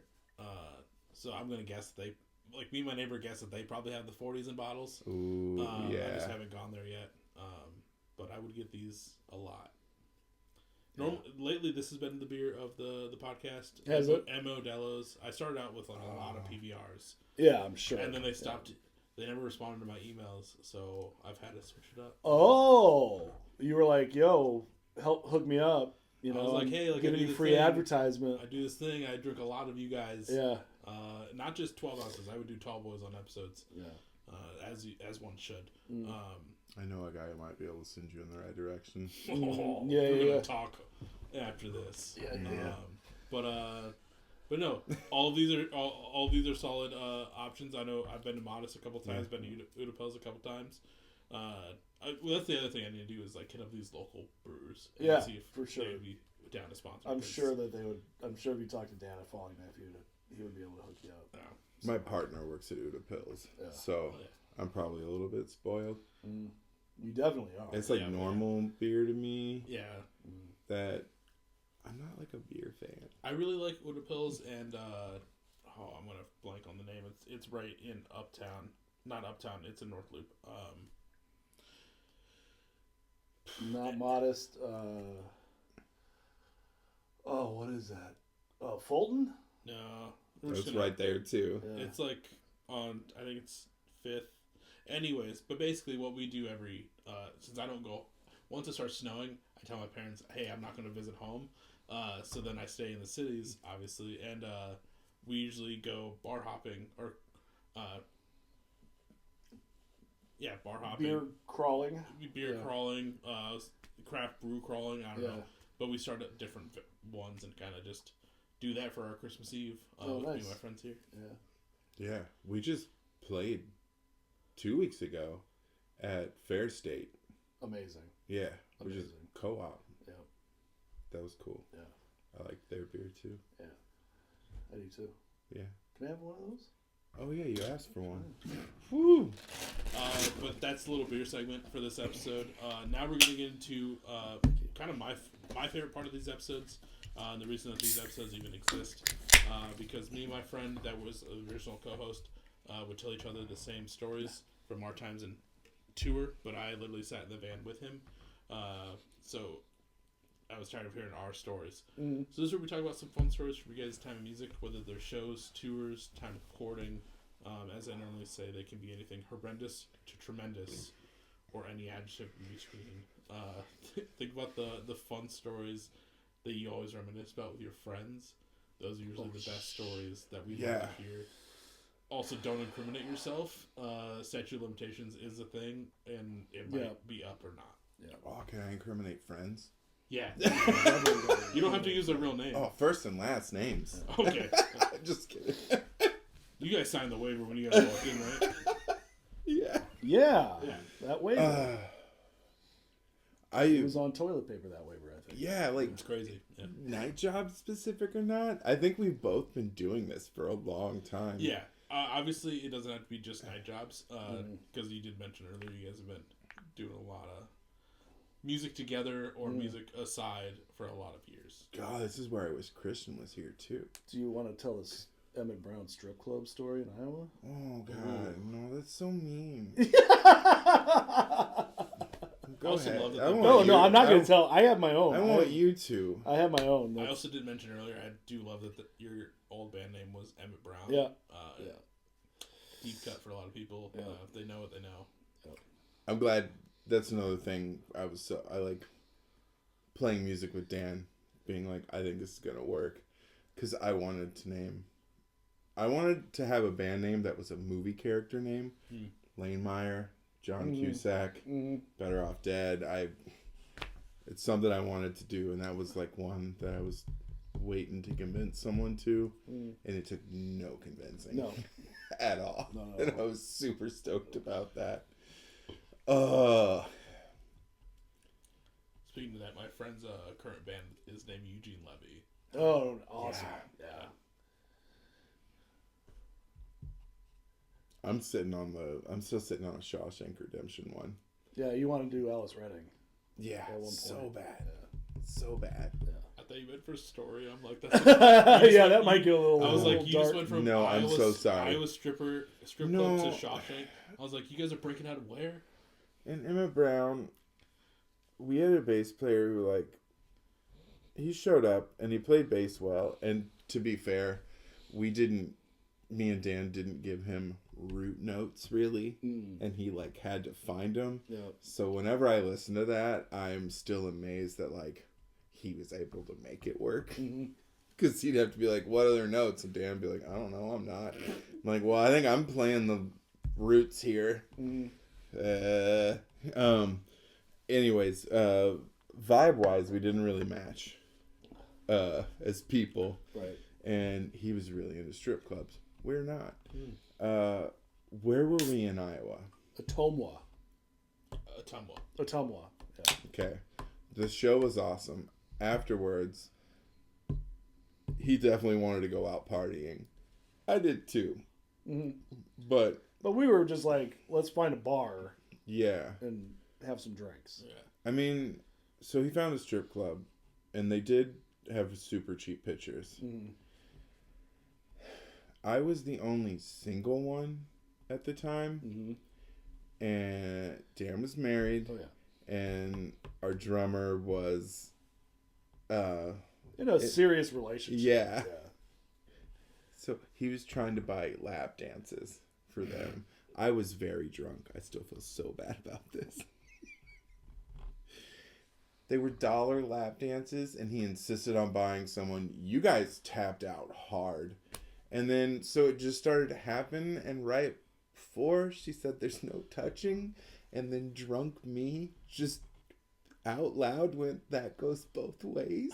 So I'm gonna guess me and my neighbor guess that they probably have the 40s in bottles. ooh, I just yeah. haven't gone there yet. But I would get these a lot. Lately, this has been the beer of the podcast. Has it? Modelo's. I started out with a lot of PBRs, Yeah, I'm sure. and then they stopped. They never responded to my emails, so I've had to switch it up. Oh, you were like, "Yo, help hook me up." You I know, was like, "Hey, like, I giving do you the free thing. advertisement." I do this thing. I drink a lot of you guys. Yeah, Not just 12 ounces. I would do tall boys on episodes, yeah. as one should. Mm. I know a guy who might be able to send you in the right direction. Yeah, we're yeah. gonna talk after this. Yeah. But no, all these are solid options. I know I've been to Modest a couple times, been to Uda Pills a couple times. That's the other thing I need to do is hit up these local brewers. And Yeah, see if for sure. they would be down to sponsor. I'm 'cause, sure that they would. I'm sure if you talk to Dan at Falling Knife, he would be able to hook you up. yeah. My partner works at Uda Pills, Yeah. so Yeah. I'm probably a little bit spoiled. You definitely are. It's like Yeah, normal beer to me Yeah. that I'm not like a beer fan. I really like Uda Pills, and I'm gonna blank on the name. It's right in Uptown, not Uptown. It's in North Loop. Not Modest. What is that? Fulton? No, That's right there too. Yeah. It's like on, I think it's 5th. Anyways, but basically what we do every since I don't go once it starts snowing, I tell my parents, hey, I'm not going to visit home. So then I stay in the cities, obviously, and we usually go bar hopping or bar hopping, Beer crawling. crawling, craft brew crawling. I don't Yeah. know, but we start at different ones and kind of just do that for our Christmas Eve with me nice. and my friends here. Yeah. Yeah, we just played 2 weeks ago at Fair State. Amazing. Yeah, we just Amazing. co-op. Yeah. That was cool. Yeah. I like their beer too. I do too. Yeah. Can I have one of those? Oh yeah, you asked for one. Woo! But that's the little beer segment for this episode. Now we're going to get into kind of my favorite part of these episodes. And the reason that these episodes even exist. Because me and my friend that was the original co-host would tell each other the same stories from our times in tour. But I literally sat in the van with him. So I was tired of hearing our stories. Mm-hmm. So this is where we talk about some fun stories from you guys' time in music, whether they're shows, tours, time of recording. As I normally say, they can be anything horrendous to tremendous, or any adjective in between. Think about the fun stories that you always reminisce about with your friends. Those are usually the best stories that we love to hear. Also, don't incriminate yourself. Statute of limitations is a thing, and it might be up or not. Yeah. Oh, can I incriminate friends? Yeah. You don't have to use their real name. Oh, first and last names. Okay. Just kidding. You guys signed the waiver when you guys walked in, right? Yeah. That waiver. It was on toilet paper, that waiver, I think. Yeah, like... It's crazy. Yeah. Night job specific or not? I think we've both been doing this for a long time. Yeah. Obviously, it doesn't have to be just night jobs, because you did mention earlier you guys have been doing a lot of music together or music aside for a lot of years. God, this is where I wish Christian was here, too. Do you want to tell us Emmett Brown strip club story in Iowa? Oh, God. No, that's so mean. Go I also ahead. love that I'm not going to tell. I have my own. I want you to. I have my own. I also did mention earlier, I do love that your old band name was Emmett Brown. Yeah. Deep cut for a lot of people. Yeah. If they know it, they know. Yeah. I'm glad. That's another thing. I like playing music with Dan, being like, I think this is going to work. Because I wanted to have a band name that was a movie character name. Lane Meyer, John Cusack, Better Off Dead. It's something I wanted to do, and that was like one that I was waiting to convince someone to, and it took no convincing. No. At all. No. And I was super stoked about that. Speaking of that, my friend's current band is named Eugene Levy. Oh, awesome. Yeah. I'm still sitting on a Shawshank Redemption one. Yeah, you want to do Alice Redding. Yeah, at one point. so bad. So bad. Yeah. I thought you went for a story. I'm like, that's yeah, that might get a little. I was like, you dark. just went from No, I'm so sorry. Iowa strip club to Shawshank. I was like, you guys are breaking out of where? And Emmett Brown, we had a bass player who, like, he showed up and he played bass well. And to be fair, me and Dan didn't give him root notes really, and he like had to find them. Yeah. So whenever I listen to that, I'm still amazed that like he was able to make it work. Because he'd have to be like, what other notes? And Dan would be like, I don't know, I'm not. I'm like, well, I think I'm playing the roots here. Anyways, vibe-wise, we didn't really match as people. Right. And he was really into strip clubs. We're not. Where were we in Iowa? Ottumwa. Ottumwa. Yeah. Okay. The show was awesome. Afterwards, he definitely wanted to go out partying. I did too. But we were just like, let's find a bar. Yeah. And have some drinks. Yeah. I mean, so he found a strip club, and they did have super cheap pictures. I was the only single one at the time, and Dan was married. Oh yeah. And our drummer was in a serious relationship. Yeah. So he was trying to buy lap dances for them. I was very drunk. I still feel so bad about this. They were $1 lap dances, and he insisted on buying someone. You guys tapped out hard. And then, so it just started to happen, and right before she said there's no touching, and then drunk me just out loud went, that goes both ways.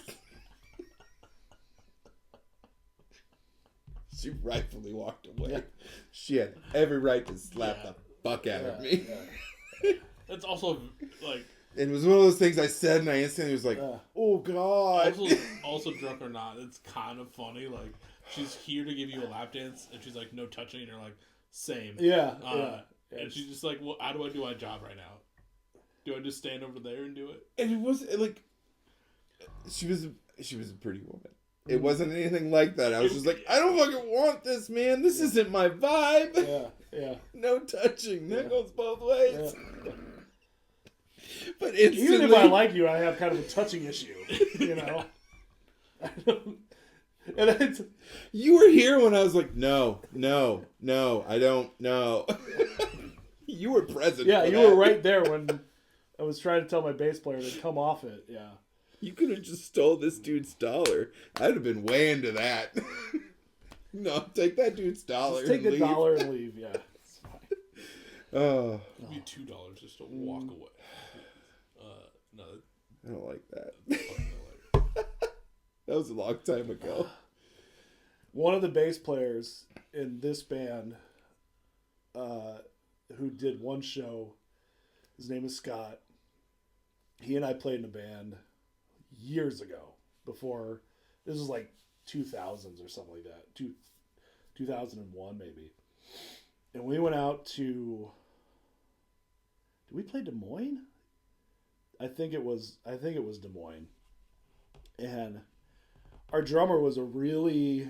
She rightfully walked away. Yeah. She had every right to slap the fuck out of me. Yeah. That's also, like... It was one of those things I said, and I instantly was like, oh, God. Also, drunk or not, it's kind of funny. Like, she's here to give you a lap dance, and she's like, no touching, and you're like, same. Yeah. And she's just like, well, how do I do my job right now? Do I just stand over there and do it? And it was, like, she was a pretty woman. It wasn't anything like that. I was just like, I don't fucking want this, man. This isn't my vibe. Yeah. No touching. That goes both ways. Yeah. But instantly... Even if I like you, I have kind of a touching issue, you know? You were here when I was like, no, I don't know. You were present. Yeah, you were right there when I was trying to tell my bass player to come off it. Yeah. You could have just stole this dude's $1. I'd have been way into that. No, take that dude's $1. Just take the $1 and leave. Yeah. It's fine. Oh. Give you $2 just to walk away. No. I don't like that. That was a long time ago. One of the bass players in this band, who did one show, his name is Scott. He and I played in a band years ago. Before, this was like 2000s or something like that. 2001 maybe. And we went out to. Did we play Des Moines? I think it was Des Moines. And our drummer was a really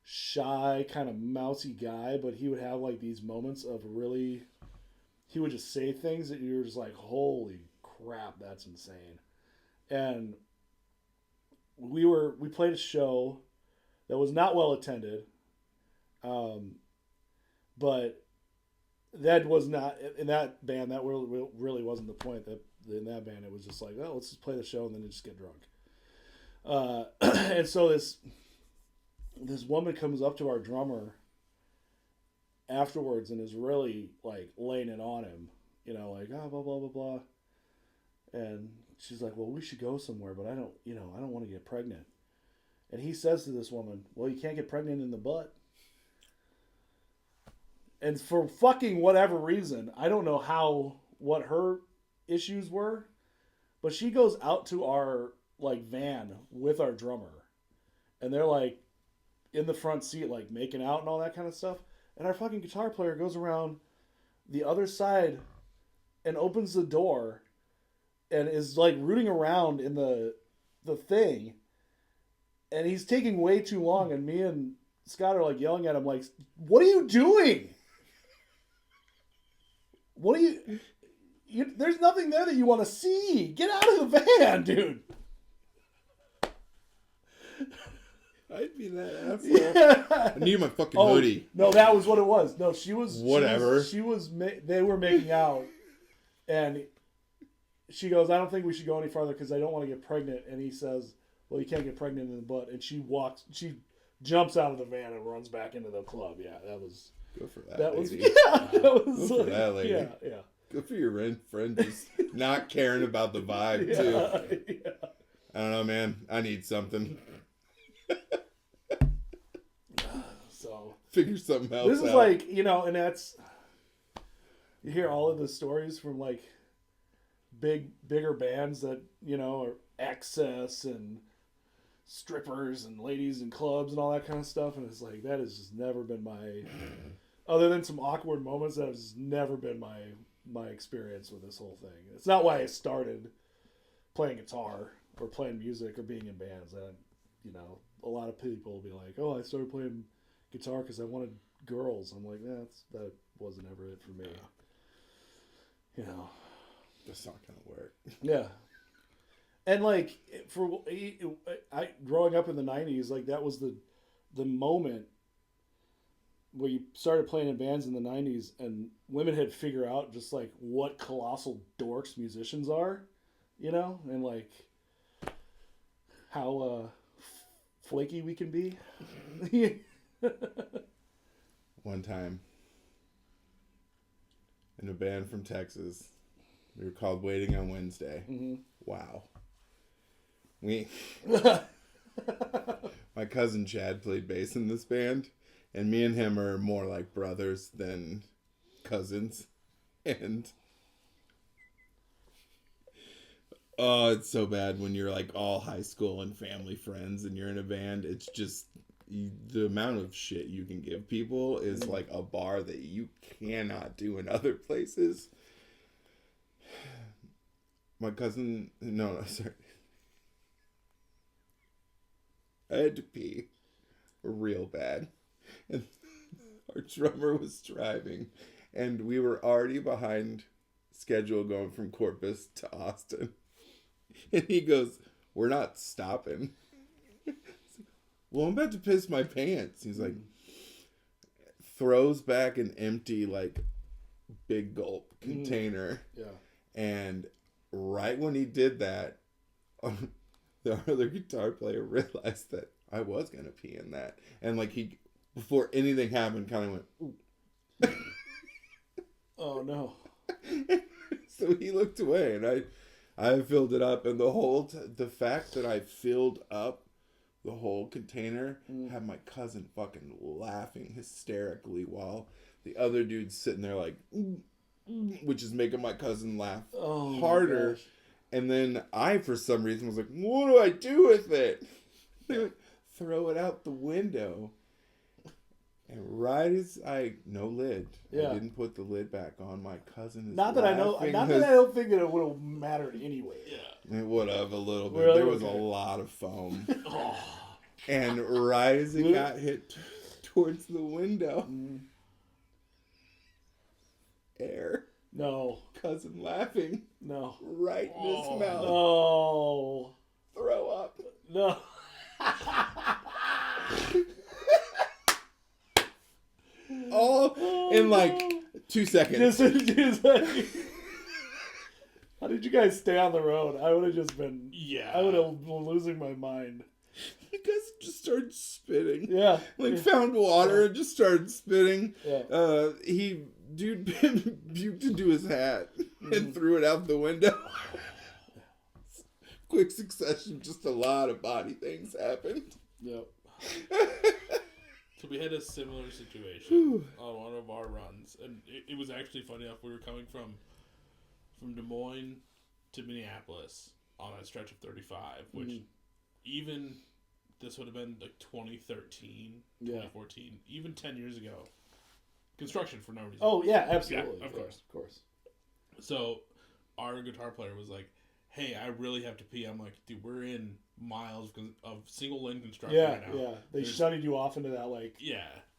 shy, kind of mousy guy, but he would have like these moments of really, he would just say things that you're just like, holy crap, that's insane. And we played a show that was not well attended, but that was not, in that band, that really wasn't the point. That in that band, it was just like, oh, let's just play the show and then just get drunk. And so this woman comes up to our drummer afterwards and is really like laying it on him, like, oh, blah, blah, blah, blah. And she's like, well, we should go somewhere, but I don't want to get pregnant. And he says to this woman, well, you can't get pregnant in the butt. And for fucking whatever reason, I don't know what her issues were, but she goes out to our like van with our drummer, and they're like in the front seat, like making out and all that kind of stuff. And our fucking guitar player goes around the other side and opens the door and is like rooting around in the thing. And he's taking way too long. And me and Scott are like yelling at him, like, what are you doing? What are you there's nothing there that you want to see. Get out of the van, dude. I'd be that asshole. Yeah. I need my fucking hoodie. No, that was what it was. No, she was... Whatever. They were making out. And she goes, I don't think we should go any farther because I don't want to get pregnant. And he says, well, you can't get pregnant in the butt. And she jumps out of the van and runs back into the club. Yeah, that was... Good for that lady. That was Good for that lady. Yeah. Good for your friend just not caring about the vibe, too. Yeah. I don't know, man. I need something. So figure something else out. This is like, and that's, you hear all of the stories from like bigger bands that, are excess and strippers and ladies in clubs and all that kind of stuff. And it's like, that has just never been my, other than some awkward moments, that has never been my experience with this whole thing. It's not why I started playing guitar or playing music or being in bands. A lot of people will be like, oh, I started playing guitar because I wanted girls. I'm like, that wasn't ever it for me. That's not going to work. Yeah. And like, growing up in the 90s, like that was the moment where you started playing in bands in the 90s and women had figured out just like what colossal dorks musicians are, and like how flaky we can be. One time in a band from Texas, we were called Waiting on Wednesday. Mm-hmm. Wow. My cousin Chad played bass in this band, and me and him are more like brothers than cousins. And oh, it's so bad when you're like all high school and family friends and you're in a band. It's just the amount of shit you can give people is like a bar that you cannot do in other places. My cousin, no, sorry. I had to pee real bad. And our drummer was driving. And we were already behind schedule going from Corpus to Austin. And he goes, we're not stopping. Well, I'm about to piss my pants. He's like, throws back an empty, like, big gulp container. Yeah. And right when he did that, the other guitar player realized that I was going to pee in that. And, like, he, before anything happened, kind of went, ooh. Oh, no. So he looked away, and I filled it up, and the fact that I filled up the whole container had my cousin fucking laughing hysterically while the other dude's sitting there like, which is making my cousin laugh harder. Gosh. And then I, for some reason, was like, what do I do with it? They would throw it out the window. And right as no lid. Yeah. I didn't put the lid back on. My cousin is Not that I know. Not that I don't think that it would have mattered anyway. Yeah. It would have a little bit. Really? There was a lot of foam. And right as it got hit towards the window, air. No. Cousin laughing. No. Right in his mouth. No. Throw up. No. All in like 2 seconds. How did you guys stay on the road? I would have just been. Yeah. I would have been losing my mind. You guys just started spitting. Yeah. Found water and just started spitting. Yeah. Dude puked into his hat and threw it out the window. Quick succession, just a lot of body things happened. Yep. So we had a similar situation on one of our runs, and it was actually funny enough. We were coming from Des Moines to Minneapolis on a stretch of 35, which even this would have been like 2013, 2014, even 10 years ago. Construction for no reason. Oh yeah, absolutely. Yeah, of course. Of course. So our guitar player was like, hey, I really have to pee. I'm like, dude, we're in miles of single lane construction right now. Yeah. They shunted you off into that like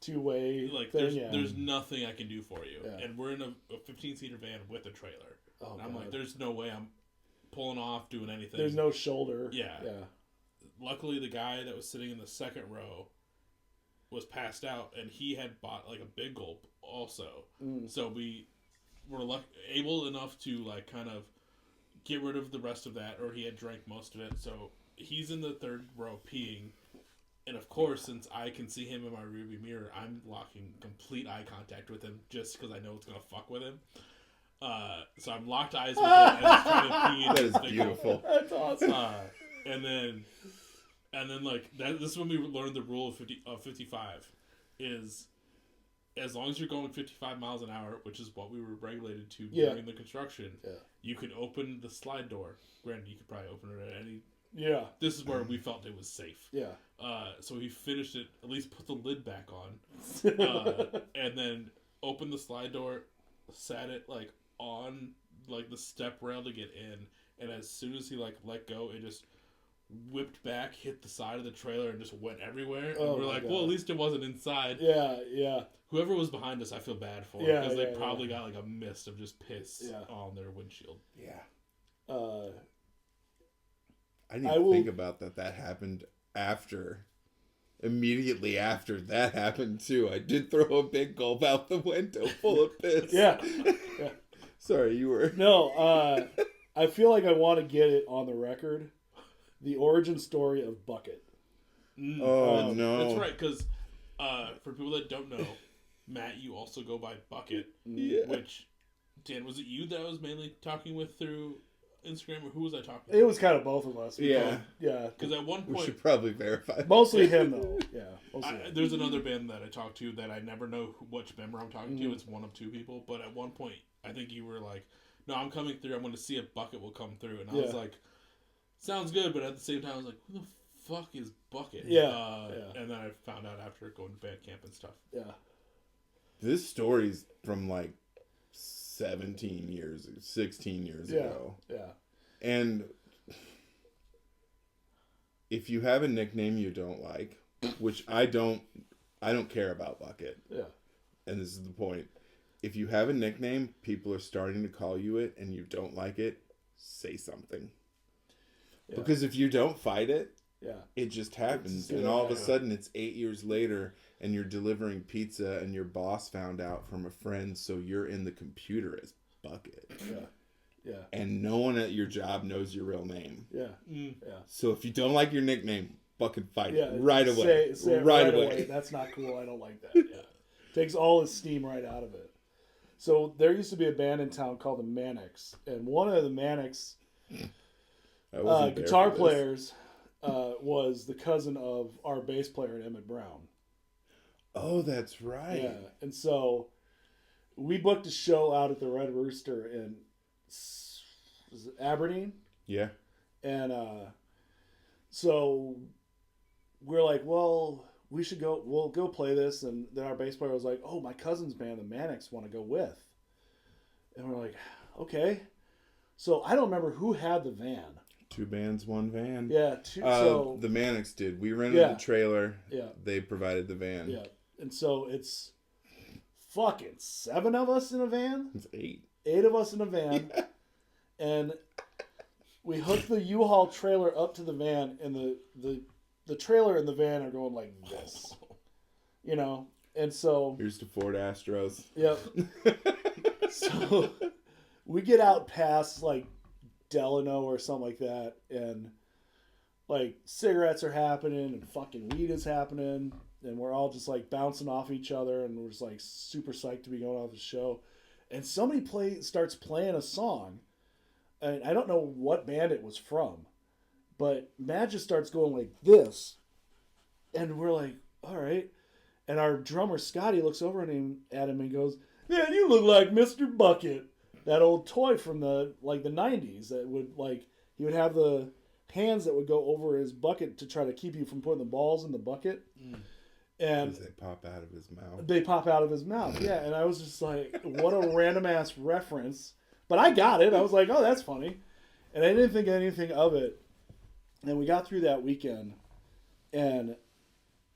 two-way like thing. there's nothing I can do for you. Yeah. And we're in a 15-seater van with a trailer. Oh, and I'm God. like, there's no way I'm pulling off, doing anything. There's no shoulder. Yeah. Yeah. Luckily, the guy that was sitting in the second row was passed out, and he had bought like a big gulp also. So we were able enough to like kind of get rid of the rest of that, or he had drank most of it. So he's in the third row peeing, and of course, since I can see him in my rearview mirror, I'm locking complete eye contact with him just because I know it's gonna fuck with him. So I'm locked eyes with him and just trying to pee. That is beautiful. That's awesome. And then like that. This is when we learned the rule of 55 is as long as you're going 55 miles an hour, which is what we were regulated to during the construction, you could open the slide door. Granted, you could probably open it at any. Yeah. This is where we felt it was safe. Yeah. So he finished it. At least put the lid back on, and then opened the slide door, sat it like on like the step rail to get in, and as soon as he like let go, it just whipped back, hit the side of the trailer, and just went everywhere. And we're like, well, at least it wasn't inside. Yeah. Whoever was behind us, I feel bad for, because they probably got like a mist of just piss on their windshield. Yeah. I didn't even think about that. That happened immediately after that happened too. I did throw a big gulp out the window full of piss. Yeah. Sorry, you were. No, I feel like I want to get it on the record. The origin story of Bucket. Oh, no. That's right, because for people that don't know, Matt, you also go by Bucket. Yeah. Which, Dan, was it you that I was mainly talking with through Instagram, or who was I talking to? It was kind of both of us. Yeah. Because at one We point... should probably verify. Mostly him, though. Yeah. There's another band that I talked to that I never know which member I'm talking to. It's one of two people. But at one point, I think you were like, no, I'm coming through. I'm going to see if Bucket will come through. And I was like, sounds good. But at the same time, I was like, who the fuck is Bucket? Yeah. And then I found out after going to band camp and stuff. Yeah. This story's from like 16 years ago. Yeah. And if you have a nickname you don't like, which I don't care about Bucket. Yeah. And this is the point. If you have a nickname, people are starting to call you it, and you don't like it, say something. Yeah. Because if you don't fight it, it just happens. And all of a sudden, it's 8 years later, and you're delivering pizza, and your boss found out from a friend, so you're in the computer as Bucket. Yeah. And no one at your job knows your real name. Yeah. So if you don't like your nickname, fucking fight it right away. Say it right away. That's not cool. I don't like that. Yeah. Takes all the steam right out of it. So there used to be a band in town called the Manics, and one of the Manics I wasn't there guitar for this. players was the cousin of our bass player, Emmett Brown. Oh, that's right. Yeah, and so we booked a show out at the Red Rooster in was it Aberdeen, Yeah. and so we're like, well, we should go. We'll go play this, and then our bass player was like, oh, my cousin's band, the Manics, want to go with, and we're like, okay. So I don't remember who had the van. 2 bands, 1 van. Yeah, so the Manics did. We rented the trailer. Yeah. They provided the van. Yeah. And so it's fucking 7 of us in a van. It's 8. 8 of us in a van. Yeah. And we hooked the U-Haul trailer up to the van, and the trailer and the van are going like this. You know? And so... Here's to Ford Astros. Yep. So we get out past like Delano or something like that, and like cigarettes are happening and fucking weed is happening, and we're all just like bouncing off each other, and we're just like super psyched to be going off the show. And somebody starts playing a song, and I don't know what band it was from, but Matt just starts going like this, and we're like, all right. And our drummer Scotty looks over at him and goes, "Man, you look like Mr. Bucket." That old toy from the 90s that would he would have the hands that would go over his bucket to try to keep you from putting the balls in the bucket. And they pop out of his mouth. They pop out of his mouth, yeah. And I was just like, what a random ass reference. But I got it. I was like, oh, that's funny. And I didn't think anything of it. And we got through that weekend. And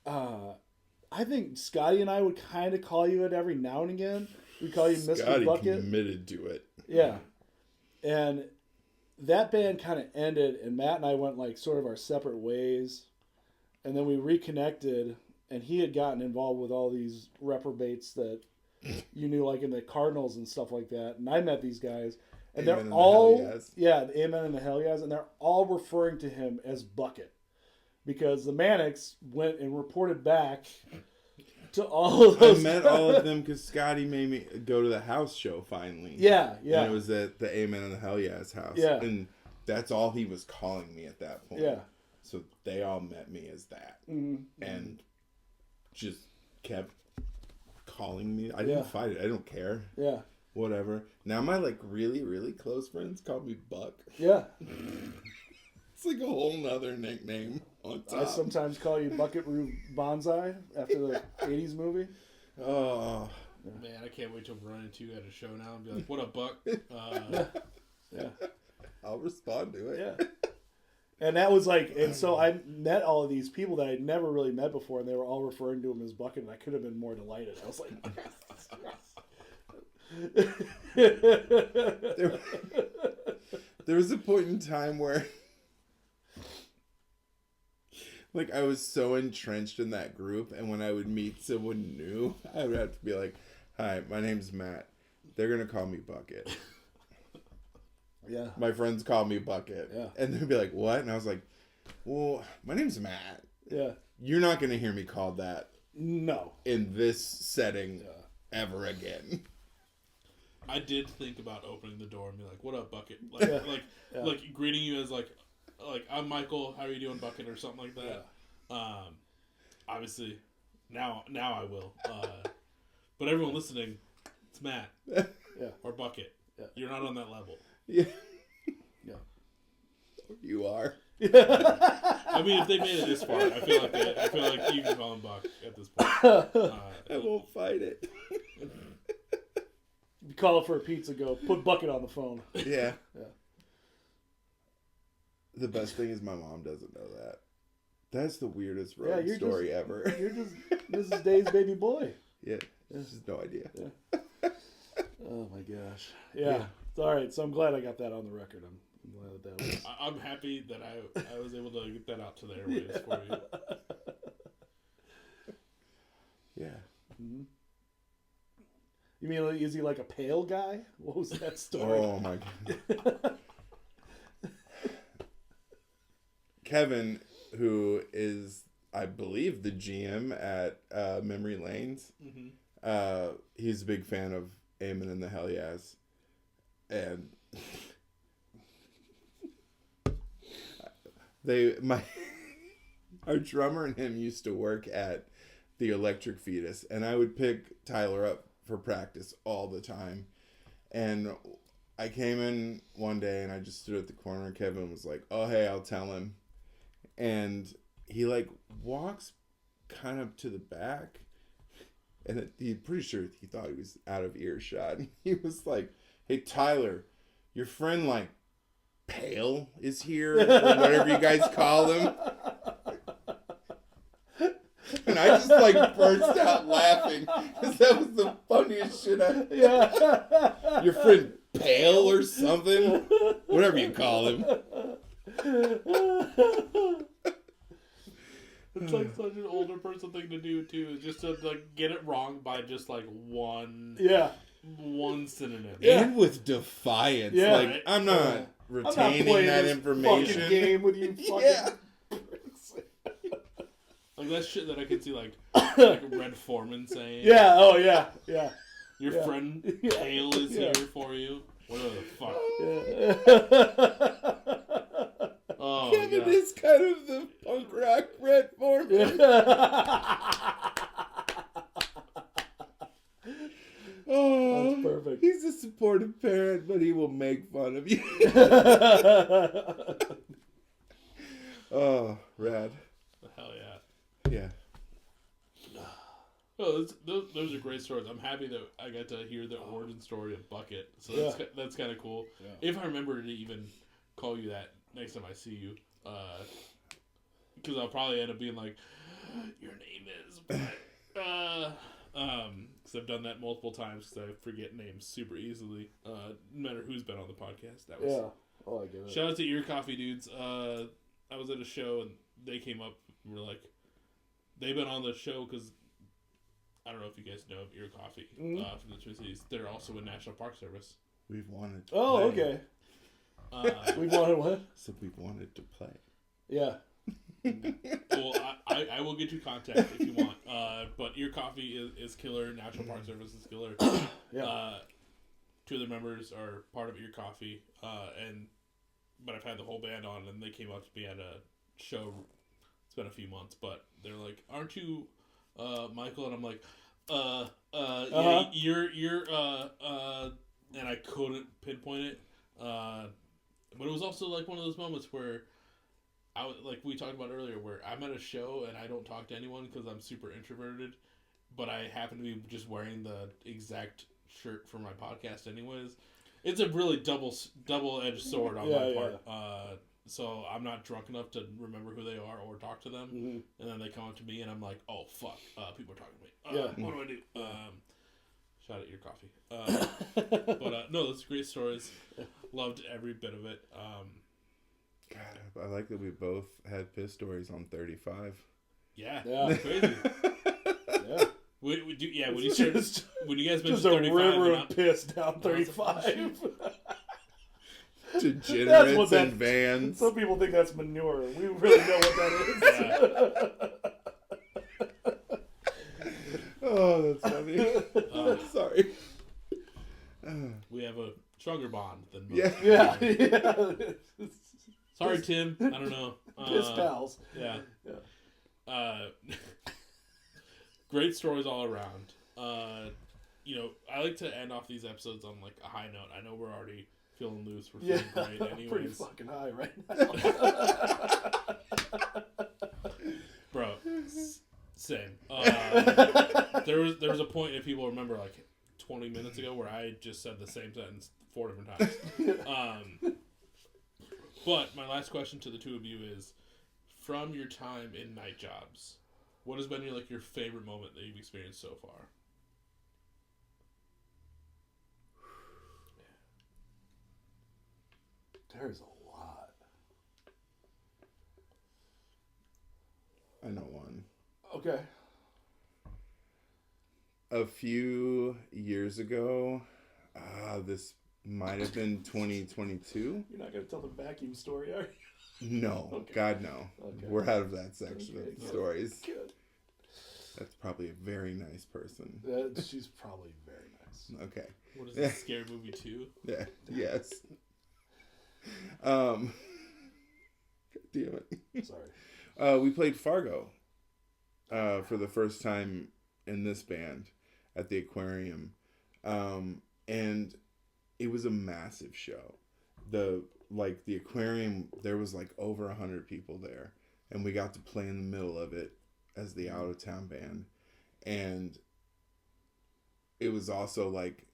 I think Scotty and I would kind of call you it every now and again. We call you Mr. Scotty Bucket. Committed to it. Yeah. And that band kind of ended, and Matt and I went like sort of our separate ways. And then we reconnected, and he had gotten involved with all these reprobates that you knew, like in the Cardinals and stuff like that. And I met these guys, and Amen they're and all, the Hell Yes. Yeah, the Amen and the Hell Yes, and they're all referring to him as Bucket. Because the Manics went and reported back to all of those. I met all of them because Scotty made me go to the house show finally. Yeah. And it was at the Amen and the Hell Yes house. Yeah. And that's all he was calling me at that point. Yeah. So they all met me as that. Mm-hmm. And just kept calling me. I didn't fight it. I don't care. Yeah. Whatever. Now my really, really close friends call me Buck. Yeah. It's like a whole nother nickname on top. I sometimes call you Bucket Roo Banzai after the 80s movie. Oh. Man, I can't wait to run into you at a show now and be like, what up, Buck? Yeah. I'll respond to it. Yeah. And that was like, and so I met all of these people that I'd never really met before, and they were all referring to him as Bucket, and I could have been more delighted. I was like, there was a point in time where like I was so entrenched in that group, and when I would meet someone new, I would have to be like, "Hi, my name's Matt. They're gonna call me Bucket." Yeah. My friends call me Bucket. Yeah. And they'd be like, "What?" And I was like, "Well, my name's Matt. Yeah. You're not gonna hear me called that No. in this setting ever again." I did think about opening the door and be like, "What up, Bucket?" Like greeting you as like I'm Michael. How are you doing, Bucket, or something like that. Yeah. Obviously, now I will. But everyone listening, it's Matt. Yeah. Or Bucket. Yeah. You're not on that level. Yeah. Yeah. You are. I mean, if they made it this far, I feel like you can call him Buck at this point. I won't fight it. You call it for a pizza, go put Bucket on the phone. Yeah. Yeah. The best thing is my mom doesn't know that. That's the weirdest road story ever. You're just Mrs. Day's baby boy. Yeah. She has no idea. Yeah. Oh my gosh. Yeah. All right. So I'm glad I got that on the record. I'm glad that was. I'm happy that I was able to get that out to the airwaves for you. Yeah. Mm-hmm. You mean, is he like a pale guy? What was that story? Oh my god. Kevin, who is, I believe, the GM at Memory Lanes, he's a big fan of Amen and the Hell Yes. And our drummer and him used to work at the Electric Fetus, and I would pick Tyler up for practice all the time. And I came in one day and I just stood at the corner, and Kevin was like, "Oh, hey, I'll tell him." And he like walks kind of to the back, and he's pretty sure he thought he was out of earshot. And he was like, "Hey, Tyler, your friend like Pale is here, or whatever you guys call him." And I just like burst out laughing because that was the funniest shit Yeah. Your friend Pale or something, whatever you call him. It's like such an older person thing to do too, is just to like get it wrong by just like one synonym. Yeah. And with defiance. Yeah. Like, I'm not retaining playing that this information. fucking game with you fucking Yeah. pricks. Like that shit that I could see like Red Foreman saying. Yeah, oh yeah, yeah. Your friend Hale is here for you. Whatever the fuck. Oh, Kevin God. is kind of the punk rock Red Foreman. Oh, that's perfect. He's a supportive parent, but he will make fun of you. Oh, rad. Hell yeah. Yeah. Oh, those are great stories. I'm happy that I got to hear the origin story of Bucket. So that's kind of cool. Yeah. If I remember to even call you that next time I see you, because I'll probably end up being like, your name is, because I've done that multiple times because I forget names super easily. No matter who's been on the podcast. That was, Oh, I get it. Shout out to Ear Coffee Dudes. I was at a show and they came up and were like, they've been on the show because I don't know if you guys know of Ear Coffee from the Twin Cities. They're also in National Park Service. We've wanted to play. play. Okay. We've wanted what? So we've wanted to play. Yeah. Well, I will get you contact if you want. But Ear Coffee is killer. National Park Service is killer. Yeah. Two of the members are part of Ear Coffee. But I've had the whole band on, and they came up to me at a show. It's been a few months, but they're like, "Aren't you Michael?" And I'm like, yeah, you're and I couldn't pinpoint it. But it was also like one of those moments where I was, like we talked about earlier, where I'm at a show and I don't talk to anyone because I'm super introverted, but I happen to be just wearing the exact shirt for my podcast anyways. It's a really double-edged sword on my part. So I'm not drunk enough to remember who they are or talk to them. Mm-hmm. And then they come up to me and I'm like, oh, fuck. People are talking to me. What do I do? Shout out Your Coffee. But no, those are great stories. Loved every bit of it. God, I like that we both had piss stories on 35. Yeah. Crazy. Yeah. When you guys mentioned just a 35, river of piss down 35. Degenerates and vans. Some people think that's manure. We really know what that is. Oh, that's funny. Sorry. We have a stronger bond than most. Yeah. Sorry, Tim. I don't know. Piss pals. Yeah. Great stories all around. I like to end off these episodes on like a high note. I know we're already feeling loose. We're feeling great anyways. Pretty fucking high right now. Bro, same. There was a point, if people remember, like 20 minutes ago where I just said the same sentence 4 different times. But my last question to the two of you is, from your time in night jobs, what has been your favorite moment that you've experienced so far? There's a lot. I know one. Okay. A few years ago, this might have been 2022. You're not going to tell the vacuum story, are you? No. Okay. God, no. Okay. We're out of that section of the stories. Good. That's probably a very nice person. She's probably very nice. Okay. What is this, Scary Movie 2? Yeah. Yes. Damn it. Sorry. We played Fargo for the first time in this band at the aquarium. And it was a massive show. The aquarium, there was like over 100 people there. And we got to play in the middle of it as the out of town band. And it was also like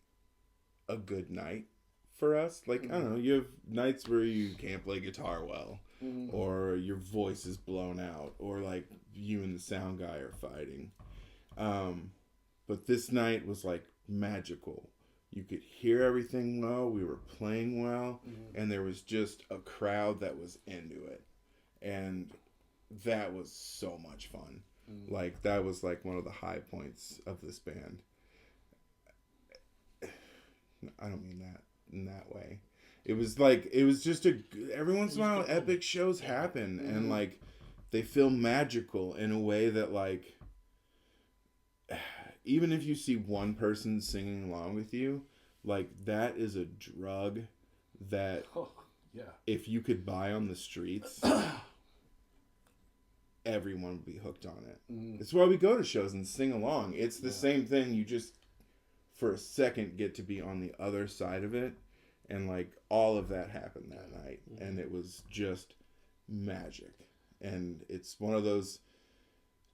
a good night for us. Like, I don't know, you have nights where you can't play guitar well, or your voice is blown out, or like you and the sound guy are fighting. But this night was like magical. You could hear everything well, we were playing well, and there was just a crowd that was into it. And that was so much fun. Like, that was like one of the high points of this band. I don't mean that in that way. It was just every once in a while epic shows happen, and like they feel magical in a way that, like, even if you see one person singing along with you, like, that is a drug that if you could buy on the streets, everyone would be hooked on it. It's why we go to shows and sing along. It's the same thing. You just, for a second, get to be on the other side of it. And, like, all of that happened that night. And it was just magic. And it's one of those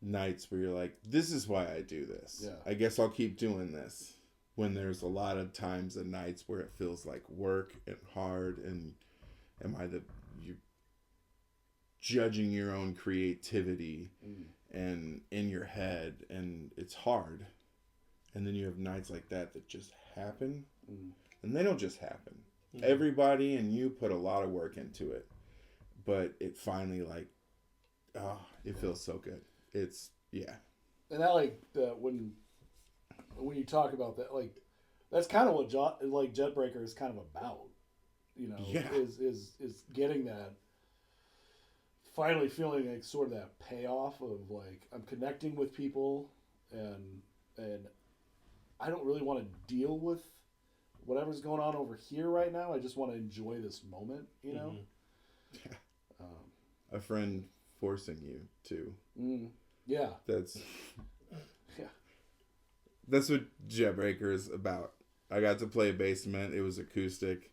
nights where you're like, this is why I do this. Yeah. I guess I'll keep doing this. When there's a lot of times and nights where it feels like work and hard, and you're judging your own creativity and in your head, and it's hard. And then you have nights like that just happen. And they don't just happen. Everybody and you put a lot of work into it. But it finally, like, it feels so good. It's, And I like that when you talk about that, like, that's kind of what Jetbreaker is kind of about. You know, is getting that, finally feeling like sort of that payoff of, like, I'm connecting with people, and I don't really want to deal with whatever's going on over here right now. I just want to enjoy this moment, you know? A friend forcing you to. Yeah. That's what Jetbreaker is about. I got to play basement. It was acoustic.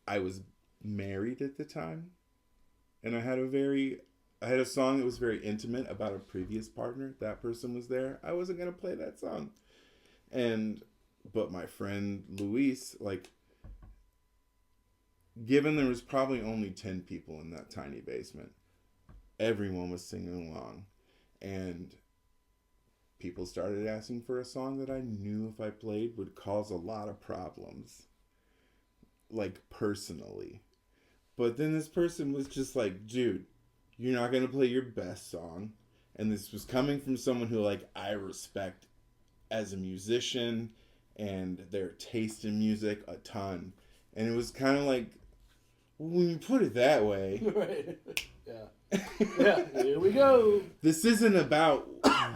I was married at the time, and I had a song that was very intimate about a previous partner. That person was there. I wasn't going to play that song. But my friend Luis, like, given there was probably only 10 people in that tiny basement, everyone was singing along. And people started asking for a song that I knew if I played would cause a lot of problems. Like, personally. But then this person was just like, dude, you're not going to play your best song. And this was coming from someone who, like, I respect as a musician and their taste in music a ton. And it was kind of like, when you put it that way. Right. Yeah, here we go. This isn't about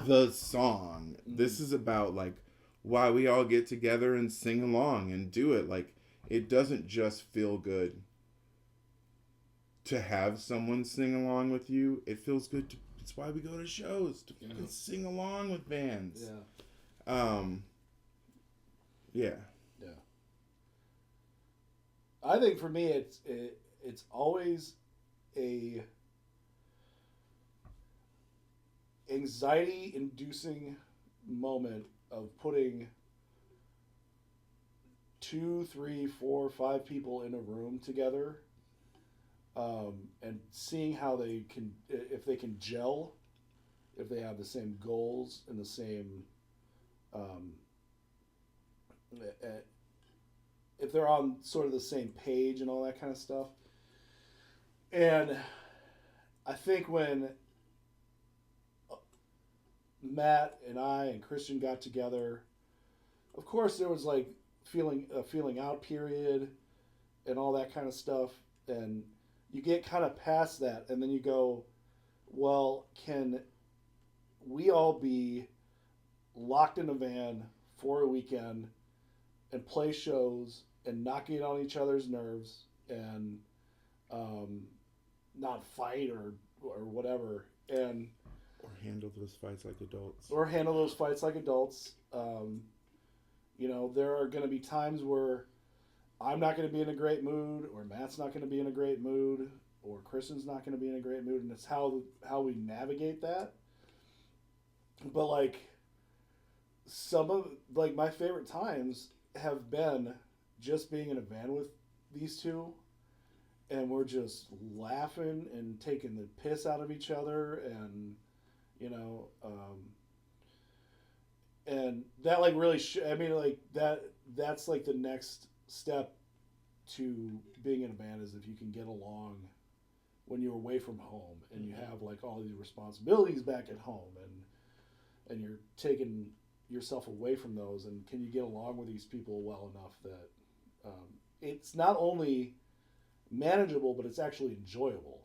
the song. This is about, like, why we all get together and sing along and do it. Like, it doesn't just feel good to have someone sing along with you. It feels good to, it's why we go to shows, to sing along with bands. Yeah. I think for me, it's always a anxiety-inducing moment of putting 2, 3, 4, 5 people in a room together, and seeing how they can, if they can gel, if they have the same goals and the same, if they're on sort of the same page and all that kind of stuff. And I think when Matt and I and Christian got together, of course there was like a feeling out period and all that kind of stuff, and you get kind of past that, and then you go, well, can we all be locked in a van for a weekend and play shows and not get on each other's nerves and not fight or whatever, and Or handle those fights like adults. You know, there are going to be times where I'm not going to be in a great mood, or Matt's not going to be in a great mood, or Kristen's not going to be in a great mood, and it's how we navigate that. But like some of like my favorite times have been just being in a van with these two, and we're just laughing and taking the piss out of each other, and you know, and that like really I mean like that's like the next step to being in a band, is if you can get along when you're away from home and you have like all these responsibilities back at home, and you're taking yourself away from those, and can you get along with these people well enough that it's not only manageable but it's actually enjoyable.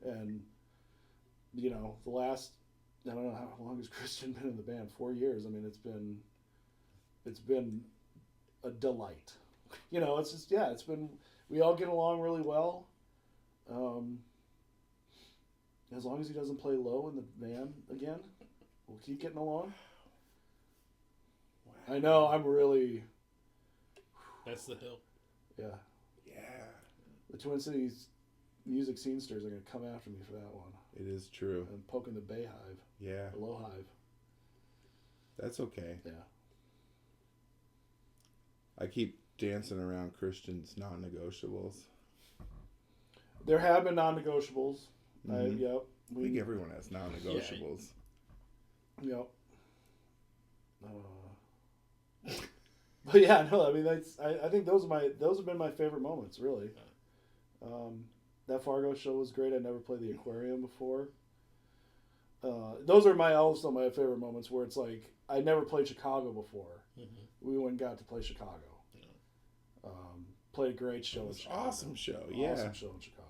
And you know, the last, I don't know how long has Christian been in the band, 4 years. I mean, it's been a delight. You know, it's just, yeah, we all get along really well. As long as he doesn't play low in the van again, we'll keep getting along. Wow. I know, I'm really... That's the hill. Yeah. Yeah. The Twin Cities music scenesters are going to come after me for that one. It is true. I'm poking the Bay Hive. Yeah. The Low Hive. That's okay. Yeah. I keep dancing around Christian's non-negotiables. There have been non-negotiables. Mm-hmm. Yep. I think everyone has non-negotiables. Yeah. Yep. But yeah, no, I mean I think those have been my favorite moments, really. That Fargo show was great. I never played the Aquarium before. Those are also my favorite moments, where it's like I never played Chicago before. Mm-hmm. We went and got to play Chicago. Yeah. Played a great show in Chicago. Awesome show, yeah. Awesome show in Chicago.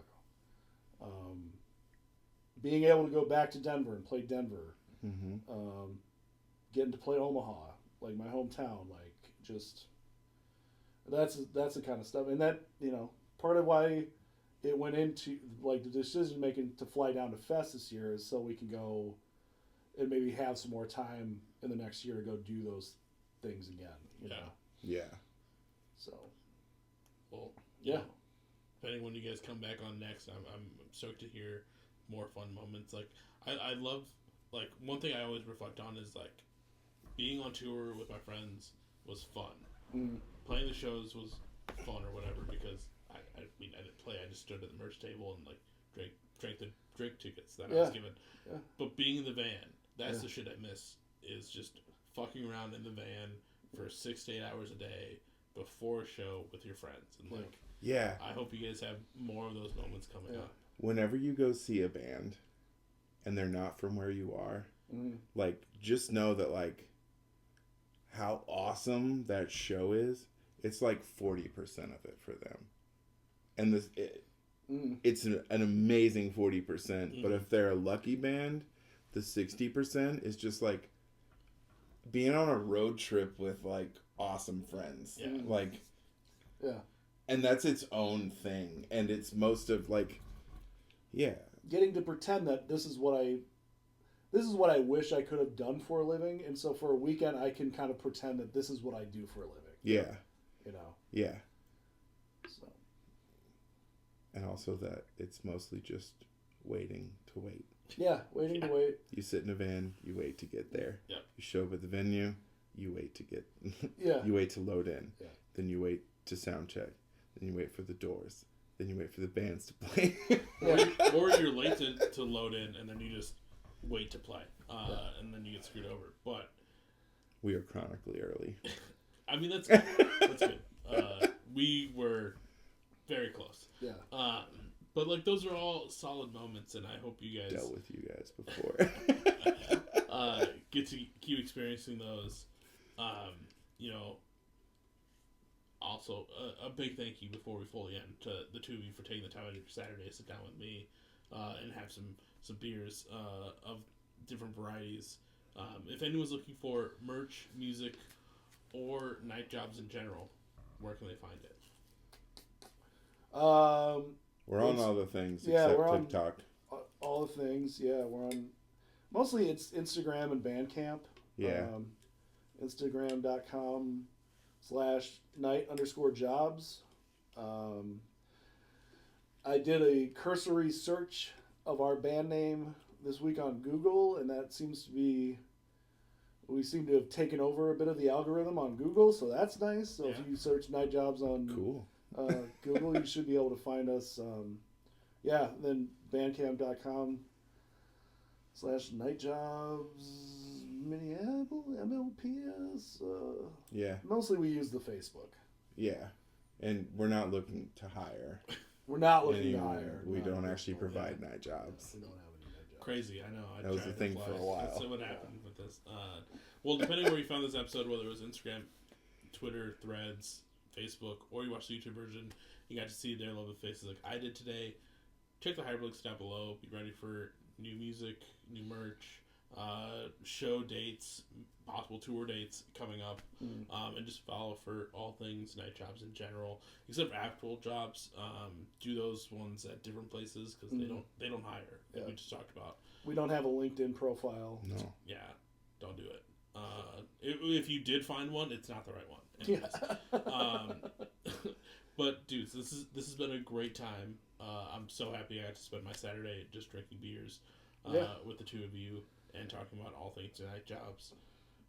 Being able to go back to Denver and play Denver. Mm-hmm. Getting to play Omaha, like my hometown, like just that's the kind of stuff. And that, you know, part of why it went into like the decision making to fly down to Fest this year is so we can go and maybe have some more time in the next year to go do those things again. You know? Yeah. So. Well. Yeah. Depending when you guys come back on next, I'm stoked to hear more fun moments. Like I love, like, one thing I always reflect on is like being on tour with my friends was fun. Mm. Playing the shows was fun or whatever, because I mean I didn't play. I just stood at the merch table and like drank the drink tickets that I was given. Yeah. But being in the van, that's the shit I miss. Is just fucking around in the van for 6 to 8 hours a day before a show with your friends, and like. Yeah. I hope you guys have more of those moments coming up. Whenever you go see a band and they're not from where you are, like, just know that, like, how awesome that show is, it's like 40% of it for them. And it's an amazing 40%, but if they're a lucky band, the 60% is just, like, being on a road trip with, like, awesome friends. Yeah. Like... Yeah. And that's its own thing. And it's most of, like, getting to pretend that this is what I wish I could have done for a living. And so for a weekend, I can kind of pretend that this is what I do for a living. Yeah. You know? Yeah. So. And also that it's mostly just waiting to wait. Yeah, waiting to wait. You sit in a van, you wait to get there. Yeah. You show up at the venue, you wait to get... You wait to load in. Yeah. Then you wait to sound check. Then you wait for the doors. Then you wait for the bands to play. or you're late to load in, and then you just wait to play. And then you get screwed over. But we are chronically early. I mean, that's good. That's good. We were very close. Yeah. But, like, those are all solid moments, and I hope you guys... Dealt with you guys before. Get to keep experiencing those. You know... Also, a big thank you before we fully end to the two of you for taking the time out of your Saturday to sit down with me and have some beers of different varieties. If anyone's looking for merch, music, or night jobs in general, where can they find it? We're on all the things Yeah, except we're on TikTok. all the things. Yeah, we're on. Mostly it's Instagram and Bandcamp. Yeah. Instagram.com/night_jobs. I did a cursory search of our band name this week on Google, and that seems to be. We seem to have taken over a bit of the algorithm on Google, so that's nice. So if you search Night Jobs on Cool. Google, you should be able to find us. Then bandcamp.com/nightjobs Minneapolis MLPS. Yeah. Mostly we use the Facebook. Yeah. And we're not looking to hire. We're not looking anymore. to hire. We don't actually provide night jobs. We don't have any night jobs. Crazy, I know. That was the thing for a while. So what happened with this? Well, depending where you found this episode, whether it was Instagram, Twitter, Threads, Facebook, or you watched the YouTube version, you got to see their lovely faces like I did today. Check the hyperlinks down below. Be ready for new music, new merch, show dates, possible tour dates coming up, and just follow for all things night jobs in general, except for actual jobs. Do those ones at different places because they don't hire. Like we just talked about. We don't have a LinkedIn profile. No. Yeah, don't do it. If you did find one, it's not the right one. Anyways. But dudes, this has been a great time. I'm so happy I got to spend my Saturday just drinking beers with the two of you and talking about all things night jobs.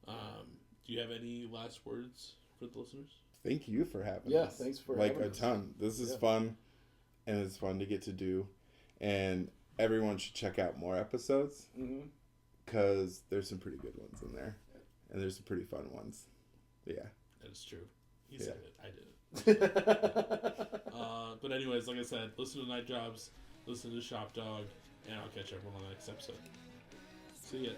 Do you have any last words for the listeners? Thank you for having us. Yeah, thanks for having us. A ton. This is fun, and it's fun to get to do. And everyone should check out more episodes because there's some pretty good ones in there, and there's some pretty fun ones. Yeah, that is true. He said it. I did it. But anyways, like I said, listen to Night Jobs, listen to Shop Dog, and I'll catch everyone on the next episode. See ya.